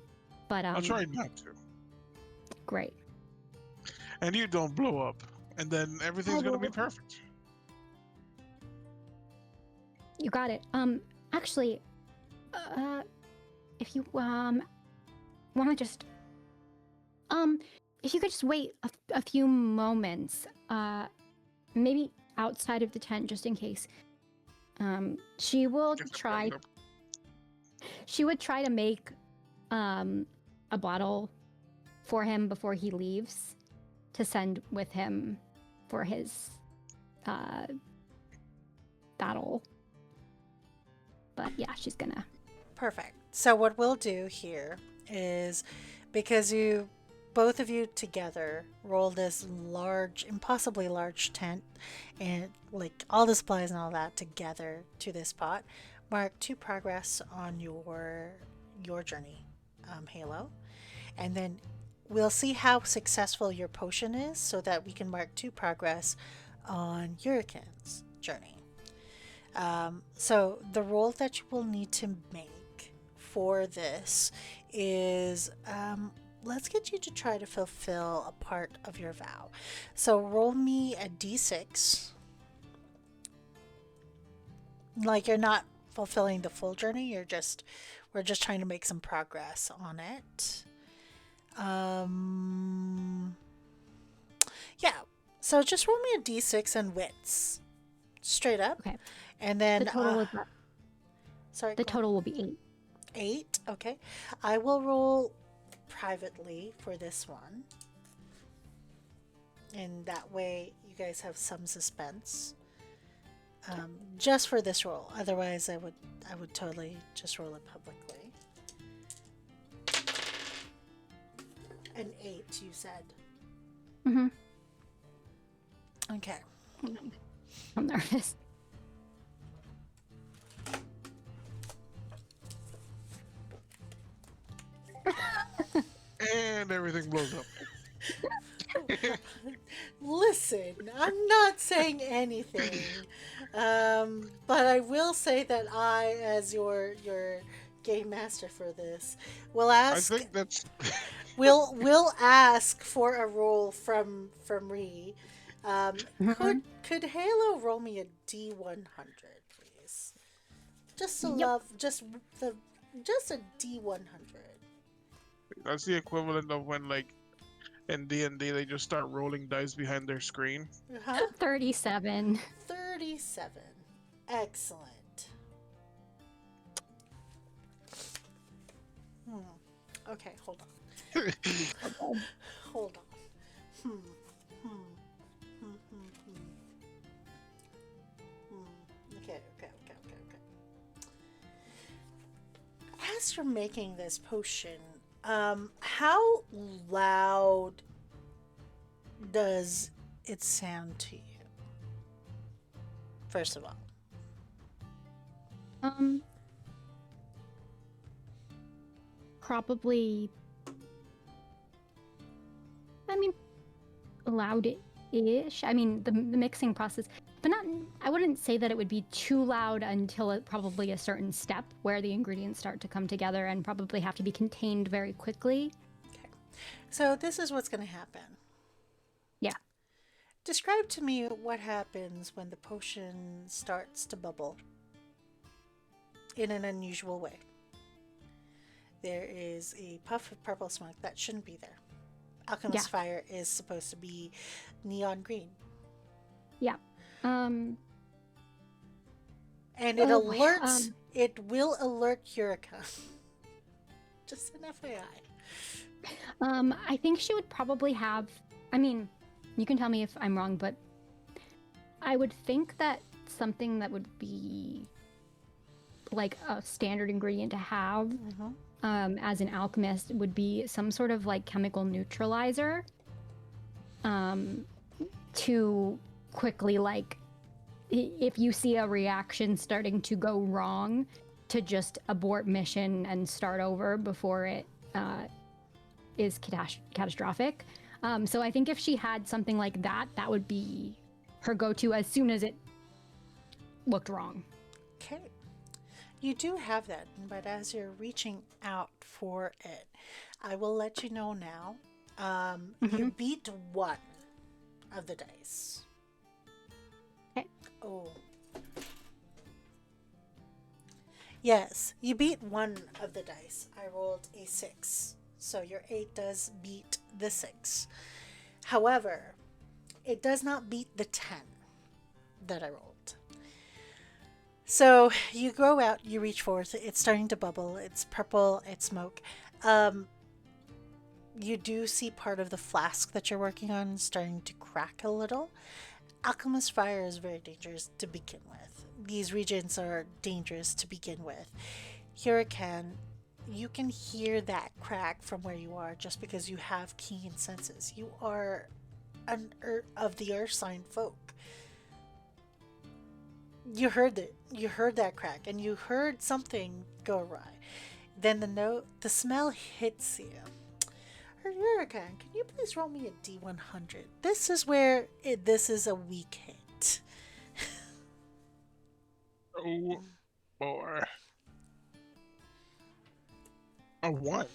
But I'll try not to. Great. And you don't blow up. And then everything's gonna be perfect. You got it. Actually, if you want to just if you could just wait a few moments, maybe outside of the tent, just in case. She will try. She would try to make a bottle for him before he leaves to send with him for his battle. But yeah, she's gonna. Perfect. So what we'll do here is, because you, both of you together, roll this large, impossibly large tent, and like all the supplies and all that together to this pot, mark 2 progress on your journey, Halo, and then we'll see how successful your potion is, so that we can mark 2 progress on Juracan's journey. So the roll that you will need to make for this is, let's get you to try to fulfill a part of your vow. So roll me a d6. Like, you're not fulfilling the full journey, we're just trying to make some progress on it. Yeah, so just roll me a d6 and wits. Straight up. Okay. And then The total is sorry. the total will be 8. 8. Okay. I will roll privately for this one. And that way you guys have some suspense. Just for this roll. Otherwise I would totally just roll it publicly. An 8, you said. Mm-hmm. Okay. I'm nervous. And everything blows up. Listen, I'm not saying anything, but I will say that I, as your game master for this, will ask. I think that's. we'll ask for a roll from Ree. Could Halo roll me a D100, please? Just to love, just a D100. That's the equivalent of when, like, in D&D, they just start rolling dice behind their screen. 37. 37. Excellent. Okay, hold on. Hold on. Hmm. Hmm. Hmm. Hmm. Hmm. Hmm. Okay. As you're making this potion, how loud does it sound to you? First of all. Probably. I mean, loud-ish. I mean, the mixing process, but not. I wouldn't say that it would be too loud until probably a certain step where the ingredients start to come together and probably have to be contained very quickly. Okay. So this is what's going to happen. Yeah. Describe to me what happens when the potion starts to bubble in an unusual way. There is a puff of purple smoke that shouldn't be there. Alchemist fire is supposed to be neon green. Yeah. And it alerts. It will alert Juracan. Just an FYI. I think she would probably have. I mean, you can tell me if I'm wrong, but I would think that something that would be like a standard ingredient to have as an alchemist would be some sort of like chemical neutralizer to quickly, like, if you see a reaction starting to go wrong, to just abort mission and start over before it is catastrophic. So I think if she had something like that, that would be her go-to as soon as it looked wrong. Okay. You do have that, but as you're reaching out for it, I will let you know now. You beat one of the dice. Okay. Oh. Yes, you beat one of the dice. I rolled a 6. So your 8 does beat the 6. However, it does not beat the 10 that I rolled. So you go out, you reach forth, it's starting to bubble, it's purple, it's smoke. You do see part of the flask that you're working on starting to crack a little. Alchemist fire is very dangerous to begin with. These regions are dangerous to begin with. Juracan, you can hear that crack from where you are just because you have keen senses. You are of the earth sign folk. You heard it. You heard that crack, and you heard something go awry. Then the smell hits you. Juracan, can you please roll me a D100? This is where this is a weak hit. Oh boy. A 1.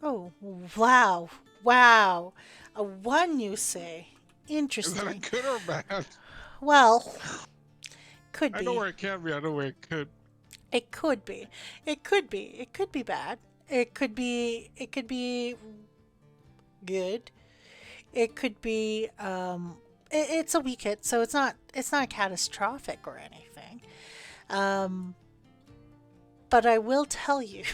Oh, wow. Wow. A 1, you say? Interesting. Is that a good or bad? Well, could be. I know where it can be. I know where it could. It could be. It could be. It could be bad. It could be. It could be good. It could be. It's a weak hit, so it's not. It's not catastrophic or anything. But I will tell you,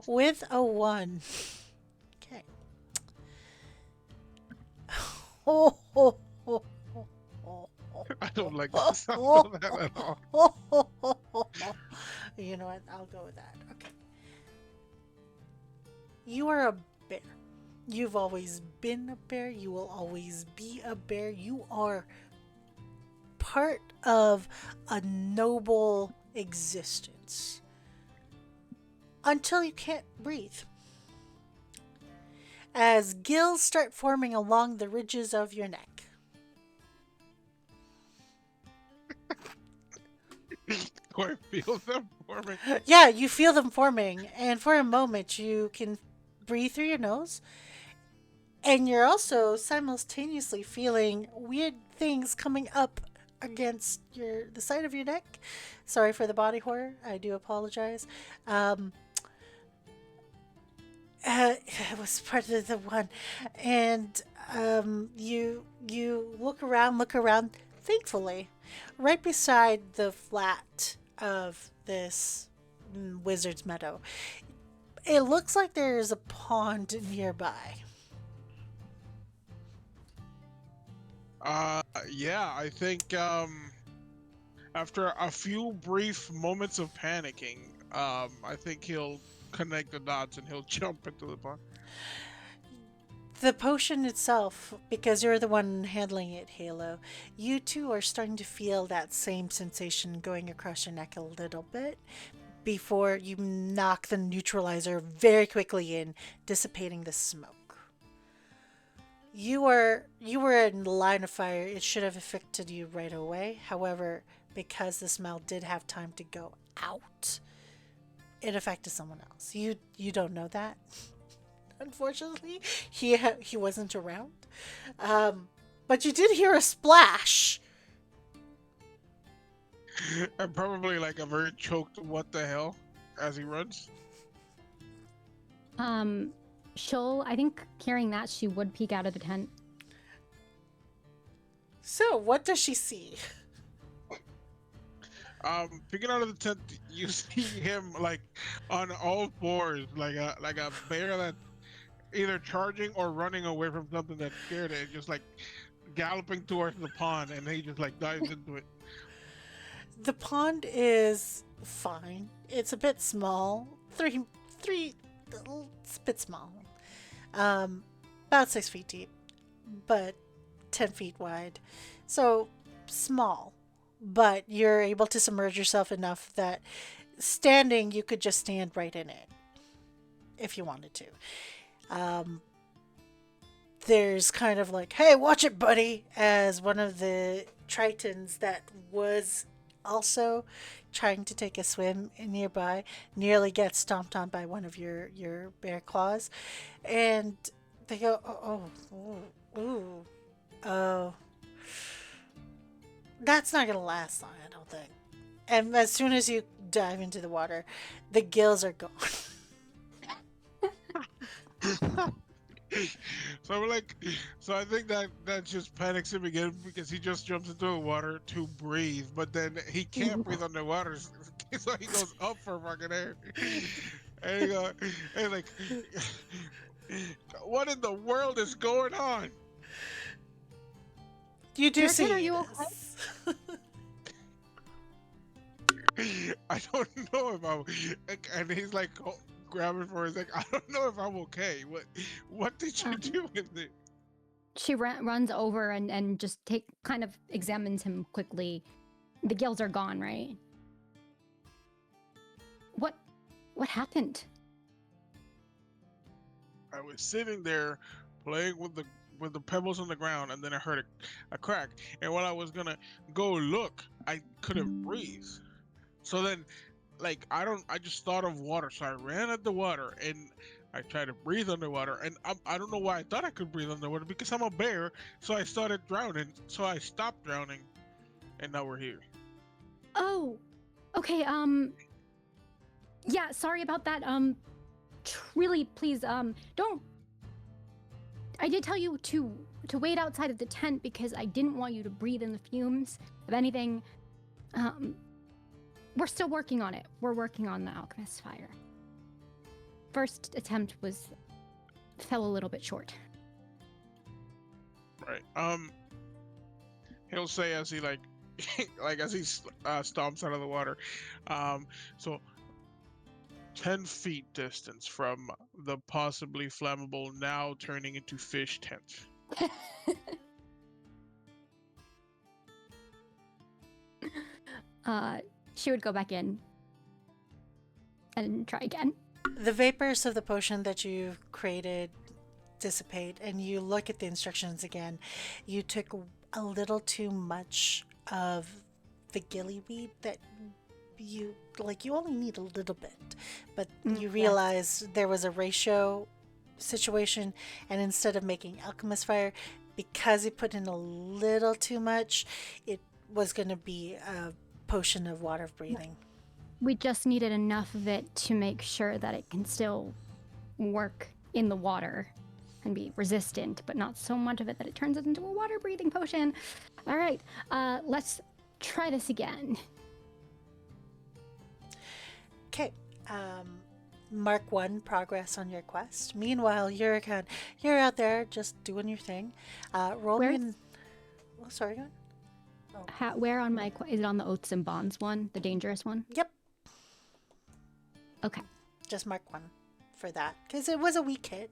with a 1. Okay. Oh. I don't like the sound of that at all. You know what? I'll go with that. Okay. You are a bear. You've always been a bear. You will always be a bear. You are part of a noble existence. Until you can't breathe. As gills start forming along the ridges of your neck. Do I feel them forming? Yeah, you feel them forming, and for a moment you can breathe through your nose, and you're also simultaneously feeling weird things coming up against the side of your neck. Sorry for the body horror. I do apologize. It was part of the 1, and you look around. Thankfully, right beside the flat of this Wizard's Meadow. It looks like there's a pond nearby. Yeah, I think after a few brief moments of panicking, I think he'll connect the dots and he'll jump into the pond. The potion itself, because you're the one handling it, Halo, you too are starting to feel that same sensation going across your neck a little bit before you knock the neutralizer very quickly in, dissipating the smoke. You were in the line of fire. It should have affected you right away. However, because the smell did have time to go out, it affected someone else. You don't know that. Unfortunately, he wasn't around. But you did hear a splash. And probably like a very choked "what the hell" as he runs. She'll, I think, hearing that, she would peek out of the tent. So, what does she see? Peeking out of the tent, you see him like on all fours, like a bear that either charging or running away from something that scared it, just like galloping towards the pond, and he just like dives into it. The pond is fine. It's a bit small. It's a bit small. About 6 feet deep, but 10 feet wide. So small, but you're able to submerge yourself enough that standing, you could just stand right in it if you wanted to. There's kind of like, hey, watch it, buddy, as one of the tritons that was also trying to take a swim nearby nearly gets stomped on by one of your bear claws. And they go, oh. That's not going to last long, I don't think. And as soon as you dive into the water, the gills are gone. So I think that just panics him again because he just jumps into the water to breathe, but then he can't breathe underwater, so he goes up for fucking air. And like, what in the world is going on? You do Juracan, see are you this. I don't know if I'm, and he's like grabbing for his like, I don't know if I'm okay. What did you do with it? She runs over and just kind of examines him quickly. The gills are gone, right? What happened? I was sitting there playing with the pebbles on the ground, and then I heard a crack. And when I was gonna go look, I couldn't breathe. So then, like, I just thought of water, so I ran at the water and I tried to breathe underwater. And I don't know why I thought I could breathe underwater, because I'm a bear. So I started drowning. So I stopped drowning, and now we're here. Oh, okay. Yeah, sorry about that. Really, please, don't. I did tell you to wait outside of the tent because I didn't want you to breathe in the fumes. If anything, we're still working on it. We're working on the alchemist's fire. First attempt fell a little bit short. Right. He'll say as he like as he stomps out of the water. So 10 feet distance from the possibly flammable, now turning into fish tent. She would go back in and try again. The vapors of the potion that you've created dissipate, and you look at the instructions again. You took a little too much of the gillyweed that you only need a little bit, but you realize there was a ratio situation, and instead of making alchemist fire, because you put in a little too much, it was going to be a potion of water of breathing. We just needed enough of it to make sure that it can still work in the water and be resistant, but not so much of it that it turns it into a water breathing potion. All right, let's try this again. Okay, Mark 1 progress on your quest. Meanwhile, you're out there just doing your thing. Roll me Where? an. Oh, sorry, go on. Oh. Where on my is it on the oaths and bonds one, the dangerous one? Yep, Okay. just mark 1 for that because it was a weak hit,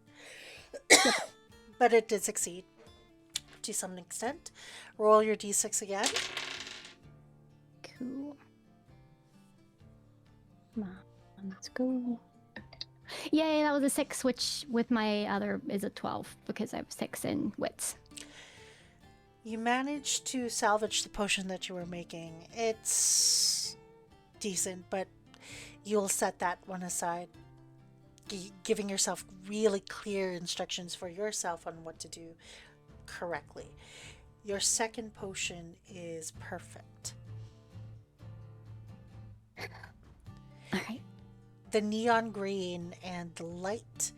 but it did succeed to some extent. Roll your d6 again. Cool. Come on, let's go. Yay, that was a 6, which with my other is a 12 because I have 6 in wits. You managed to salvage the potion that you were making. It's decent, but you'll set that one aside, giving yourself really clear instructions for yourself on what to do correctly. Your second potion is perfect. All right. The neon green and the light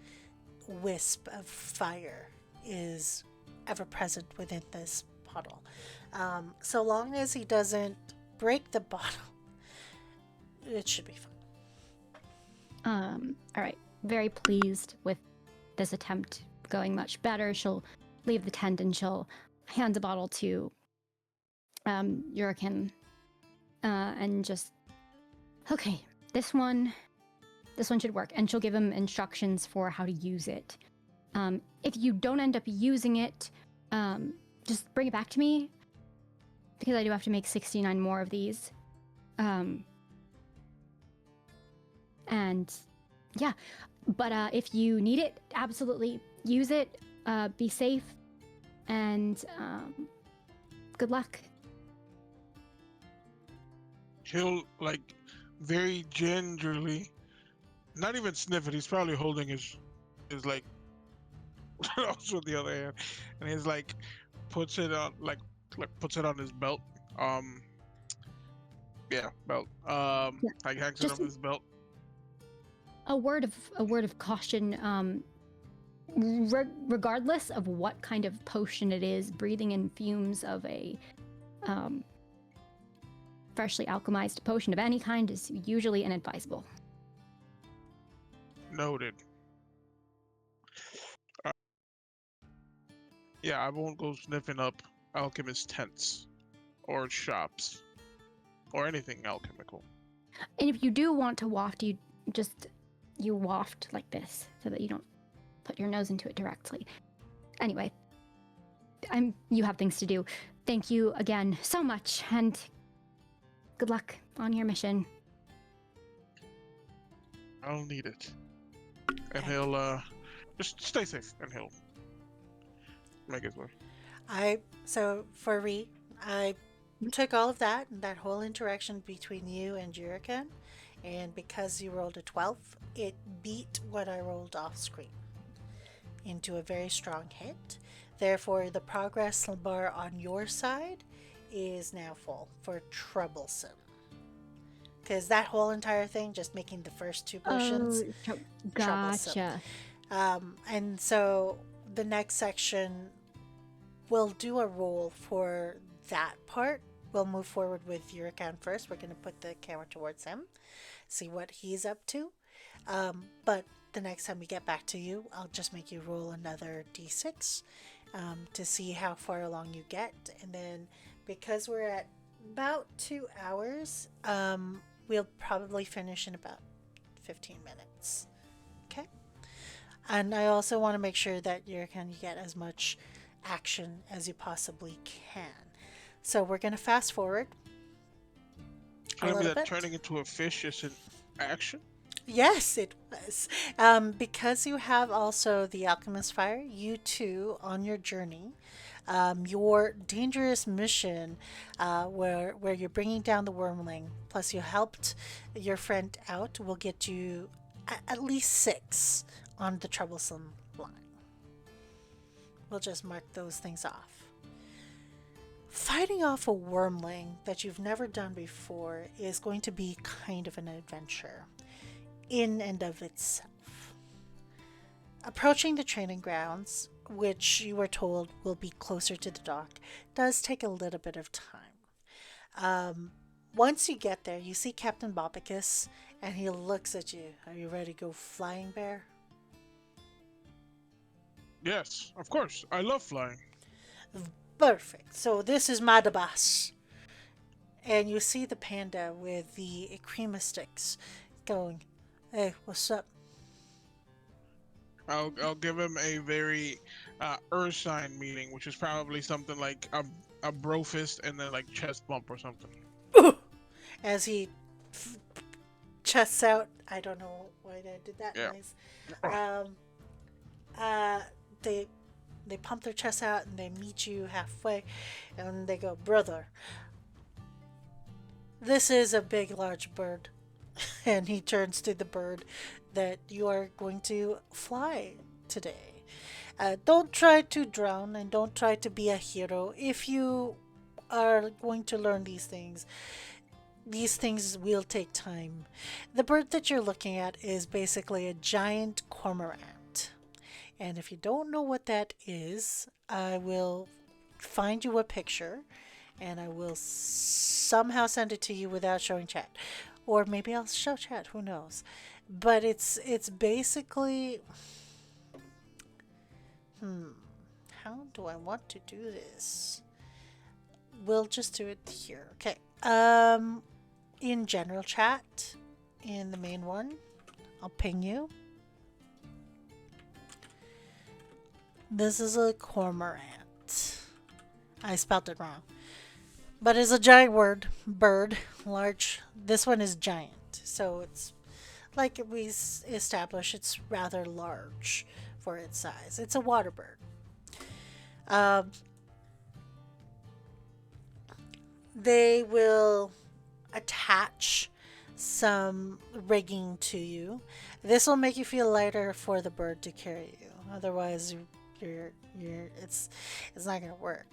wisp of fire is ever present within this bottle. So long as he doesn't break the bottle, it should be fine. All right. Very pleased with this attempt going much better. She'll leave the tent and she'll hand the bottle to Juracan and just, okay, this one should work. And she'll give him instructions for how to use it. If you don't end up using it, just bring it back to me because I do have to make 69 more of these. And yeah, but if you need it, absolutely use it. Be safe and good luck. He'll like very gingerly, not even sniff it. He's probably holding his like also with the other hand, and he's like puts it on puts it on his belt. Yeah, belt. Yeah. Like hangs it Just on his belt. a word of caution. Regardless of what kind of potion it is, breathing in fumes of a freshly alchemized potion of any kind is usually inadvisable. Noted. Yeah, I won't go sniffing up alchemist tents or shops or anything alchemical. And if you do want to waft, you waft like this so that you don't put your nose into it directly. Anyway, you have things to do. Thank you again so much, and good luck on your mission. I'll need it. And he'll just stay safe, and he'll make his way. So for Ree, I took all of that whole interaction between you and Juracan, and because you rolled a 12, it beat what I rolled off screen into a very strong hit. Therefore, the progress bar on your side is now full for troublesome. Because that whole entire thing, just making the first 2 potions, Gotcha. and so the next section, we'll do a roll for that part. We'll move forward with Juracan first. We're going to put the camera towards him, see what he's up to. But the next time we get back to you, I'll just make you roll another d6 to see how far along you get. And then because we're at about 2 hours, we'll probably finish in about 15 minutes. Okay? And I also want to make sure that you get as much action as you possibly can. So we're going to fast forward a Remember little that bit. turning into a fish is an action? Yes, it was. Because you have also the Alchemist Fire, you too, on your journey, your dangerous mission where you're bringing down the wormling, plus you helped your friend out, will get you at least 6 on the troublesome line. We'll just mark those things off. Fighting off a wormling that you've never done before is going to be kind of an adventure in and of itself. Approaching the training grounds, which you were told will be closer to the dock, does take a little bit of time. Once you get there, you see Captain Bobicus And he looks at you. Are you ready to go flying, bear? Yes, of course. I love flying. Perfect. So this is Madabas. And you see the panda with the Ekrima sticks going, hey, what's up? I'll give him a very earth sign meeting, which is probably something like a bro fist and then like chest bump or something. As he chests out. I don't know why I did that Yeah. noise. Um, uh, they they pump their chest out and they meet you halfway, and they go, brother. This is a big, large bird. And he turns to the bird that you are going to fly today. Don't try to drown and don't try to be a hero. If you are going to learn these things will take time. The bird that you're looking at is basically a giant cormorant. And if you don't know what that is, I will find you a picture and I will somehow send it to you without showing chat. Or maybe I'll show chat, who knows. But it's basically how do I want to do this? We'll just do it here. Okay. In general chat, in the main one, I'll ping you. This is a cormorant. I spelled it wrong. But it's a giant bird, large. This one is giant. So it's like we established, it's rather large for its size. It's a water bird. They will attach some rigging to you. This will make you feel lighter for the bird to carry you. Otherwise, it's not gonna work.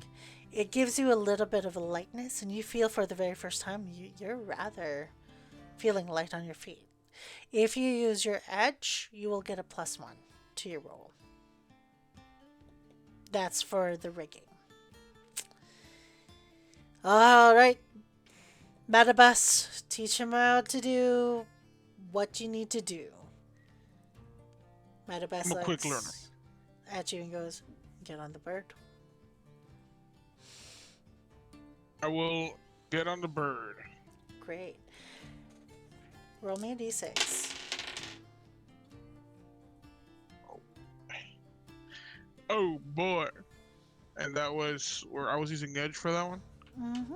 It gives you a little bit of a lightness, and you feel for the very first time you're rather feeling light on your feet. If you use your edge, you will get a +1 to your roll. That's for the rigging. All right, Metabus, teach him how to do what you need to do. Metabus I'm a quick learner. looks at you and goes, get on the bird. I will get on the bird. Great. Roll me a d6. Oh boy. And that was where I was using edge for that one. Mm-hmm.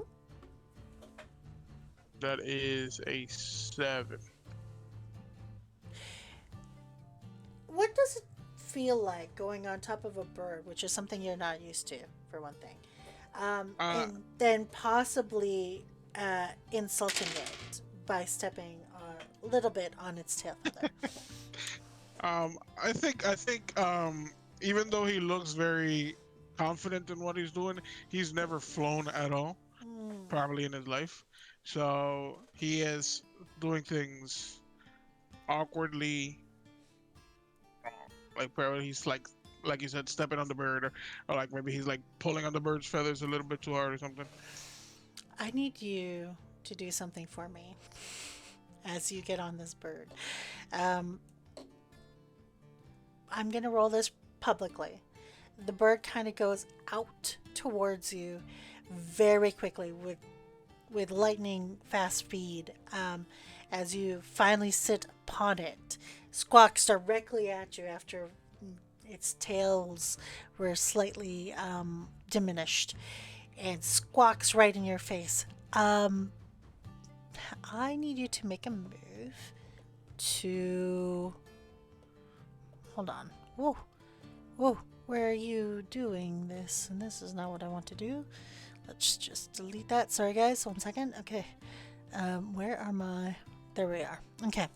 That is a 7. What does it feel like going on top of a bird, which is something you're not used to, for one thing? And then possibly insulting it by stepping a little bit on its tail feather. I think even though he looks very confident in what he's doing, he's never flown at all, probably in his life. So he is doing things awkwardly, like probably he's like you said, stepping on the bird, or like maybe he's like pulling on the bird's feathers a little bit too hard or something. I need you to do something for me as you get on this bird. I'm gonna roll this publicly. The bird kind of goes out towards you very quickly with lightning fast speed. As you finally sit upon it, squawks directly at you after its tails were slightly diminished, and squawks right in your face. I need you to make a move to... Hold on. Whoa. Whoa. Where are you doing this? And this is not what I want to do. Let's just delete that. Sorry, guys. 1 second. Okay. Where are my... There we are. Okay.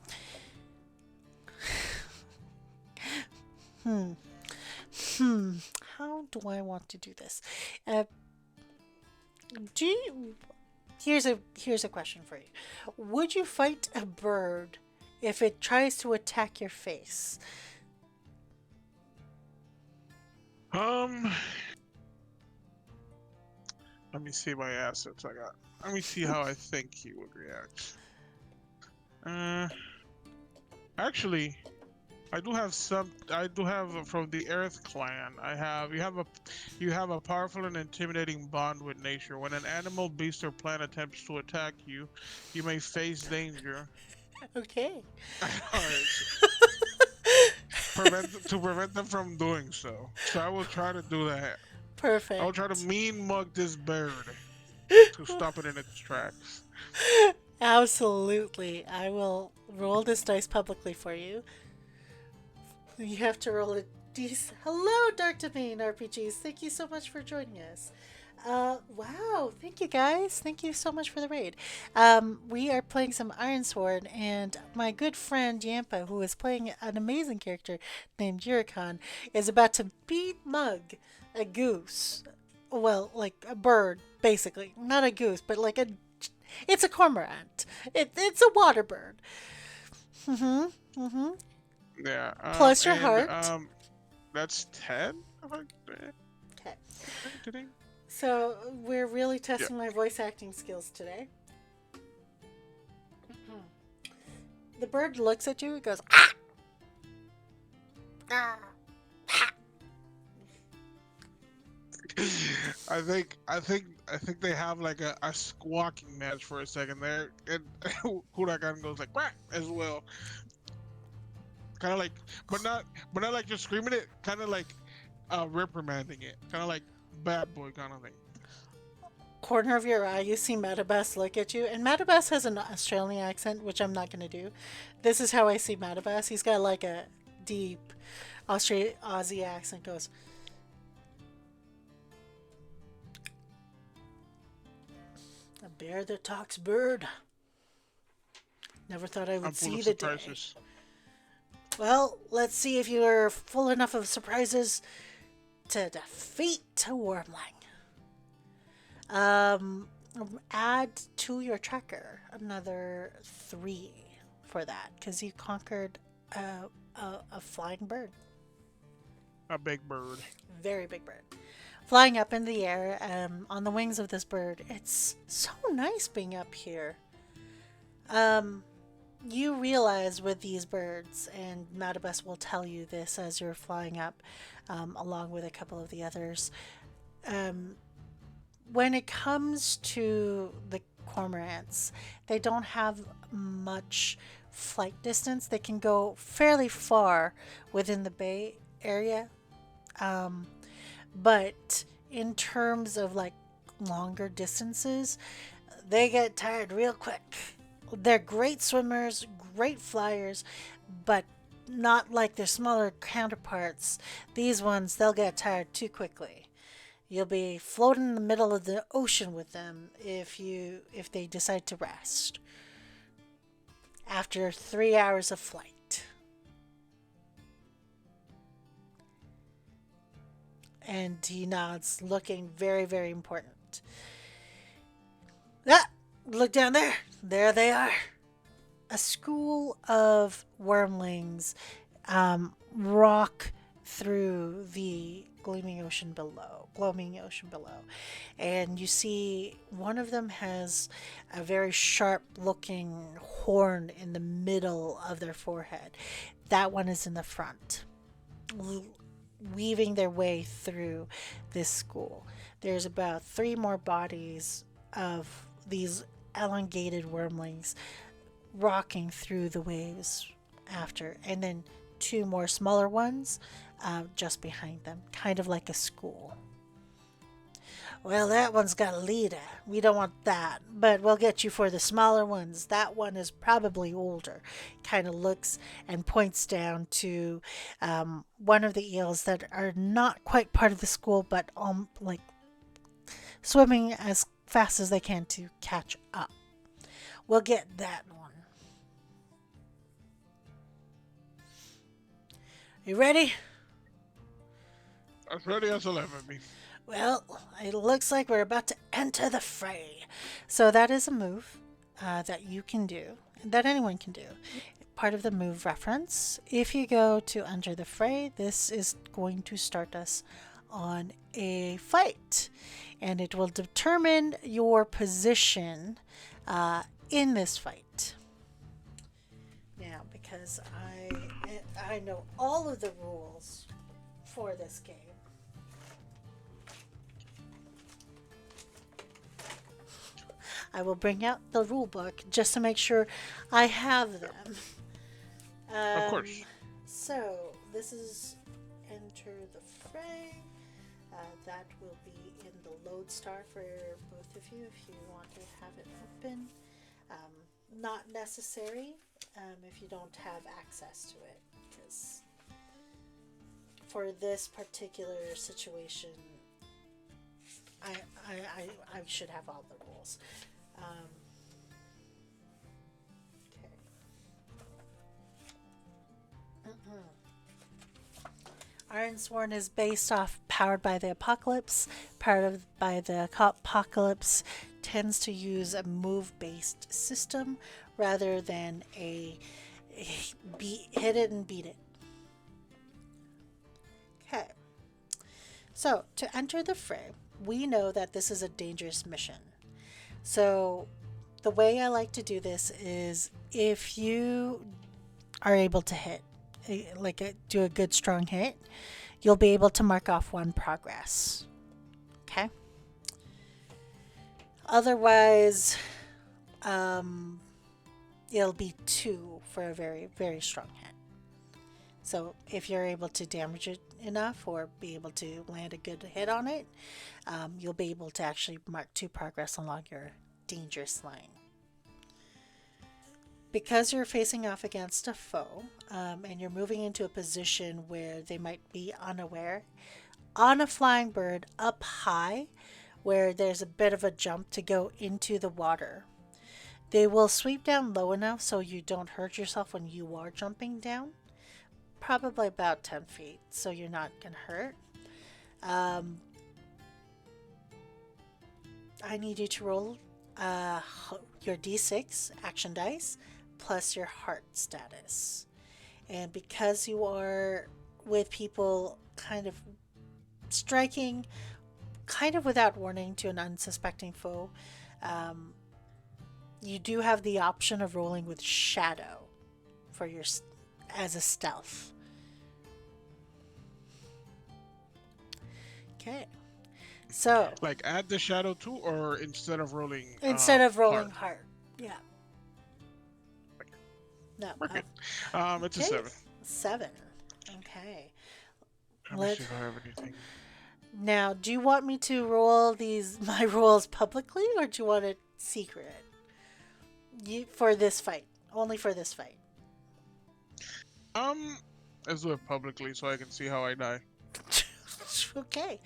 How do I want to do this? Here's a question for you. Would you fight a bird if it tries to attack your face? Let me see my assets I got. Let me see how I think he would react. Actually, I do have some. I do have from the Earth clan. I have you have a powerful and intimidating bond with nature. When an animal, beast, or plant attempts to attack you, you may face danger. Okay. Alright, to prevent them from doing so. So I will try to do that. I will try to Perfect. mean mug this bird to stop it in its tracks. Absolutely. I will roll this dice publicly for you. You have to roll a d. Hello, Dark Domain RPGs. Thank you so much for joining us. Wow. Thank you, guys. Thank you so much for the raid. We are playing some Iron Sword, and my good friend Yampa, who is playing an amazing character named Juracan, is about to beat Mug, a goose. Well, like a bird, basically. Not a goose, but like a. It's a cormorant. It's a water bird. Yeah. Plus your And heart. that's 10. Okay. So we're really Yeah. testing my voice acting skills today. The bird looks at you. It goes ah, ah, ah. I think they have like a squawking match for a second there, and Huracan goes like quack as well, kind of like, but not like just screaming it, kind of like reprimanding it, kind of like bad boy kind of thing. Corner of your eye, you see Matabas look at you, and Matabas has an Australian accent, which I'm not going to do. This is how I see Matabas. He's got like a deep Aussie accent. Goes, a bear that talks bird. Never thought I I'm would full see of the day. surprises. Well, let's see if you're full enough of surprises to defeat a wormling. Add to your tracker another 3 for that because you conquered a flying bird. A big bird. Very big bird. Flying up in the air on the wings of this bird. It's so nice being up here. You realize with these birds, and Matabus will tell you this as you're flying up, along with a couple of the others. When it comes to the cormorants, they don't have much flight distance. They can go fairly far within the bay area. But in terms of like longer distances, they get tired real quick. They're great swimmers, great flyers, but not like their smaller counterparts. These ones, they'll get tired too quickly. You'll be floating in the middle of the ocean with them if they decide to rest after 3 hours of flight. And he nods, looking very, very important. Ah, look down there. There they are. A school of wormlings rock through the glowing ocean below, and you see one of them has a very sharp looking horn in the middle of their forehead. That one is in the front, weaving their way through this school. There's about 3 more bodies of these elongated wormlings rocking through the waves after, and then 2 more smaller ones just behind them, kind of like a school. Well, that one's got a leader. We don't want that, but we'll get you for the smaller ones. That one is probably older. Kind of looks and points down to one of the eels that are not quite part of the school, but like swimming as fast as they can to catch up. We'll get that one. You ready? As ready as I'll ever be. Well, it looks like we're about to enter the fray. So that is a move that you can do, that anyone can do. Part of the move reference. If you go to enter the fray, this is going to start us on a fight. And it will determine your position in this fight. Now, because I know all of the rules for this game. I will bring out the rule book just to make sure I have them. Of course. So this is enter the fray. That will be in the load star for both of you if you want to have it open. Not necessary if you don't have access to it, because for this particular situation, I should have all the rules. Okay. Ironsworn is based off Powered by the Apocalypse. By the Apocalypse tends to use a move-based system rather than a hit it and beat it. Okay. So, to enter the fray, we know that this is a dangerous mission. So, the way I like to do this is if you are able to hit, do a good strong hit, you'll be able to mark off 1 progress. Okay? Otherwise, it'll be 2 for a very, very strong hit. So if you're able to damage it enough or be able to land a good hit on it, you'll be able to actually mark 2 progress along your dangerous line. Because you're facing off against a foe, and you're moving into a position where they might be unaware, on a flying bird up high, where there's a bit of a jump to go into the water, they will sweep down low enough so you don't hurt yourself when you are jumping down. Probably about 10 feet, so you're not going to hurt. I need you to roll your d6 action dice plus your heart status. And because you are with people kind of striking kind of without warning to an unsuspecting foe, you do have the option of rolling with shadow for your as a stealth. Okay. So Like add the shadow too, or instead of rolling heart. Yeah. No. It's a Okay. 7. 7. Okay. Let me see if I have anything. Now, do you want me to roll my rolls publicly, or do you want it secret? For this fight. Only for this fight. Let's do it publicly so I can see how I die. Okay.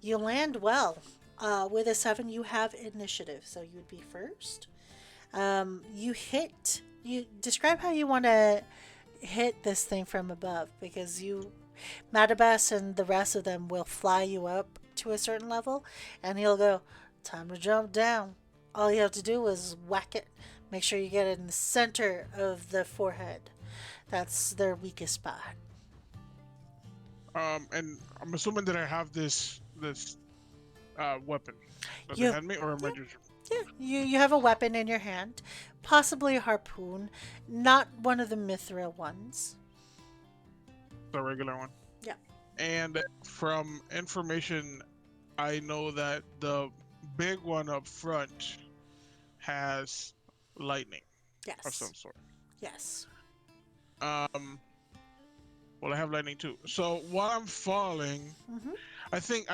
You land well. With a 7, you have initiative, so you'd be first. You describe how you want to hit this thing from above, because Matabas and the rest of them will fly you up to a certain level, and he'll go, time to jump down. All you have to do is whack it. Make sure you get it in the center of the forehead. That's their weakest spot. And I'm assuming that I have this weapon. Does You- it hand me, or am I just... Yeah, you have a weapon in your hand, possibly a harpoon, not one of the mithril ones. The regular one? Yeah. And from information, I know that the big one up front has lightning Yes. of some sort. Yes. Well, I have lightning too. So while I'm falling, Mm-hmm. I think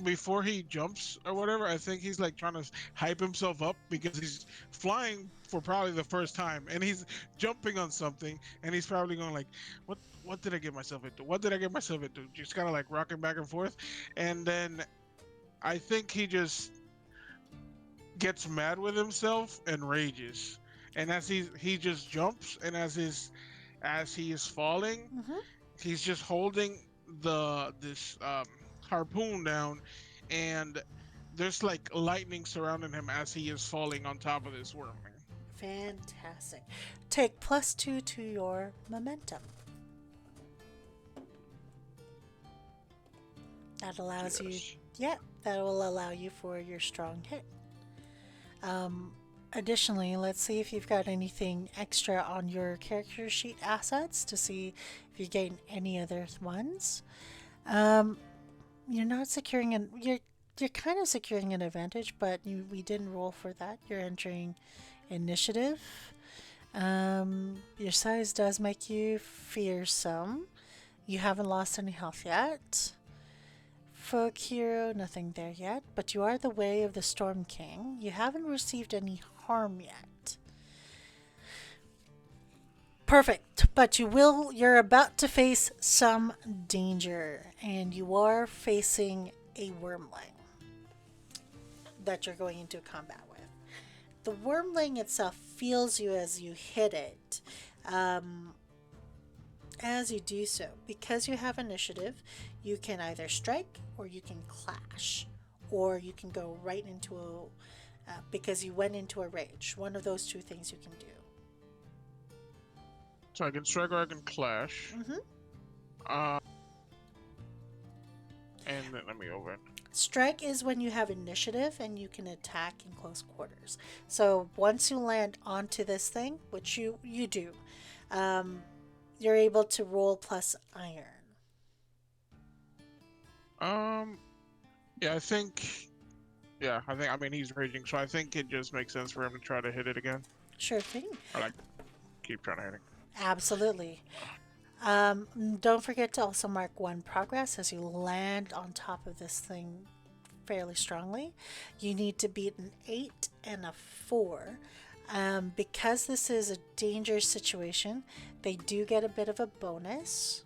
before he jumps or whatever, I think he's like trying to hype himself up because he's flying for probably the first time, and he's jumping on something, and he's probably going like, what did I get myself into? What did I get myself into? Just kind of like rocking back and forth, and then I think he just gets mad with himself and rages, and as he just jumps, and as he is falling, Mm-hmm. he's just holding this harpoon down, and there's like lightning surrounding him as he is falling on top of this worm. Fantastic. Take +2 to your momentum. That allows you. Yes. Yeah, that will allow you for your strong hit. Additionally, let's see if you've got anything extra on your character sheet assets to see if you gain any other ones. Um, you're not securing an you're kind of securing an advantage, but we didn't roll for that. You're entering initiative. Your size does make you fearsome. You haven't lost any health yet. Folk hero, nothing there yet, but you are the way of the Storm King. You haven't received any harm yet. Perfect, but you're about to face some danger, and you are facing a wormling that you're going into combat with. The wormling itself feels you as you hit it. As you do so, because you have initiative, you can either strike or you can clash, or you can go right into because you went into a rage. One of those two things you can do. So I can strike or I can clash. And then let me open. Strike is when you have initiative and you can attack in close quarters. So once you land onto this thing, which you do, you're able to roll plus iron. Yeah, I mean, he's raging, so I think it just makes sense for him to try to hit it again. Sure thing. Or like, keep trying to hit it. Absolutely. Don't forget to also mark 1 progress as you land on top of this thing fairly strongly. You need to beat an 8 and a 4. Because this is a dangerous situation, they do get a bit of a bonus.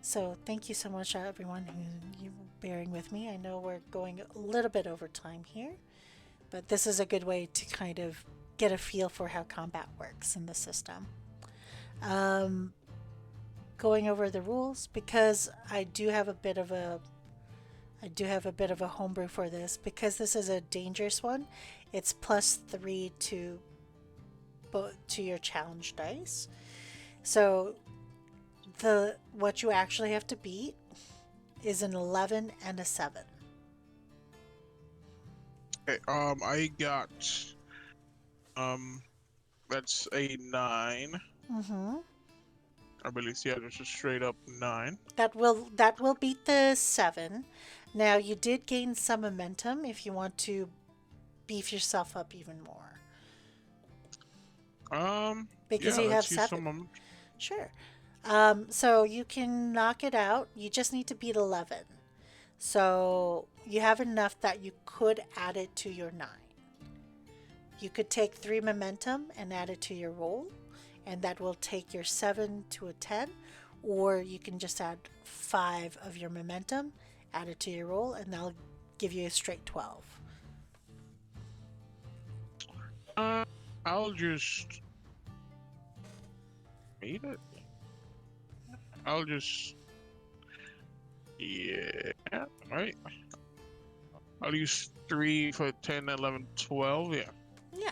So thank you so much, everyone, who you bearing with me. I know we're going a little bit over time here, but this is a good way to kind of get a feel for how combat works in the system. Going over the rules, because I do have a bit of a homebrew for this. Because this is a dangerous one, it's +3 to your challenge dice. So what you actually have to beat is an 11 and a 7. Okay, I got that's a 9. I believe, yeah, it's a straight up 9. That will beat the 7. Now you did gain some momentum if you want to beef yourself up even more. Because yeah, you have let's use 7. some Sure. So you can knock it out. You just need to beat 11. So you have enough that you could add it to your 9. You could take 3 momentum and add it to your roll, and that will take your 7 to a 10. Or you can just add 5 of your momentum, add it to your roll, and that'll give you a straight 12. I'll just beat it. I'll just, yeah, right. I'll use 3 for 10, 11, 12, yeah. Yeah.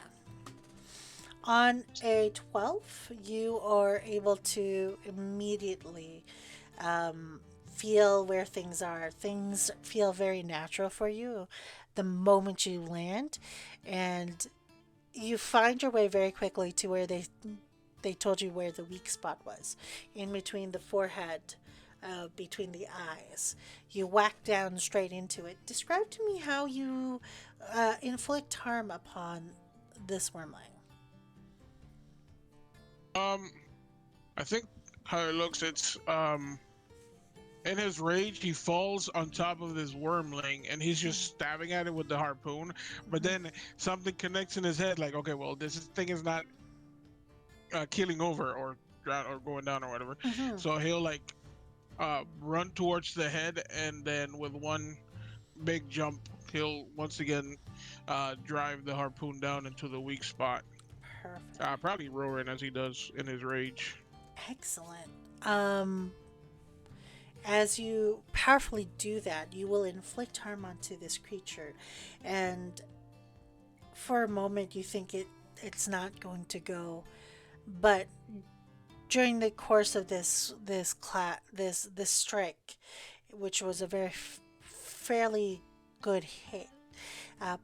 On a 12, you are able to immediately feel where things are. Things feel very natural for you the moment you land, and you find your way very quickly to where they told you where the weak spot was, in between the forehead, between the eyes. You whack down straight into it. Describe to me how you inflict harm upon this wormling. I think how it looks, it's in his rage he falls on top of this wormling and he's just stabbing at it with the harpoon, but then something connects in his head like, okay, well, thing is not keeling over or going down or whatever. So he'll like run towards the head, and then with one big jump he'll once again drive the harpoon down into the weak spot. Perfect. Probably roaring as he does in his rage. Excellent. As you powerfully do that, you will inflict harm onto this creature, and for a moment you think it's not going to go, but during the course of this strike, which was a very fairly good hit,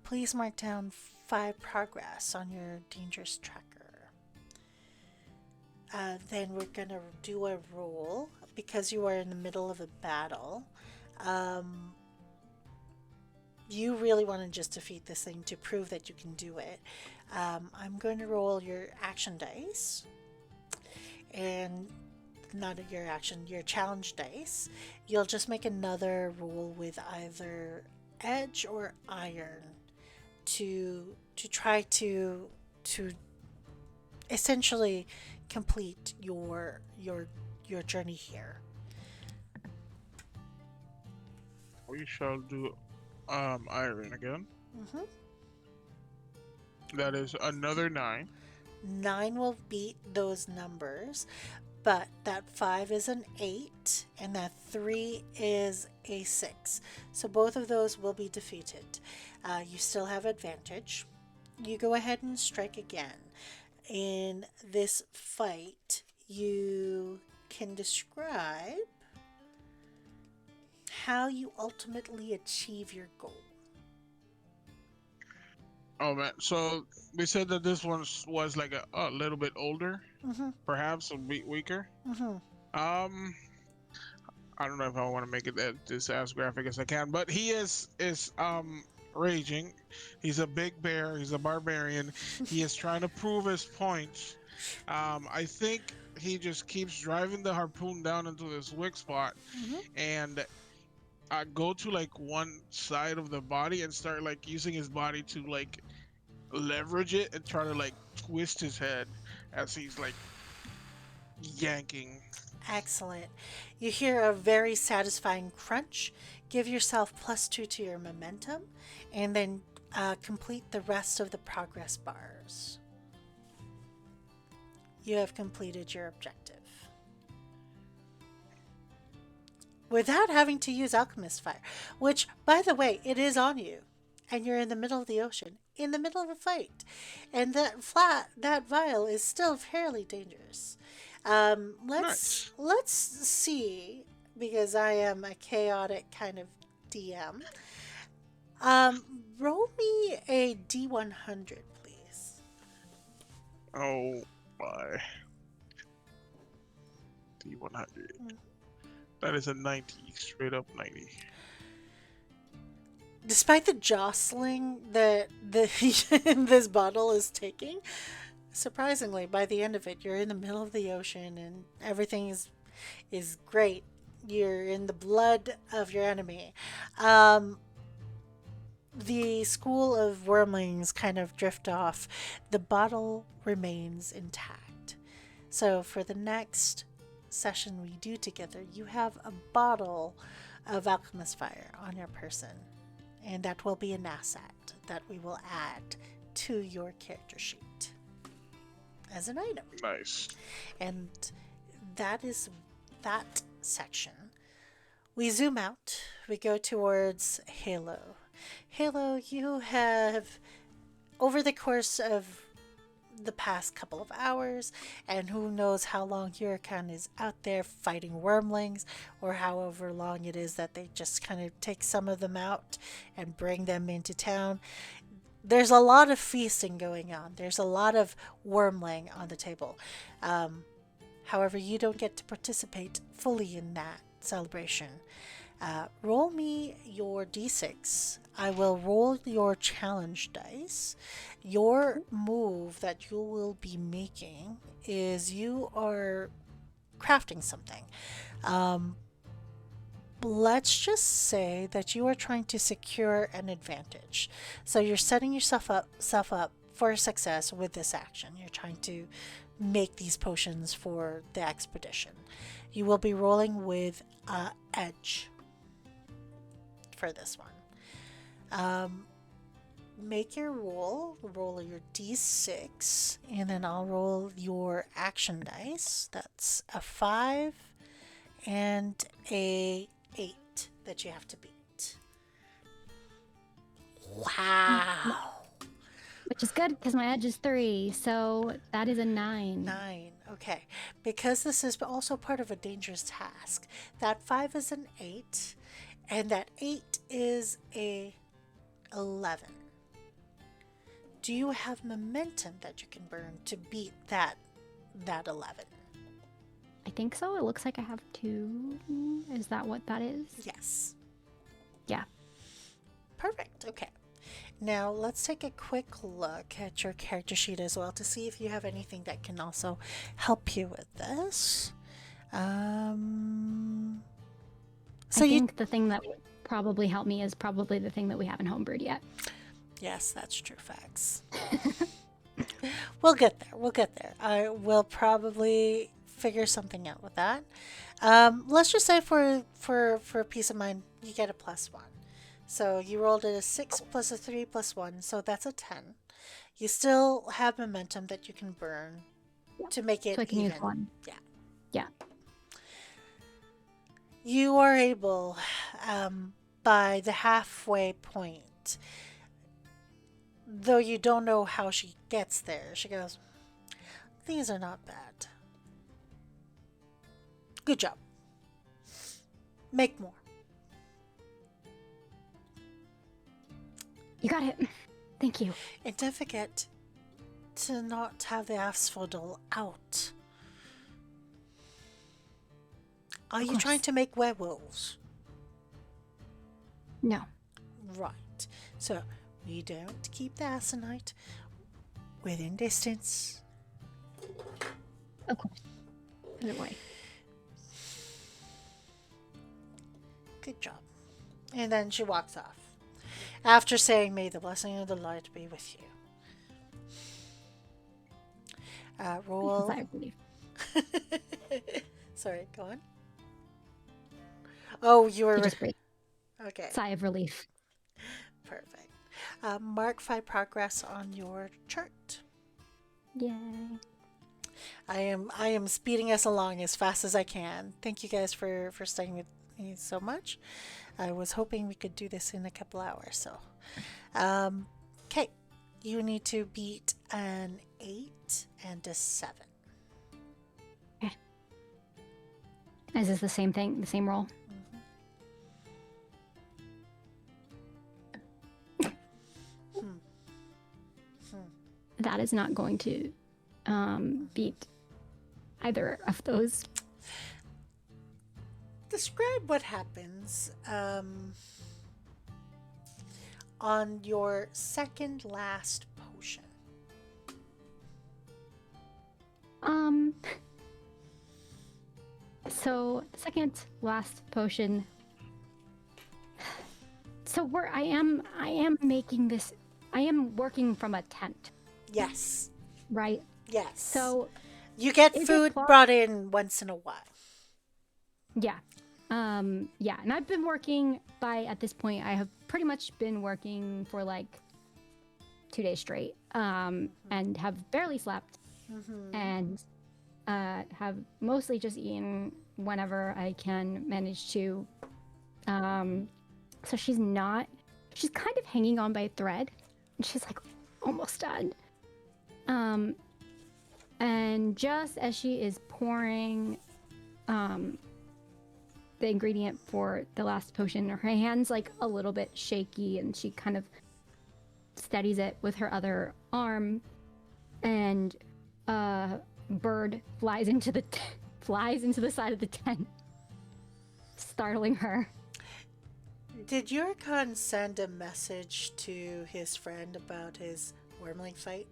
please mark down 5 progress on your dangerous tracker. Then we're going to do a roll because you are in the middle of a battle. You really want to just defeat this thing to prove that you can do it. I'm going to roll your action dice, and not your action, your challenge dice. You'll just make another roll with either edge or iron to try to essentially complete your journey here. We shall do iron again. Mm-hmm. That is another 9. 9 will beat those numbers, but that 5 is an 8 and that 3 is a 6. So both of those will be defeated. You still have advantage. You go ahead and strike again. In this fight, you can describe how you ultimately achieve your goal. Oh man, so we said that this one was like a little bit older, Mm-hmm. perhaps a bit weaker. Mm-hmm. I don't know if I want to make it this as graphic as I can, but he is raging. He's a big bear. He's a barbarian. He is trying to prove his point. I think he just keeps driving the harpoon down into this weak spot, Mm-hmm. and go to like one side of the body and start like using his body to like leverage it and try to like twist his head as he's like yanking. Excellent. You hear a very satisfying crunch. Give yourself +2 to your momentum, and then complete the rest of the progress bars. You have completed your objective without having to use alchemist fire, which, by the way, it is on you, and you're in the middle of the ocean, in the middle of a fight, and that vial is still fairly dangerous. Let's see, because I am a chaotic kind of DM. Roll me a D100, please. Oh my. D100. That is a 90, straight up 90. Despite the jostling that this bottle is taking, surprisingly, by the end of it, you're in the middle of the ocean and everything is great. You're in the blood of your enemy. The school of wormlings kind of drift off. The bottle remains intact. So for the next session we do together, you have a bottle of alchemist fire on your person, and that will be an asset that we will add to your character sheet as an item. Nice. And that is that section. We zoom out. We go towards Halo. Halo, you have, over the course of the past couple of hours, and who knows how long Juracan is out there fighting wormlings, or however long it is that they just kind of take some of them out and bring them into town. There's a lot of feasting going on. There's a lot of wormling on the table. However, you don't get to participate fully in that celebration. Roll me your d6. I will roll your challenge dice. Your move that you will be making is you are crafting something. Let's just say that you are trying to secure an advantage. So you're setting yourself up for success with this action. You're trying to make these potions for the expedition. You will be rolling with edge for this one. Make your roll your d6, and then I'll roll your action dice. That's a 5 and a 8 that you have to beat. Wow. Which is good because my edge is 3, so that is a 9. 9. Okay. Because this is also part of a dangerous task. That 5 is an 8, and that 8 is a 11. do you have momentum that you can burn to beat that 11? I think so. It looks like I have 2. Is that what that is? Yes. Yeah. Perfect. Okay. Now let's take a quick look at your character sheet as well to see if you have anything that can also help you with this. I think the thing that would probably help me is probably the thing that we haven't homebrewed yet. Yes, that's true. Facts. We'll get there. We'll get there. I will probably figure something out with that. Let's just say for peace of mind, you get a +1. So you rolled it a 6 plus a 3 plus 1, so that's a 10. You still have momentum that you can burn to make it So I can even. use 1. Yeah. Yeah. You are able, by the halfway point, though you don't know how she gets there, she goes, "These are not bad. Good job. Make more." You got it. Thank you. And don't forget to not have the asphodel out. Are you trying to make werewolves? No. Right. So we don't keep the aconite within distance. Of course. Either way. Good job. And then she walks off. After saying, "May the blessing of the light be with you." Roll. Sigh of relief. Sorry, go on. Oh, you were... You just breathe. Okay, Sigh of relief. perfect. Mark 5 progress on your chart. Yay. I am speeding us along as fast as I can. Thank you guys for staying with me so much. I was hoping we could do this in a couple hours. So, okay, you need to beat an 8 and a 7. Okay. Is this the same thing? The same roll? That is not going to beat either of those. Describe what happens on your second last potion. So second last potion. So I am making this. I am working from a tent, Yes. right? Yes. So you get is it food clo- brought in once in a while. yeah, yeah. And I've been working at this point. I have pretty much been working for like 2 days straight, and have barely slept, and have mostly just eaten whenever I can manage to. So she's kind of hanging on by a thread, and she's like almost done. And just as she is pouring the ingredient for the last potion, her hand's like a little bit shaky, and she kind of steadies it with her other arm, and a bird flies into the side of the tent, startling her. Did Juracan send a message to his friend about his wormling fight?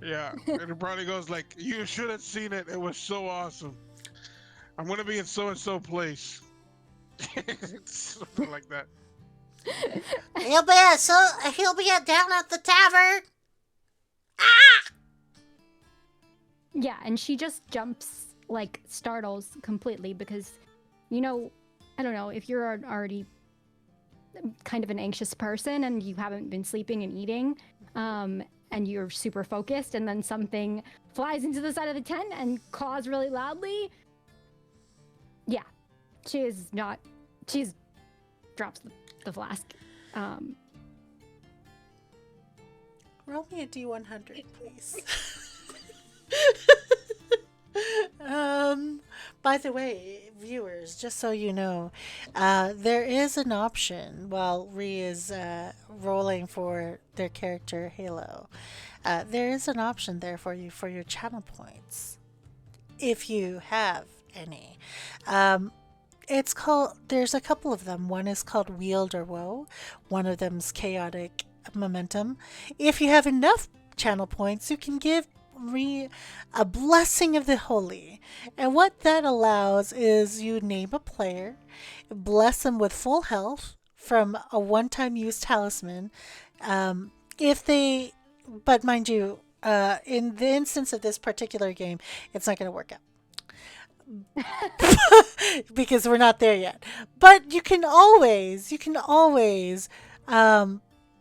Yeah, and it probably goes like, "You should have seen it. It was so awesome. I'm gonna be in so and so place." Something like that. He'll be down at the tavern. Yeah, and she just jumps, like, startles completely because, I don't know, if you're already kind of an anxious person and you haven't been sleeping and eating, and you're super focused, and then something flies into the side of the tent and caws really loudly. Yeah, she drops the flask. Roll me a D100, please. By the way, viewers, just so you know, there is an option while Ree is rolling for their character Halo. There is an option there for you for your channel points, if you have any. It's called, there's a couple of them. One is called Wield or Woe, one of them's Chaotic Momentum. If you have enough channel points, you can give a Blessing of the Holy. And what that allows is you name a player, bless them with full health from a one-time use talisman. If they, but mind you, in the instance of this particular game, it's not going to work out. Because we're not there yet. But you can always,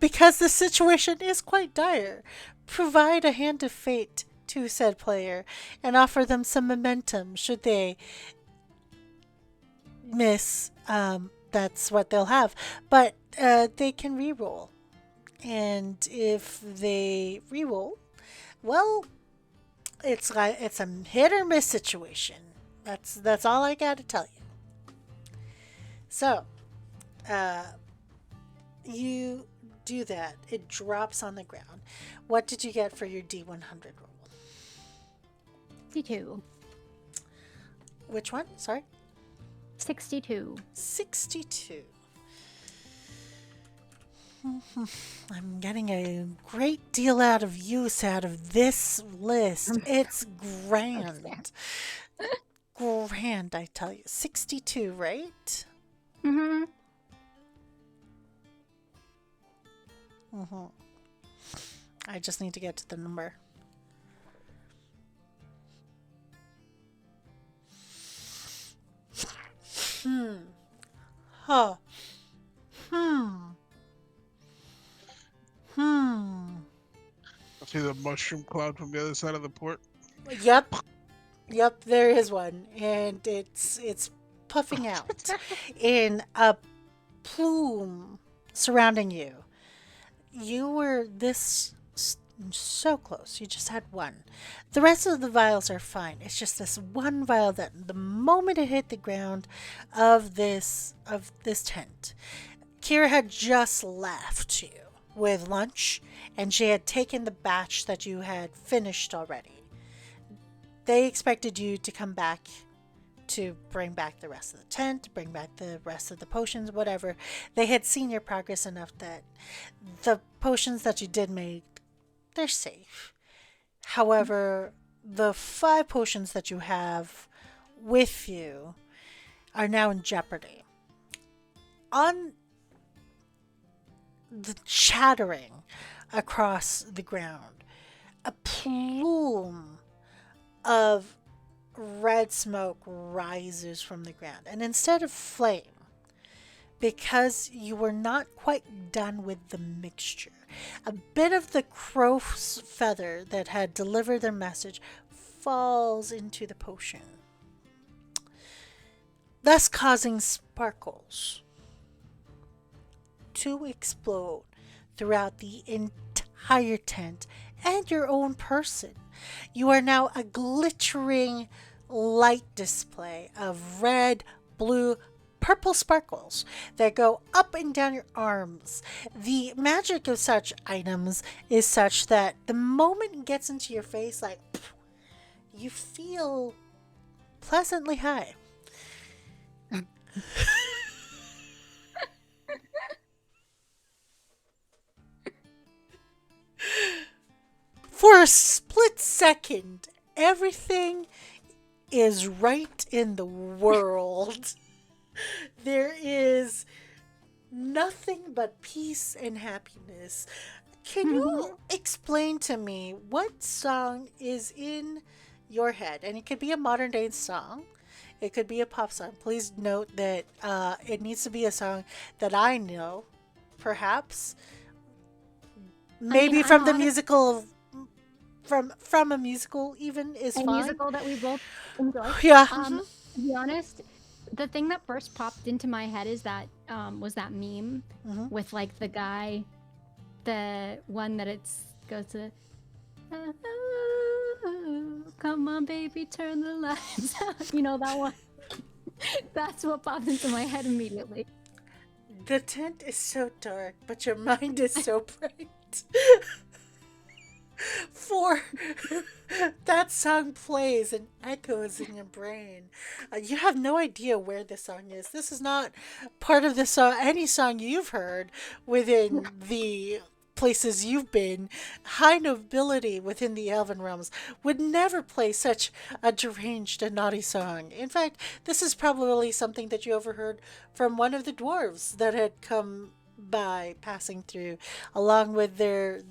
because the situation is quite dire, provide a hand of fate to said player and offer them some momentum should they miss. That's what they'll have. But they can reroll. And if they reroll, well, it's a hit or miss situation. That's all I got to tell you. So, you do that. It drops on the ground. What did you get for your D100 roll? 62. Which one? Sorry? 62. 62. I'm getting a great deal out of use out of this list. It's grand. Grand, I tell you. 62, right? Mm-hmm. Mm-hmm. I just need to get to the number. Huh. I see the mushroom cloud from the other side of the port. Yep. Yep, there is one. And it's puffing out in a plume surrounding you. You were this so close. You just had one. The rest of the vials are fine. It's just this one vial that the moment it hit the ground of this tent, Kira had just left you with lunch, and she had taken the batch that you had finished already. They expected you to come back to bring back the rest of the tent, bring back the rest of the potions, whatever. They had seen your progress enough that the potions that you did make, they're safe. However, the 5 potions that you have with you are now in jeopardy. On the chattering across the ground, a plume of red smoke rises from the ground. And instead of flame, because you were not quite done with the mixture, a bit of the crow's feather that had delivered their message falls into the potion, thus causing sparkles to explode throughout the entire tent and your own person. You are now a glittering light display of red, blue, purple sparkles that go up and down your arms. The magic of such items is such that the moment it gets into your face, like, you feel pleasantly high. For a split second, everything is right in the world. There is nothing but peace and happiness. Can you explain to me what song is in your head? And it could be a modern day song. It could be a pop song. Please note that it needs to be a song that I know, perhaps. Maybe from the musical, from a musical even is fine. A musical that we both enjoy. Yeah. To be honest, the thing that first popped into my head is that was that meme with like the guy, the one that goes to come on, baby, turn the lights out. You know that one? That's what popped into my head immediately. The tent is so dark, but your mind is so bright. For that song plays and echoes in your brain. You have no idea where this song is. This is not part of the song, any song you've heard within the places you've been. High nobility within the elven realms would never play such a deranged and naughty song. In fact, this is probably something that you overheard from one of the dwarves that had come by passing through, along with their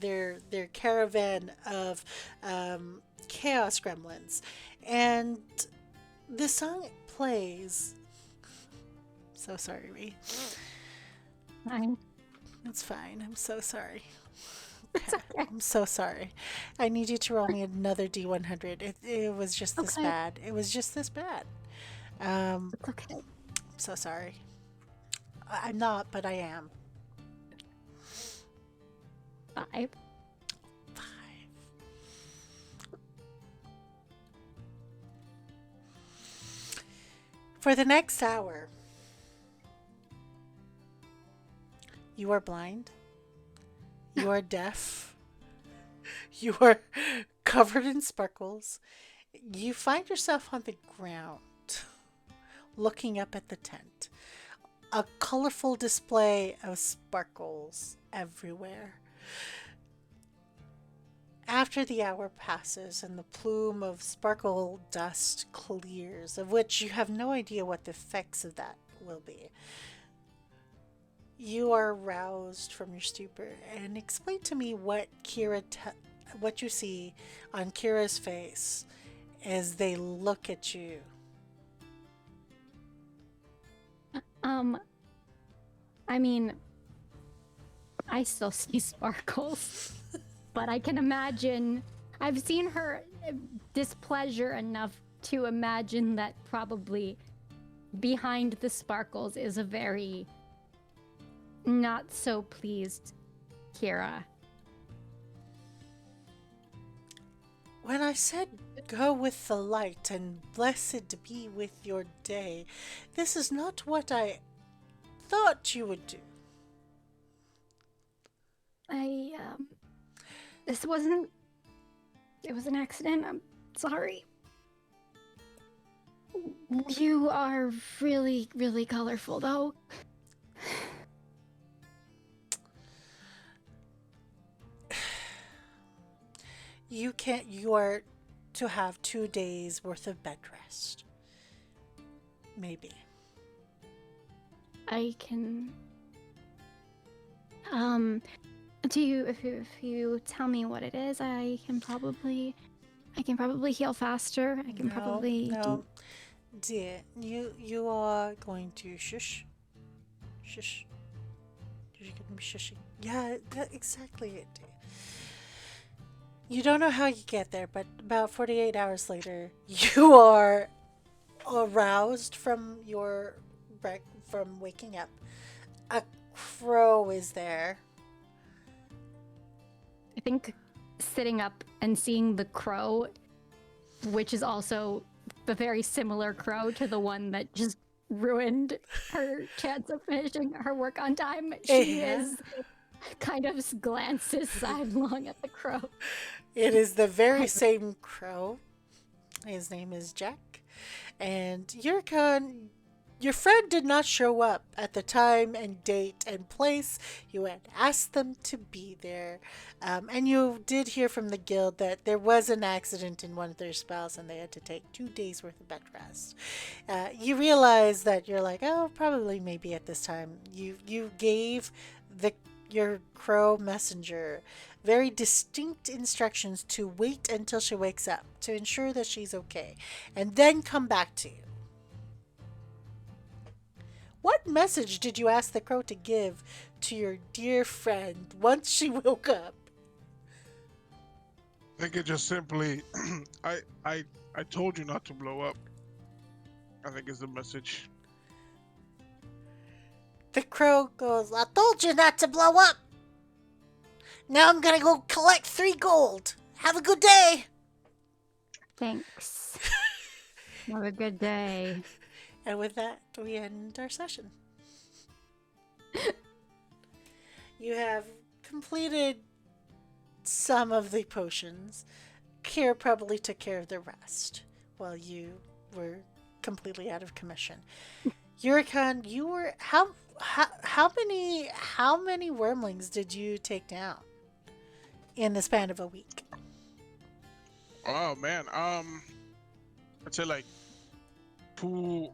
caravan of chaos gremlins. And the song plays. So sorry, Ree. Fine. It's fine. I'm so sorry. It's okay. I'm so sorry. I need you to roll me another D100. It was just this Okay. bad. It was just this bad. It's okay. I'm so sorry. I'm not, but I am. 5. 5. For the next hour, you are blind. You are deaf. You are covered in sparkles. You find yourself on the ground, looking up at the tent. A colorful display of sparkles everywhere. After the hour passes and the plume of sparkle dust clears, of which you have no idea what the effects of that will be, you are roused from your stupor. And explain to me what what you see on Kira's face as they look at you. I mean, I still see sparkles, but I can imagine. I've seen her displeasure enough to imagine that probably behind the sparkles is a very not so pleased Kira. When I said go with the light and blessed be with your day, this is not what I thought you would do. This wasn't. It was an accident. I'm sorry. You are really, really colorful, though. You are to have 2 days worth of bed rest. Maybe. I can. If you tell me what it is, I can probably heal faster. I can probably No, dear, you are going to shush. You're going to be shushing. Yeah, that's exactly it. You don't know how you get there, but about 48 hours later, you are aroused from from waking up. A crow is there. I think sitting up and seeing the crow, which is also a very similar crow to the one that just ruined her chance of finishing her work on time. She is kind of glances sidelong at the crow. It is the very same crow. His name is Jack. And Juracan, your friend did not show up at the time and date and place you had asked them to be there. And you did hear from the guild that there was an accident in one of their spells and they had to take 2 days worth of bed rest. You realize that you're like, oh, probably maybe at this time. You gave your crow messenger very distinct instructions to wait until she wakes up to ensure that she's okay and then come back to you. What message did you ask the crow to give to your dear friend once she woke up? I think it just simply, I told you not to blow up. I think is the message. The crow goes, I told you not to blow up. Now I'm gonna go collect 3 gold. Have a good day. Thanks. Have a good day. And with that, we end our session. You have completed some of the potions. Kira probably took care of the rest while you were completely out of commission. Juracan, you were how many wormlings did you take down in the span of a week? Oh man, I'd say like two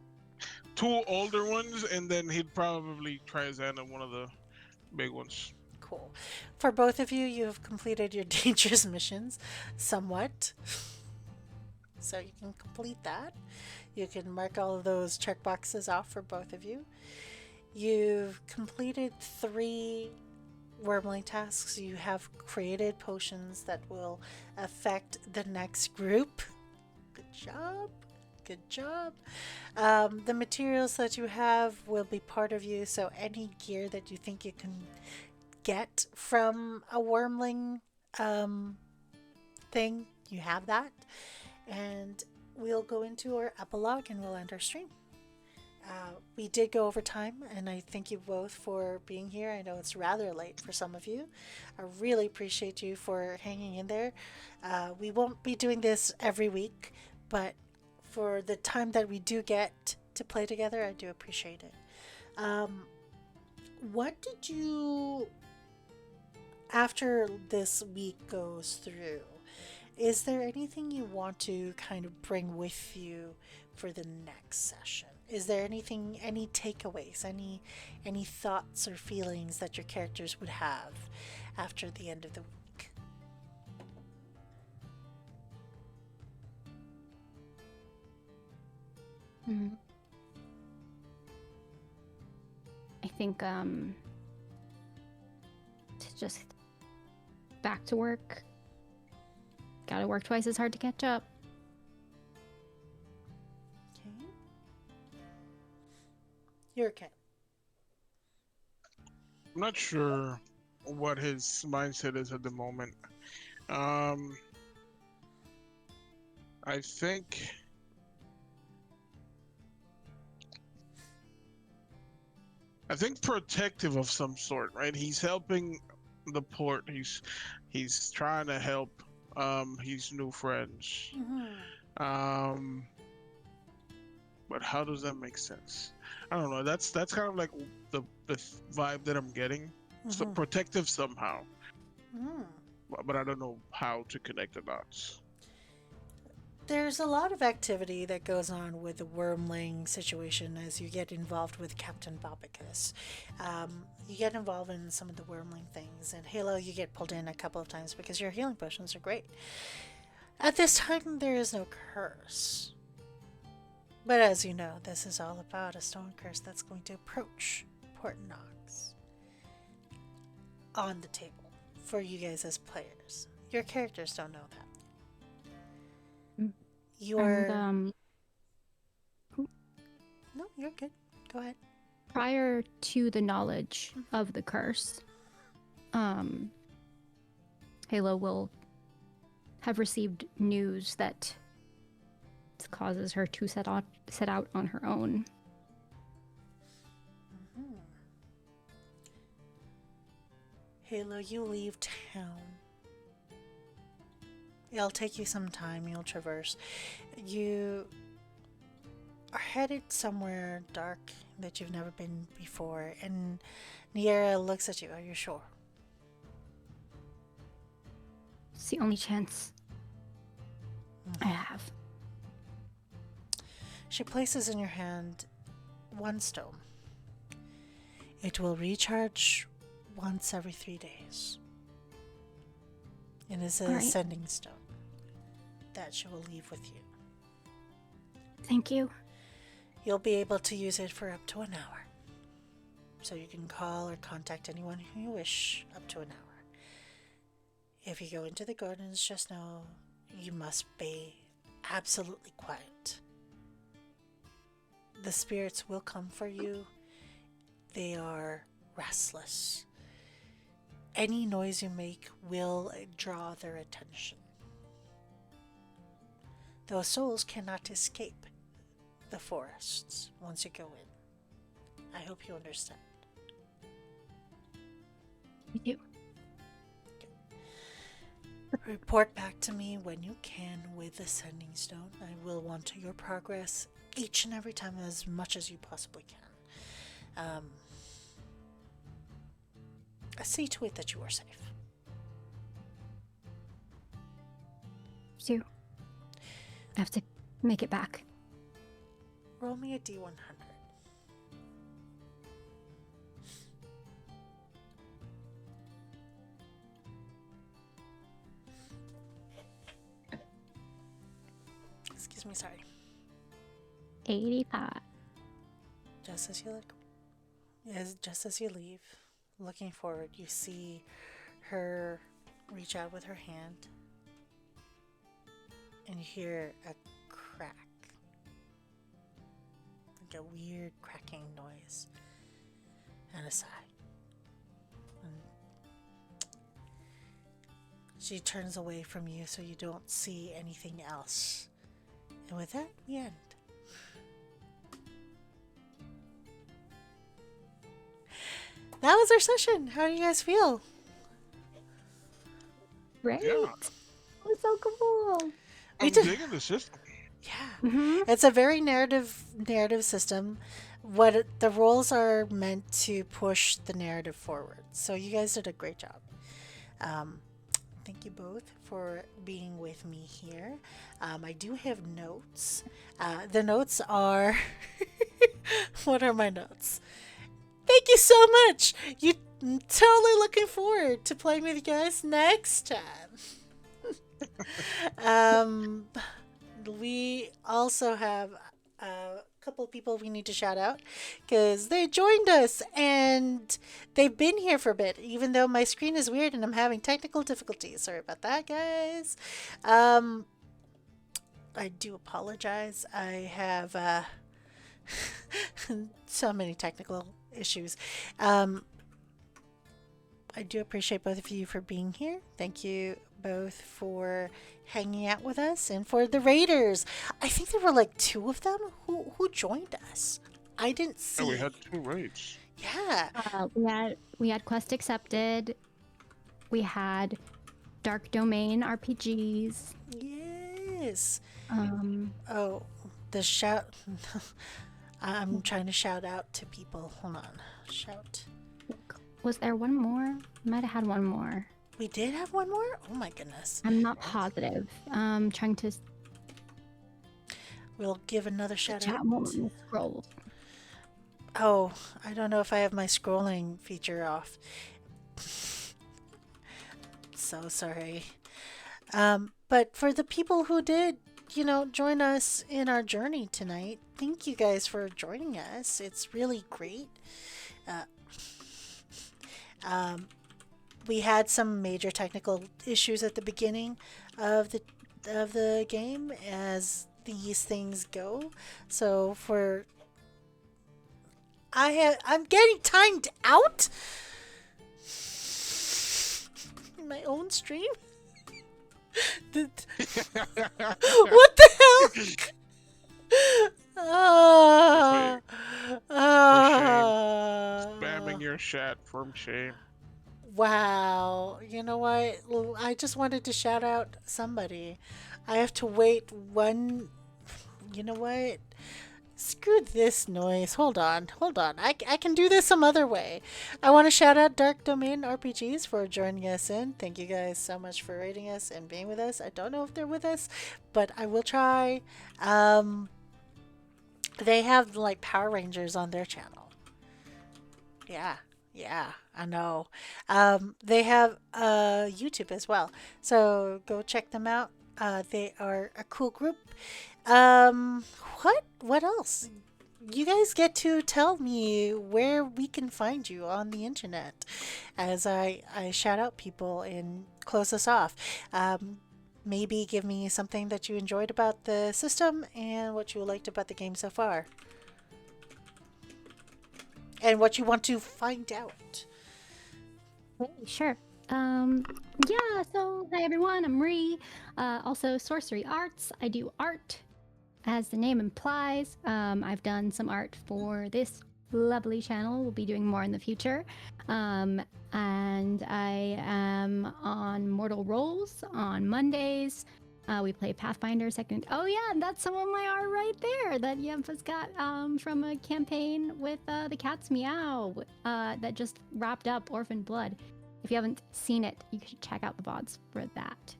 older ones, and then he'd probably try his hand at one of the big ones. Cool. For both of you, you have completed your dangerous missions somewhat. So you can complete that. You can mark all of those check boxes off for both of you. You've completed 3 wormling tasks. You have created potions that will affect the next group. Good job. Good job. The materials that you have will be part of you, so any gear that you think you can get from a wormling thing, you have that. And we'll go into our epilogue and we'll end our stream. We did go over time, and I thank you both for being here. I know it's rather late for some of you. I really appreciate you for hanging in there. We won't be doing this every week, but for the time that we do get to play together, I do appreciate it. What did you, after this week goes through, is there anything you want to kind of bring with you for the next session? Is there anything, any takeaways, any thoughts or feelings that your characters would have after the end of the week? I think to just back to work. Gotta work twice as hard to catch up. Okay. You're okay. I'm not sure what his mindset is at the moment. I think protective of some sort, right? He's helping the port. He's trying to help his new friends. But how does that make sense? I don't know. That's kind of like the vibe that I'm getting. So protective somehow. But I don't know how to connect the dots. There's a lot of activity that goes on with the wormling situation as you get involved with Captain Bobicus. You get involved in some of the wormling things, and Halo, you get pulled in a couple of times because your healing potions are great. At this time, there is no curse. But as you know, this is all about a stone curse that's going to approach Port Nox on the table for you guys as players. Your characters don't know that. And, No, you're good. Go ahead. prior to the knowledge of the curse, Halo will have received news that causes her to set out on her own. Halo, you leave town. It'll take you some time. You'll traverse. You are headed somewhere dark that you've never been before, and Niera looks at you. Are you sure? It's the only chance I have. She places in your hand one stone. It will recharge once every 3 days. It is a sending stone that she will leave with you. Thank you. You'll be able to use it for up to an hour. So you can call or contact anyone who you wish up to an hour. If you go into the gardens, just know you must be absolutely quiet. The spirits will come for you. They are restless. Any noise you make will draw their attention. Those souls cannot escape the forests once you go in. I hope you understand. We do. Report back to me when you can with the sending stone. I will want your progress each and every time as much as you possibly can. See to it that you are safe. Do. I have to make it back. Roll me a D100. Excuse me, sorry. 85. Just as you look, just as you leave, looking forward, you see her reach out with her hand, and you hear a crack, like a weird cracking noise, and a sigh. And she turns away from you so you don't see anything else. And with that, we end. That was our session. How do you guys feel? Right? Yeah. It was so cool. I'm digging the system. Yeah. Mm-hmm. It's a very narrative system. The roles are meant to push the narrative forward. So you guys did a great job. Thank you both for being with me here. I do have notes. The notes are what are my notes? Thank you so much. You totally looking forward to playing with you guys next time. We also have a couple of people we need to shout out because they joined us and they've been here for a bit, even though my screen is weird and I'm having technical difficulties. Sorry about that, guys. I do apologize. I have so many technical issues. I do appreciate both of you for being here. Thank you both for hanging out with us, and for the raiders. I think there were like 2 of them who joined us. I didn't see. Yeah, we had 2 raids. Yeah. We had Quest Accepted. We had Dark Domain RPGs. Yes. Um, Oh, the shout. I'm trying to shout out to people. Hold on. Shout. was there one more? Might have had one more. We did have one more? Oh my goodness. I'm not positive. Trying to We'll give another shout chat out. moment and scroll. Oh, I don't know if I have my scrolling feature off. So sorry. But for the people who did, join us in our journey tonight, thank you guys for joining us. It's really great. We had some major technical issues at the beginning of the game, as these things go. So I'm getting timed out in my own stream. What the hell? Spamming your chat from shame. Wow. You know what? I just wanted to shout out somebody. I have to wait one. You know what? Screw this noise. Hold on. I can do this some other way. I want to shout out Dark Domain RPGs for joining us in. Thank you guys so much for rating us and being with us. I don't know if they're with us, but I will try. They have like Power Rangers on their channel. Yeah, I know. They have YouTube as well. So go check them out. They are a cool group. What else? You guys get to tell me where we can find you on the internet as I shout out people and close us off. Maybe give me something that you enjoyed about the system and what you liked about the game so far. And what you want to find out. Sure. Um, yeah, so hi everyone, I'm Ree. Also, SorcerieArts. I do art, as the name implies. I've done some art for this lovely channel. We'll be doing more in the future. And I am on Mortal Rolls on Mondays. We play Pathfinder second. Oh yeah, and that's some of my art right there that Yampa's got from a campaign with the Cat's Meow that just wrapped up, Orphan Blood. If you haven't seen it, you should check out the VODs for that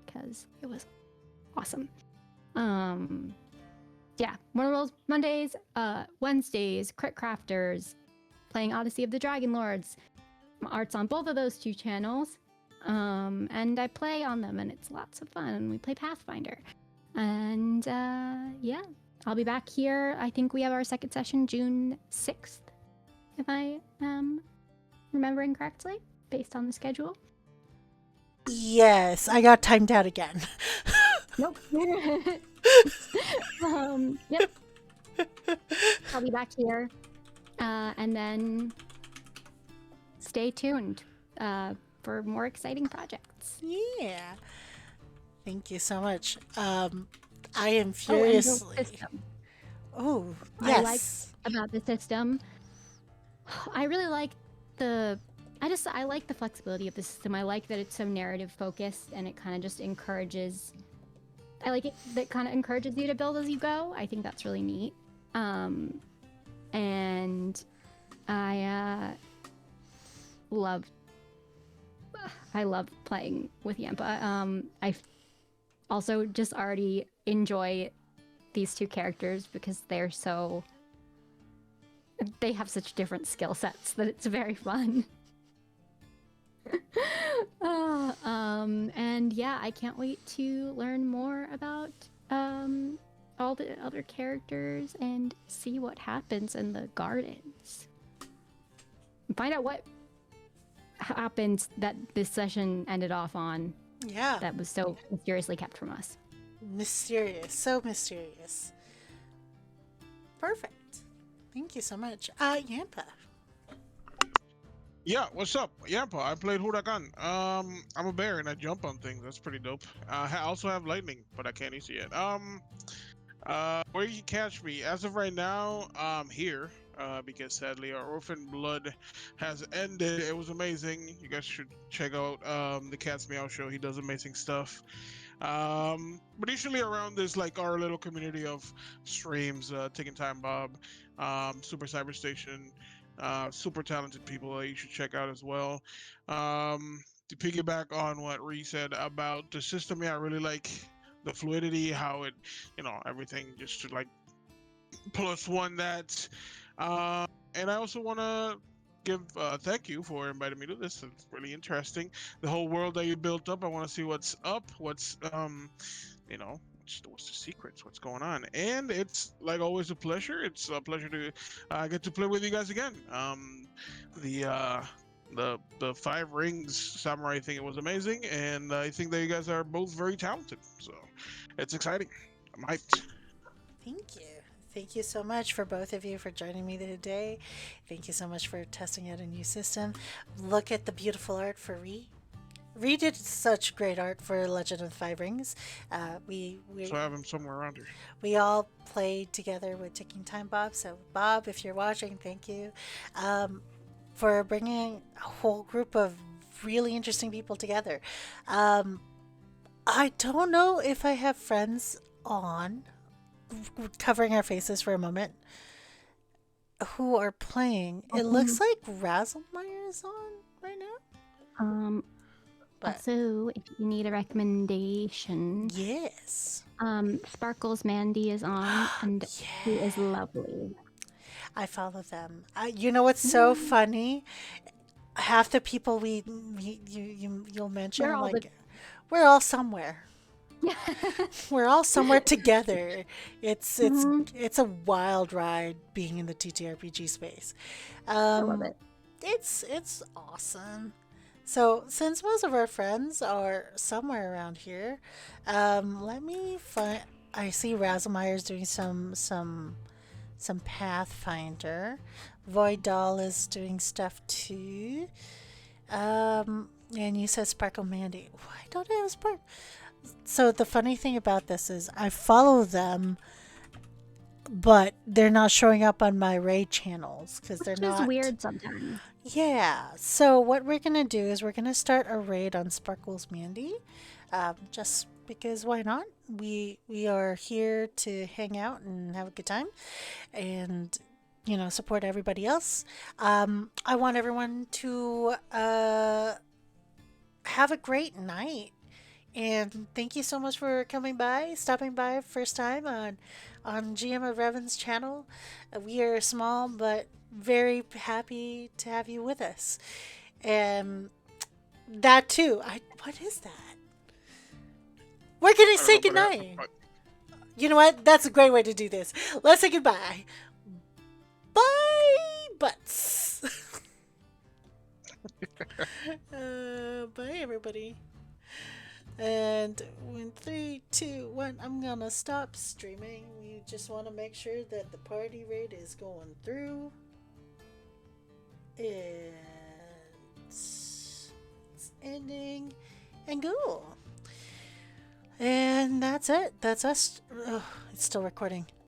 because it was awesome. Yeah, Mortal Rolls Mondays, Wednesdays, Crit Crafters, playing Odyssey of the Dragon Lords. Art's on both of those two channels. And I play on them and it's lots of fun. We play Pathfinder. And yeah, I'll be back here. I think we have our second session June 6th, if I am remembering correctly, based on the schedule. Yes, I got timed out again. Nope. Yep. I'll be back here. And then stay tuned for more exciting projects. Yeah. Thank you so much. I am And the furiously. system. Oh, I like yes. about the system. I really like I like the flexibility of the system. I like that it's so narrative focused and it kind of just encourages. I like it that kind of encourages you to build as you go. I think that's really neat. And I love playing with Yampa. I also just already enjoy these two characters because they have such different skill sets that it's very fun. And yeah, I can't wait to learn more about all the other characters and see what happens in the gardens. Find out what happened that this session ended off on Yeah. that was so mysteriously kept from us. Mysterious. So mysterious. Perfect. Thank you so much. Yampa. Yeah, what's up? Yampa, I played Huracan. I'm a bear and I jump on things. That's pretty dope. I also have lightning, but I can't use it yet. Where you can catch me as of right now, here. Because sadly our Orphan Blood has ended. It was amazing. You guys should check out the Cat's Meow show. He does amazing stuff. But usually around this, like our little community of streams, Taking Time Bob, Super Cyber Station, super talented people that you should check out as well. To piggyback on what Ree said about the system, yeah, I really like the fluidity, how it, everything just to like +1 that. And I also want to give thank you for inviting me to this. It's really interesting. The whole world that you built up. I want to see what's up. What's what's the secrets? What's going on? And it's like always a pleasure. It's a pleasure to get to play with you guys again. The Five Rings Samurai thing, it was amazing, and I think that you guys are both very talented. So it's exciting. I'm hyped. Thank you. Thank you so much for both of you for joining me today. Thank you so much for testing out a new system. Look at the beautiful art for Ree. Ree did such great art for Legend of the Five Rings. We So I have him somewhere around here. we all played together with Ticking Time Bob. So Bob, if you're watching, thank you for bringing a whole group of really interesting people together. I don't know if I have friends on, covering our faces for a moment, who are playing. It looks like Razzlemeyer is on right now. But Also, if you need a recommendation, yes, Sparkles Mandy is on, and she is lovely. I follow them. You know what's so funny? Half the people you'll mention, They're I'm all like, we're all somewhere. We're all somewhere together. It's a wild ride being in the TTRPG space. I love it. It's awesome. So since most of our friends are somewhere around here, let me find. I see Razzlemeyer's doing some Pathfinder. Void Doll is doing stuff too. And you said Sparkle Mandy. Why don't I have Spark? So the funny thing about this is I follow them, but they're not showing up on my raid channels because they're Which is not. weird sometimes. Yeah. So what we're gonna do is we're gonna start a raid on Sparkles Mandy, just because why not? We are here to hang out and have a good time, and support everybody else. I want everyone to have a great night. And thank you so much for stopping by first time on GM of Revan's channel. We are small but very happy to have you with us. And that too. What is that? We're gonna say goodnight. You know what? That's a great way to do this. Let's say goodbye. Bye, butts. Bye, everybody. And in 3, 2, 1, I'm gonna stop streaming. We just want to make sure that the party raid is going through. And it's ending. And cool. And that's it. That's us. Oh, it's still recording.